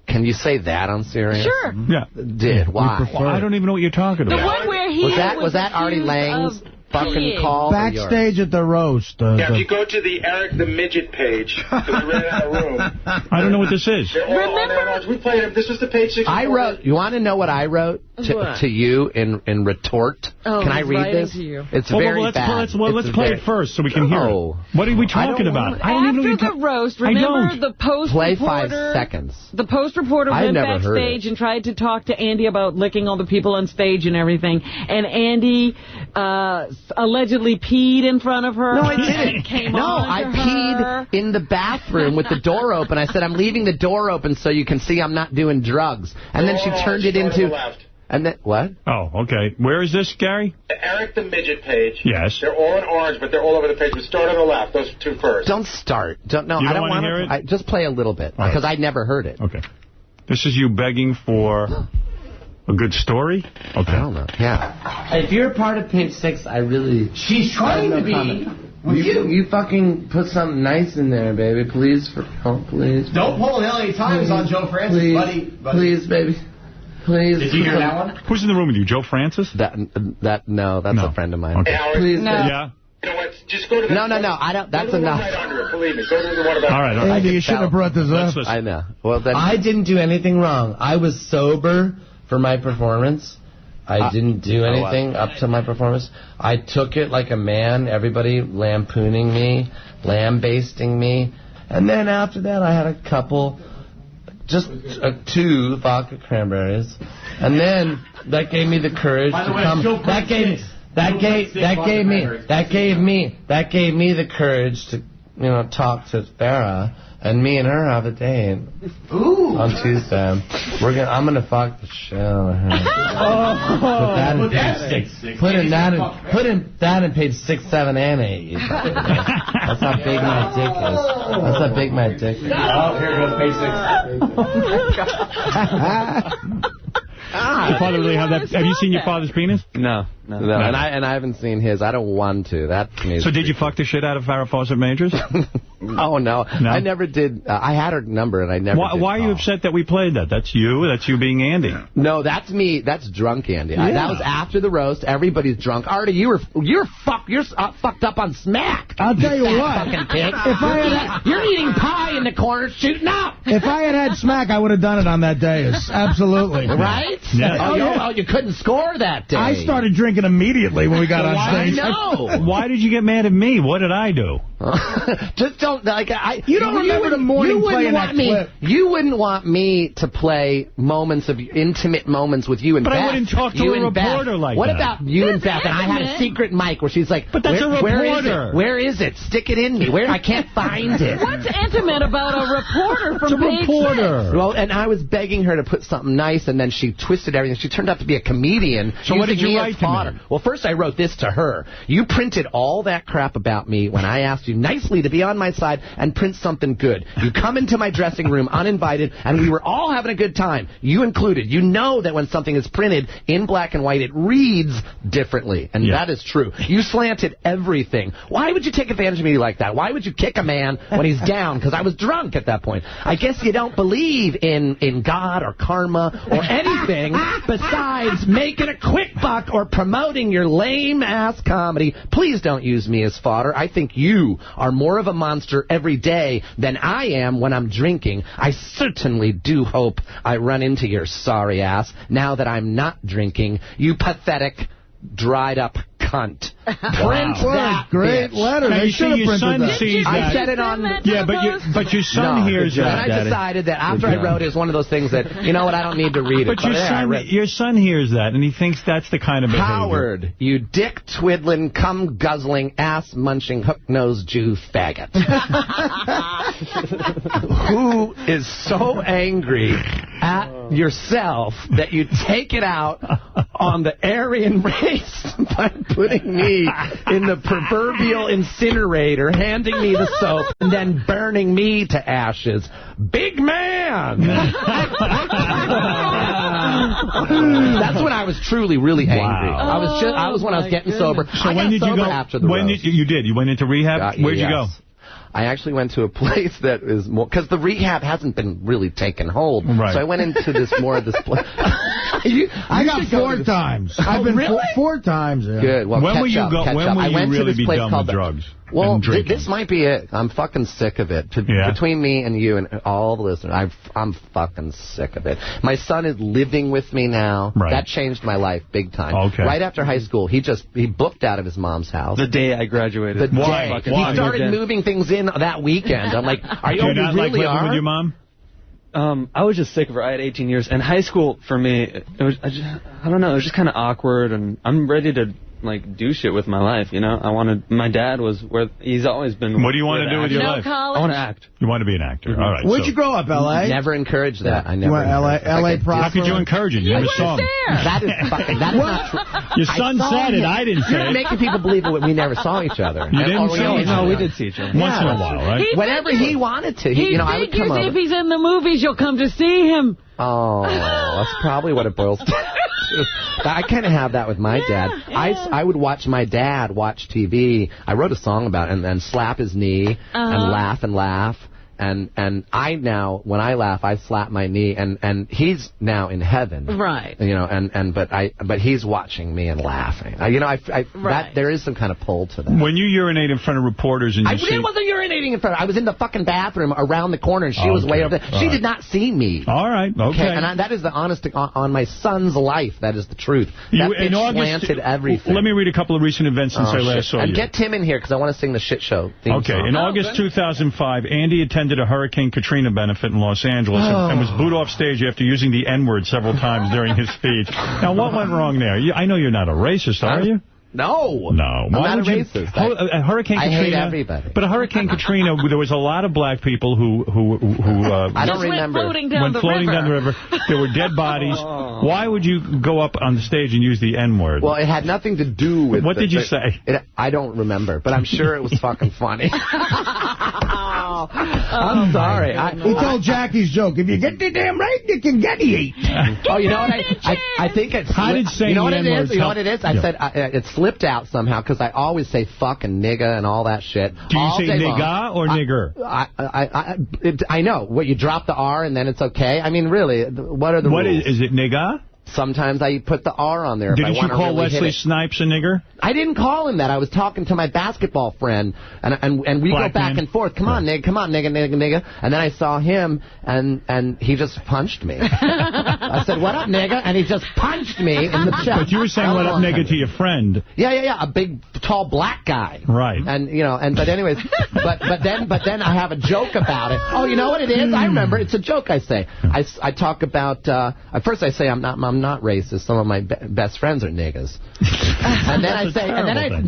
Can you say that on Sirius? Sure. Yeah. Did. Why? Well, I don't even know what you're talking about. The one where he was that Artie Lang's fucking call? Backstage at the roast. If you go to the Eric the Midget page, because we ran out of room. I don't know what this is. Remember? We played it. This was the Page 6. I wrote... You want to know what I wrote to you in retort? Oh, Can I read this? It's very bad. Let's play it first so we can hear it. What are we talking about? After the roast, remember the Post Play reporter... 5 seconds. The Post reporter went backstage and tried to talk to Andy about licking all the people on stage and everything. And Andy allegedly peed in front of her. No, I didn't. I peed in the bathroom with the door open. I said, I'm leaving the door open so you can see I'm not doing drugs. And then she turned it into... And then, what? Oh, okay. Where is this, Gary? The Eric the Midget page. Yes. They're all in orange, but they're all over the page. But start on the left. Those two first. Don't start. You don't I don't want to hear it? Just play a little bit, because I never heard it. Okay. This is you begging for a good story? Okay. I don't know. Yeah. If you're a part of Page 6, I really... She's trying to be... You fucking put something nice in there, baby. Please. Please. Don't pull an LA Times on Joe Francis, buddy. Please, baby. Please. Did you hear that one? Who's in the room with you, Joe Francis? No, that's a friend of mine. Okay. Please. No. Yeah. You know what? Just go to the... No, I don't... That's enough. Right under it, believe me. Go to the one about... All right. Andy, you shouldn't have brought this up. I know. Well, then... I didn't do anything wrong. I was sober for my performance. I didn't do anything up to my performance. I took it like a man, everybody lampooning me, lambasting me. And then after that, I had a couple... Just 2 vodka cranberries, and then that gave me the courage to come. That gave me the courage to talk to Farrah, and me and her have a date on Tuesday. I'm gonna fuck the shit out of her. Put that in Page 6, 7, and 8. That's how big my dick is. That's how big my dick is. Oh, here goes Page 6. Oh my God. Your father really have that? Have you seen your father's penis? No. And I haven't seen his. I don't want to. That to me is did you fuck the shit out of Farrah Fawcett Majors? Oh, no. I never did. I had her number, and I never did. Why are you upset that we played that? That's you. That's you being Andy. No, that's me. That's drunk Andy. Yeah. That was after the roast. Everybody's drunk. Artie, you're fucked up on smack. I'll tell you what. Fucking pig. You're eating pie in the corner, shooting up. If I had smack, I would have done it on that day. Absolutely. Right? Yeah. Oh, you couldn't score that day. I started drinking immediately when we got on stage. I know. Why did you get mad at me? What did I do? Just don't. You don't remember the morning playing that clip. You wouldn't want me to play intimate moments with you and Beth. But I wouldn't talk to a reporter like that. What about you and Beth? And I had a secret mic where she's like, but that's a reporter. Where is it? Stick it in me. I can't find it. What's intimate about a reporter from Page 6? Well, and I was begging her to put something nice, and then she twisted everything. She turned out to be a comedian. So what did you write to me? Well, first I wrote this to her. You printed all that crap about me when I asked you nicely to be on my side and print something good. You come into my dressing room uninvited, and we were all having a good time. You included. You know that when something is printed in black and white, it reads differently, and that is true. You slanted everything. Why would you take advantage of me like that? Why would you kick a man when he's down? Because I was drunk at that point. I guess you don't believe in God or karma or anything besides making a quick buck or promoting your lame-ass comedy. Please don't use me as fodder. I think you are more of a monster every day than I am when I'm drinking. I certainly do hope I run into your sorry ass now that I'm not drinking. You pathetic, dried-up cunt. Print that. Great bitch. letter. Now, They you should see, have your printed son that. sees that. I said it on... Yeah, but your son hears that. And I decided that after I wrote it, it's one of those things that, you know what, I don't need to read it. But your son hears that, and he thinks that's the kind of behavior. Howard, you dick-twiddling, cum-guzzling, ass-munching, hook-nosed Jew faggot. Who is so angry at yourself that you take it out on the Aryan race by putting me in the proverbial incinerator, handing me the soap, and then burning me to ashes. Big man! That's when I was truly, really angry. Wow. I was when I was getting sober. So when did you go? After the when roast. you did? You went into rehab? Where'd you go? I actually went to a place that is more... Because the rehab hasn't been really taken hold. Right. So I went into this place. I got 4 times. I've been really? 4 times. Yeah. Good. Well, when will you go? When will you really be done with drugs? Well, this might be it. I'm fucking sick of it. Between me and you and all the listeners, I'm fucking sick of it. My son is living with me now. Right. That changed my life big time. Okay. Right after high school, he booked out of his mom's house. The day I graduated. Why? He started moving things in that weekend. I'm like, are you Do you not really like living with your mom? I was just sick of her. I had 18 years. And high school, for me, it was, I don't know, it was just kind of awkward. And I'm ready to, like, do shit with my life, you know? My dad was where, he's always been... What do you want to do with your life? College? I want to act. You want to be an actor. All right. Where'd you grow up, L.A.? Never encouraged that. I never L.A. proper? How could you encourage it? You never saw him. That is fucking... That is not true. Your son said it. I didn't say You're it. making people believe that we never saw each other. You didn't see each other? No, we did see each other. Once in a while, right? Whenever he wanted to. I would come over. If he's in the movies, you'll come to see him. Oh, that's probably what it boils down to. I kind of have that with my dad. I would watch my dad watch TV. I wrote a song about it, and then slap his knee and laugh and laugh. And I now, when I laugh, I slap my knee, and he's now in heaven, right? You know, but he's watching me and laughing. That there is some kind of pull to that. When you urinate in front of reporters and I wasn't urinating in front. I was in the fucking bathroom around the corner, and she was way over there. She did not see me. All right, okay. And that is the honest on my son's life. That is the truth. That bitch slanted everything. Let me read a couple of recent events since I last saw you. And get Tim in here because I want to sing the shit show theme song. In August 2005, Andy attended a Hurricane Katrina benefit in Los Angeles and was booed off stage after using the N-word several times during his speech. Now, what went wrong there? I know you're not a racist, are you? No. I'm not a racist. Hurricane Katrina, I hate everybody. But a Hurricane Katrina, there was a lot of black people who I don't remember. Went floating down the river. There were dead bodies. Why would you go up on the stage and use the N-word? Well, it had nothing to do with... What did you say? I don't remember, but I'm sure it was fucking funny. I'm sorry. He told Jackie's joke. If you get the damn right, you can get the 8. Oh, you know what? I think it's... How did saying you know what the it is? N-word You know what it is? I said it slipped out somehow because I always say fuck and nigga and all that shit. Do you say nigga or nigger? I know. What, you drop the R and then it's okay? I mean, really, what are the rules? Is it nigga? Sometimes I put the R on there. Didn't you call Wesley Snipes a nigger? I didn't call him that. I was talking to my basketball friend, and we go back and forth. Come on, nigga. Come on, nigga, nigga, nigga. And then I saw him, and he just punched me. I said, what up, nigga? And he just punched me in the chest. But you were saying what up, nigga, to your friend. Yeah. A big, tall, black guy. Right. And, but anyways, but then I have a joke about it. Oh, you know what it is? I remember. It's a joke I say. I talk about, at first I say I'm not racist. Some of my best friends are niggas. And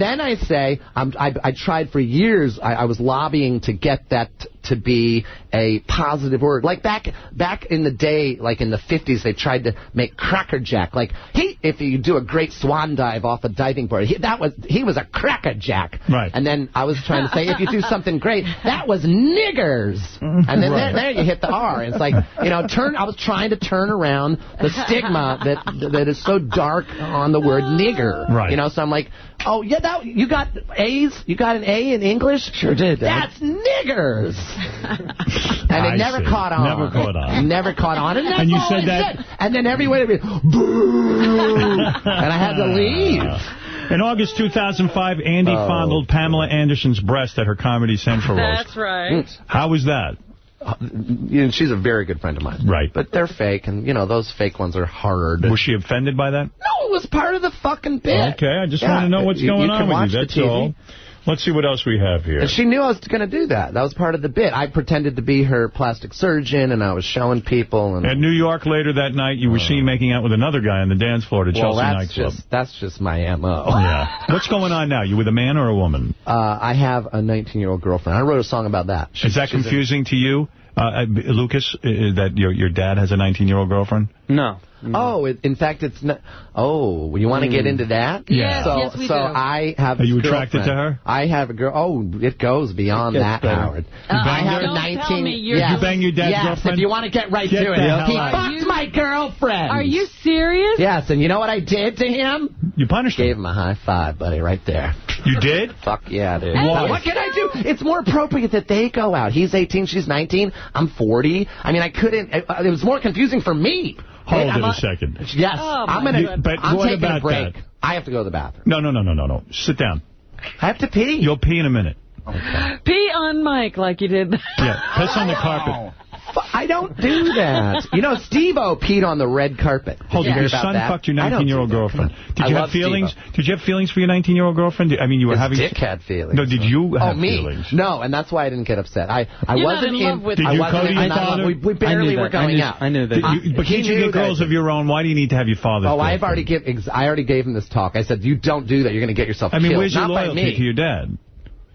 then I say, I tried for years. I was lobbying to get that to be a positive word. Like back in the day, like in the 50s, they tried to make crackerjack. Like if you do a great swan dive off a diving board, he was a crackerjack. Right. And then I was trying to say, if you do something great, that was niggers. And then there you hit the R. It's like, I was trying to turn around the stigma that is so dark on the word nigger. Right. So I'm like, oh, yeah, you got A's? You got an A in English? Sure did. That's niggers. And it never caught on. Never caught on. Never caught on. And that's and you all said I that. said. And then everybody would be, boo! And I had to leave. In August 2005, Andy fondled Pamela Anderson's breast at her Comedy Central roast. That's right. How was that? she's a very good friend of mine. Right. But they're fake, and, those fake ones are hard. Was she offended by that? No, it was part of the fucking bit. Okay, I just want to know what's going on with you. That's all. Let's see what else we have here. And she knew I was going to do that. That was part of the bit. I pretended to be her plastic surgeon, and I was showing people. And at New York later that night, you were seen making out with another guy on the dance floor at Chelsea nightclub. That's just my M.O. Yeah. What's going on now? You with a man or a woman? I have a 19-year-old girlfriend. I wrote a song about that. Is that confusing to you, Lucas, that your dad has a 19-year-old girlfriend? No. Oh, in fact, it's not. Oh, you want to get into that? Yeah. Yes, we do. I have. Are you attracted to her? I have a girl. Oh, it goes beyond that, Howard. I have a 19. Did you bang your dad's girlfriend? If you want to get right to it, he fucked my girlfriend. Are you serious? Yes, and you know what I did to him? You punished him. Gave him a high five, buddy, right there. You did? Fuck yeah, dude. Why? What can I do? It's more appropriate that they go out. He's 18, she's 19. I'm 40. I mean, I couldn't. It was more confusing for me. Hold it a second. Yes, I'm taking a break. That? I have to go to the bathroom. No. Sit down. I have to pee. You'll pee in a minute. Okay. Pee on Mike like you did. Yeah, piss on the carpet. I don't do that. Steve-O peed on the red carpet. Hold on, your son fucked your 19-year-old girlfriend. Did you have feelings? Did you have feelings for your 19-year-old girlfriend? I mean, you were having... Dick had feelings. No, did you have feelings? No, and that's why I didn't get upset. I wasn't in love with... Did you go to your father? We barely were going out. I knew that. But can't you get girls of your own? Why do you need to have your father's I already gave him this talk. I said, you don't do that. You're going to get yourself killed. I mean, where's your loyalty to your dad?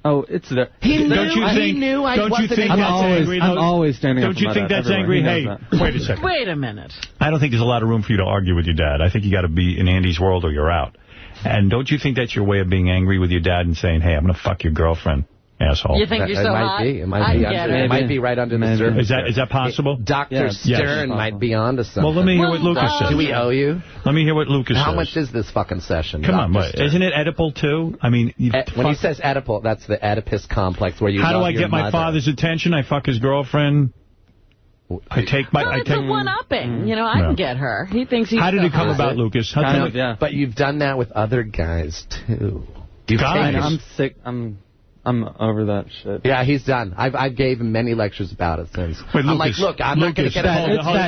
Oh, it's there. He knew I wasn't. I'm always standing up. Don't you think that's angry? Hey, wait a second. Wait a minute. I don't think there's a lot of room for you to argue with your dad. I think you got to be in Andy's world or you're out. And don't you think that's your way of being angry with your dad and saying, hey, I'm going to fuck your girlfriend? Asshole. You think you're so hot? It might be right under the surface. Is that possible? Dr. Stern might be onto something. Well, let me hear what Lucas says. Do we owe you? Let me hear what Lucas says. How much is this fucking session? Come on, isn't it Oedipal too? I mean, when he says Oedipal, that's the Oedipus complex where you. How do I get my father's attention? I fuck his girlfriend. I take my. It's a one-upping. I can get her. He thinks he's. How did it come about, Lucas? But you've done that with other guys too. I'm sick. I'm over that shit. Yeah, he's done. I gave him many lectures about it since. Wait, I'm like, look, I'm not going to get it.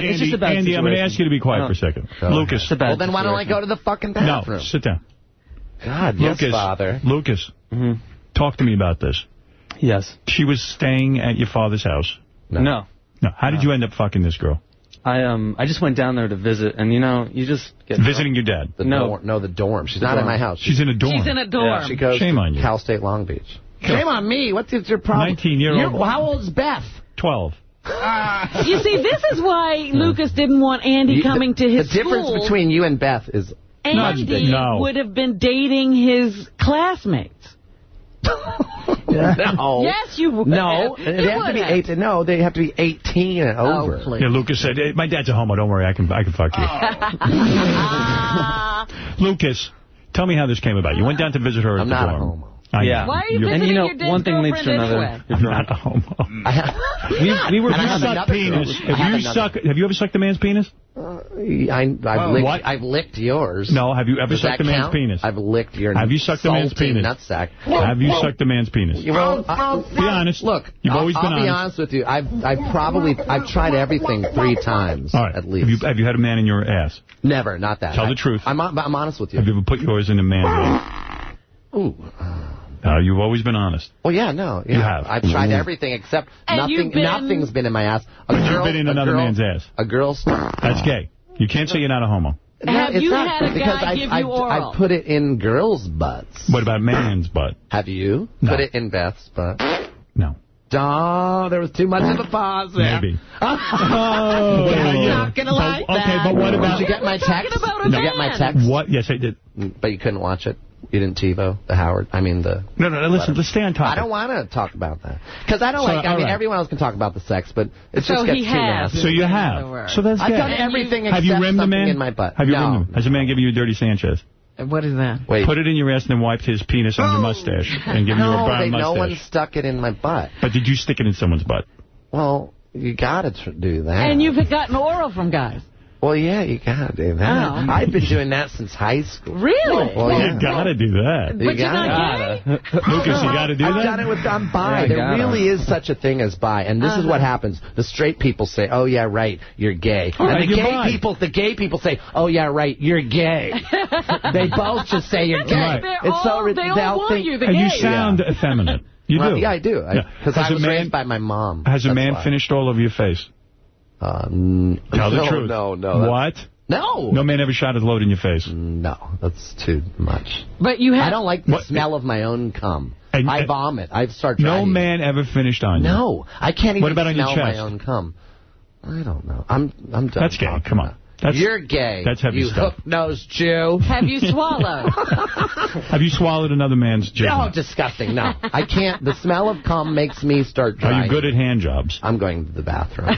It's just a bad Andy, I'm going to ask you to be quiet for a second. Lucas. Well, then why don't I go to the fucking bathroom? No, sit down. God, Lucas, yes, Father. Lucas, talk to me about this. Yes. She was staying at your father's house? No. How did you end up fucking this girl? I just went down there to visit, and you just get visiting your dad. The dorm. She's not in my house. She's in a dorm. She's in a dorm. Yeah, she goes Shame on you. Cal State Long Beach. Shame on me. What's your problem? 19-year-old. How old is Beth? 12. You see, this is why Lucas didn't want Andy coming to his school. The difference between you and Beth is... Andy would have been dating his classmates. No. Yes, you would. No, they have to be 18. No, they have to be 18 and over. Yeah, Lucas said, hey, my dad's a homo. Don't worry, I can fuck you. Lucas, tell me how this came about. You went down to visit her at the dorm. I'm not a homo. Yeah. Why are you visiting your dad's one thing leads to another. I'm not a homo. We were suck penis. Have you ever sucked a man's penis? I've licked yours. No, have you ever sucked a man's penis? I've licked your Have you sucked a man's penis? Nutsack. Have you sucked a man's penis? Be honest. Look, you've always been honest. I'll be honest with you. I've tried everything 3 times at least. Have you had a man in your ass? Never, not that. Tell the truth. I'm honest with you. Have you ever put yours in a man's ass? Ooh. You've always been honest. Well, yeah, no. Yeah. You have. I've tried everything except nothing's been in my ass. You've been in another man's ass. A girl's... That's gay. You can't say you're not a homo. Have you had a guy give you oral? I put it in girls' butts. What about man's butt? Have you? No. Put it in Beth's butt? No. Oh, there was too much of a pause there. Maybe. I'm not going to like that. Okay, but what about... Did you get my text? Did you get my text? What? Yes, I did. But you couldn't watch it? You didn't TiVo the Howard? I mean the... No, listen, let's stay on topic. I don't want to talk about that. Because I don't everyone else can talk about the sex, but it just gets too nasty. So you have. So that's I've done everything except something in my butt. Have you rimmed him? Has a man given you a dirty Sanchez? What is that? Wait. Put it in your ass and then wiped his penis on your mustache and give you a brown mustache. No one stuck it in my butt. But did you stick it in someone's butt? Well, you got to do that. And you've gotten oral from guys. Well, yeah, you gotta do that. Oh. I've been doing that since high school. Really? Well, You gotta do that. But you're not gay? Lucas, you gotta do I've that? done it with I'm bi. Yeah, There really is such a thing as bi. And this is what happens. The straight people say, oh, yeah, right, you're gay. All right, and the gay people say, oh, yeah, right, you're gay. They both just say you're gay. Right. They all want you, the and gay. you sound effeminate. You do. Yeah, I do. Because I was raised by my mom. Has a man finished all over your face? Tell the truth. No. What? No. No man ever shot his load in your face? No, that's too much. But you have... I don't like the smell of my own cum. I vomit. I start driving. No man ever finished on you? No. I can't even what about on your smell chest? my own cum. I don't know. I'm done. That's gay. Come on. You're gay. That's heavy you stuff. hook-nosed Jew. Have you swallowed? Have you swallowed another man's jizz? No, disgusting. No. I can't. The smell of cum makes me start drying. Are you good at hand jobs? I'm going to the bathroom.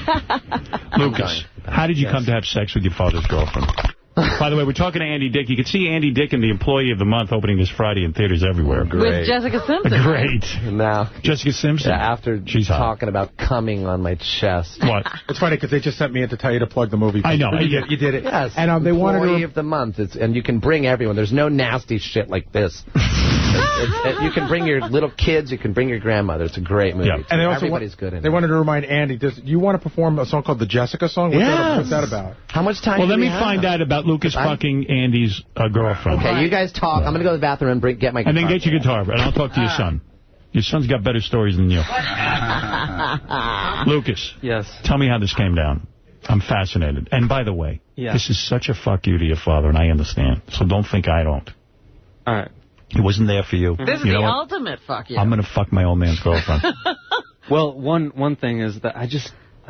Lucas, how did you come to have sex with your father's girlfriend? By the way, we're talking to Andy Dick. You can see Andy Dick in the Employee of the Month opening this Friday in theaters everywhere. Great. With Jessica Simpson. Great. Now, Jessica Simpson? Yeah, after she's talking about coming on my chest. What? It's funny because they just sent me in to tell you to plug the movie. I know. You did it. Yes. And they wanted Employee to... of the Month. And you can bring everyone. There's no nasty shit like this. You can bring your little kids. You can bring your grandmother. It's a great movie. Yeah. And they also everybody's good in it. They wanted to remind Andy, do you want to perform a song called the Jessica song? What's that about? How much time Well, do let we me find out about Lucas fucking Andy's girlfriend. Okay, you guys talk. I'm going to go to the bathroom and get my guitar. And then get your guitar, and I'll talk to your son. Your son's got better stories than you. Lucas. Yes. Tell me how this came down. I'm fascinated. And by the way, this is such a fuck you to your father, and I understand. So don't think I don't. All right. He wasn't there for you. This is the ultimate fuck you. I'm going to fuck my old man's girlfriend. Well, one thing is that I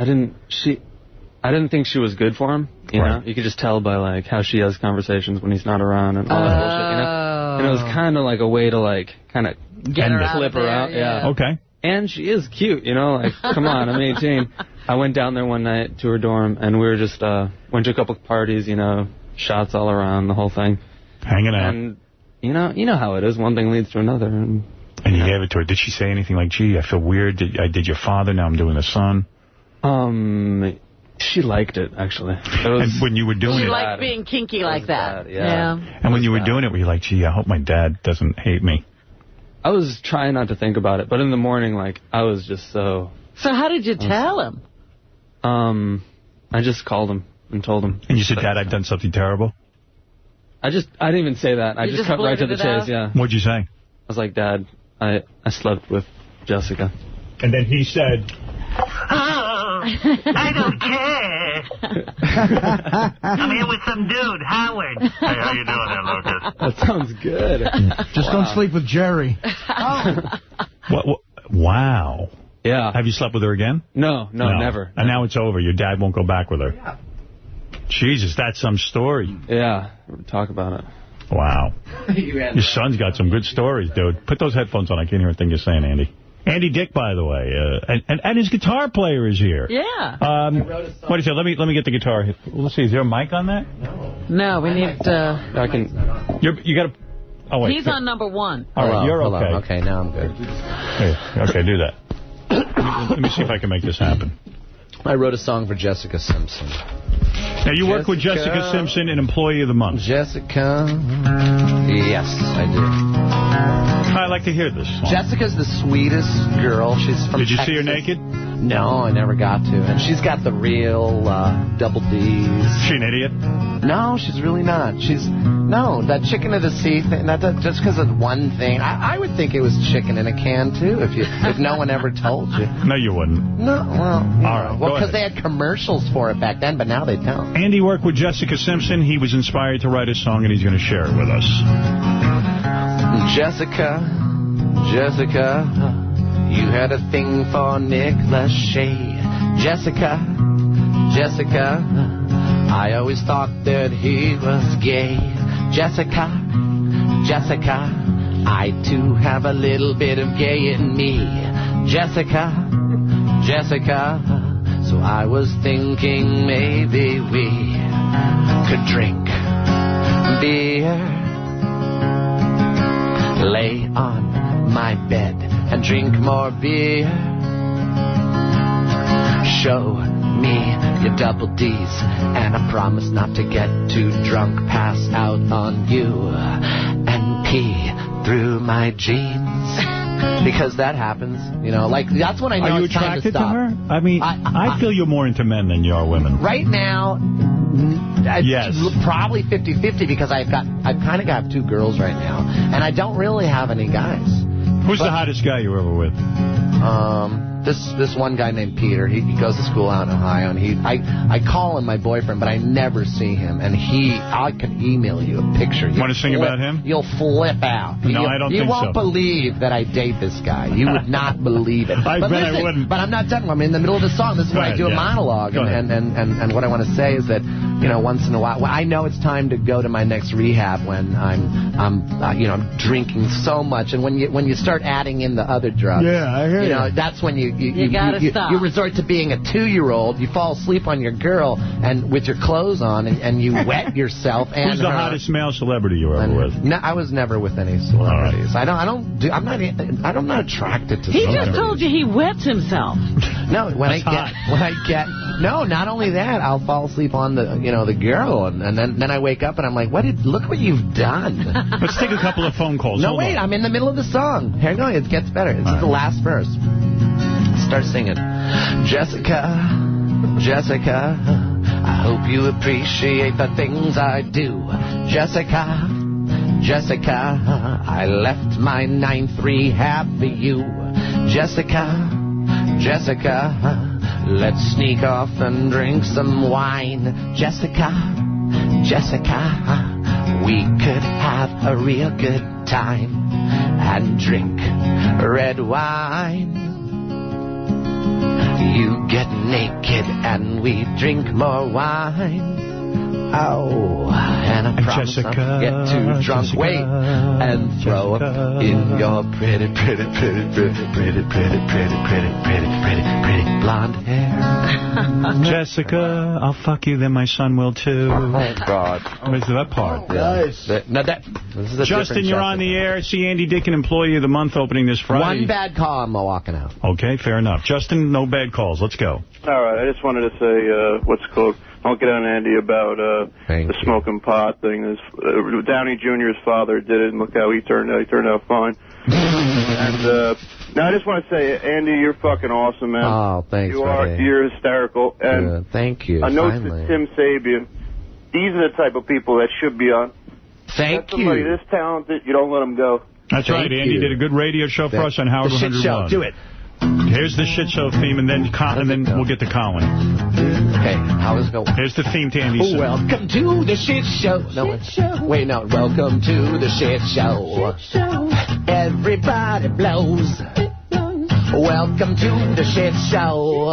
didn't think she was good for him. You know, you could just tell by like how she has conversations when he's not around and all that bullshit. You know, and it was kind of like a way to like kind of get her out clip of there, her out. Yeah. Okay. And she is cute. You know, like come on, I'm 18. I went down there one night to her dorm and we were just went to a couple parties. You know, shots all around, the whole thing. Hanging out. And you know how it is. One thing leads to another. And you gave it to her. Did she say anything like, gee, I feel weird. I did your father, now I'm doing the son? She liked it, actually. And when you were doing it... She liked being kinky like that. Yeah. And when you were doing it, were you like, gee, I hope my dad doesn't hate me? I was trying not to think about it, but in the morning, like, I was just so... So how did you tell him? I just called him and told him. And you said, Dad, I've done something terrible? I didn't even say that. I just cut right to the chase, yeah. What'd you say? I was like, Dad, I slept with Jessica. And then he said... I don't care. I'm here with some dude, Howard. Hey, how you doing there, Lucas? That sounds good. Just don't sleep with Jerry. Wow. Yeah. Have you slept with her again? No, never. And now it's over. Your dad won't go back with her. Yeah. Jesus, that's some story. Yeah, talk about it. Wow. Your son's got some good stories, dude. Put those headphones on. I can't hear a thing you're saying, Andy. Andy Dick, by the way, and his guitar player is here. Yeah. What is it? Let me get the guitar. Let's see. Is there a mic on that? No, we need. I can. You got to. Oh wait. He's on number one. All right, you're okay. Hello. Okay, now I'm good. Hey, okay, do that. Let me see if I can make this happen. I wrote a song for Jessica Simpson. Now, you work with Jessica Simpson, an Employee of the Month. Jessica. Yes, I do. I'd like to hear this song. Jessica's the sweetest girl. She's from Did you Texas. See her naked? No, I never got to. And she's got the real double D's. Is she an idiot? No, she's really not. That chicken of the sea thing, just because of one thing. I would think it was chicken in a can, too, if no one ever told you. No, you wouldn't. No, well, all right. Well, because they had commercials for it back then, but now they don't. Andy worked with Jessica Simpson. He was inspired to write a song, and he's going to share it with us. Jessica, you had a thing for Nick Lachey. Jessica, I always thought that he was gay. Jessica, I too have a little bit of gay in me. Jessica, so I was thinking maybe we could drink beer, lay on my bed and drink more beer, show me your double D's, and I promise not to get too drunk, pass out on you, and pee through my jeans. Because that happens, you know, like, that's when I know it's time to stop. Are you attracted to her? I mean, I feel you're more into men than you are women. Right now, yes, probably 50-50, because I've kind of got 2 girls right now, and I don't really have any guys. Who's the hottest guy you were ever with? This one guy named Peter. He goes to school out in Ohio, and I call him my boyfriend, but I never see him. And I can email you a picture. Want to sing about him? You'll flip out. No, I don't think so. You won't believe that I date this guy. You would not believe it. I wouldn't. But I'm not done. I'm in the middle of the song. This is where I do a monologue, and what I want to say is that, you know, once in a while, I know it's time to go to my next rehab when I'm drinking so much, and when you start adding in the other drugs. Yeah, I hear you. You know, that's when you gotta stop. You resort to being a 2-year-old. You fall asleep on your girl and with your clothes on, and you wet yourself. And who's the hottest male celebrity you were ever with? No, I was never with any celebrities. Right. I'm not attracted to. He celebrities. just told you he wets himself. No, no, not only that, I'll fall asleep on the girl, and then I wake up and I'm like, look what you've done. Let's take a couple of phone calls. No, wait, I'm in the middle of the song. Here we go. It gets better. This is the last verse. Start singing. Jessica, I hope you appreciate the things I do. Jessica, I left my 9th rehab for you. Jessica, let's sneak off and drink some wine. Jessica, we could have a real good time and drink red wine. You get naked and we drink more wine. Oh, and I promise I'll get too drunk. Wait, and throw up in your pretty blonde hair. Jessica, I'll fuck you, then my son will too. Oh, God. Where's that part? Nice. Justin, you're on the air. See Andy Dicken, Employee of the Month, opening this Friday. One bad call, I'm walking out. Okay, fair enough. Justin, no bad calls. Let's go. All right, I just wanted to say, I'll get on Andy about the smoking pot thing. Downey Jr.'s father did it, and look how he turned out. He turned out fine. And now I just want to say, Andy, you're fucking awesome, man. Oh, thanks, You're hysterical. And thank you. A note to Tim Sabian. These are the type of people that should be on. Thank you. Somebody this talented, you don't let them go. That's right. Andy did a good radio show for us on Howard 101. The shit show. Do it. Here's the shit show theme, and then we'll get to Colin. Okay, how is it going? Here's the theme to Andy's. Welcome to the shit show. Wait, no. Welcome to the shit show. Everybody blows. Welcome to the shit show.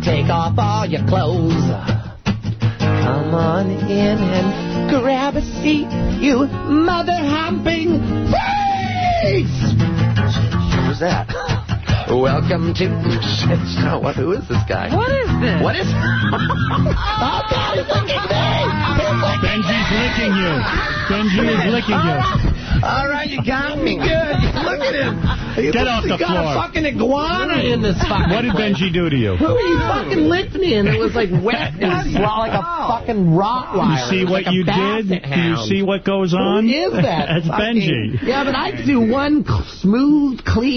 Take off all your clothes. Come on in and grab a seat, you mother-humping freaks! Who's that? Welcome to the shit show. Who is this guy? What is this? What is... Oh, God, he's licking me! Benji's licking you. Benji is licking you. All right, you got me good. Look at him. Get off the floor. He got a fucking iguana in this fucking What did Benji do to you? He fucking licked me, and it was like wet and like a fucking Rottweiler. You see what you did? Do you see what goes on? Who is that? That's Benji. Yeah, but I do one smooth, clean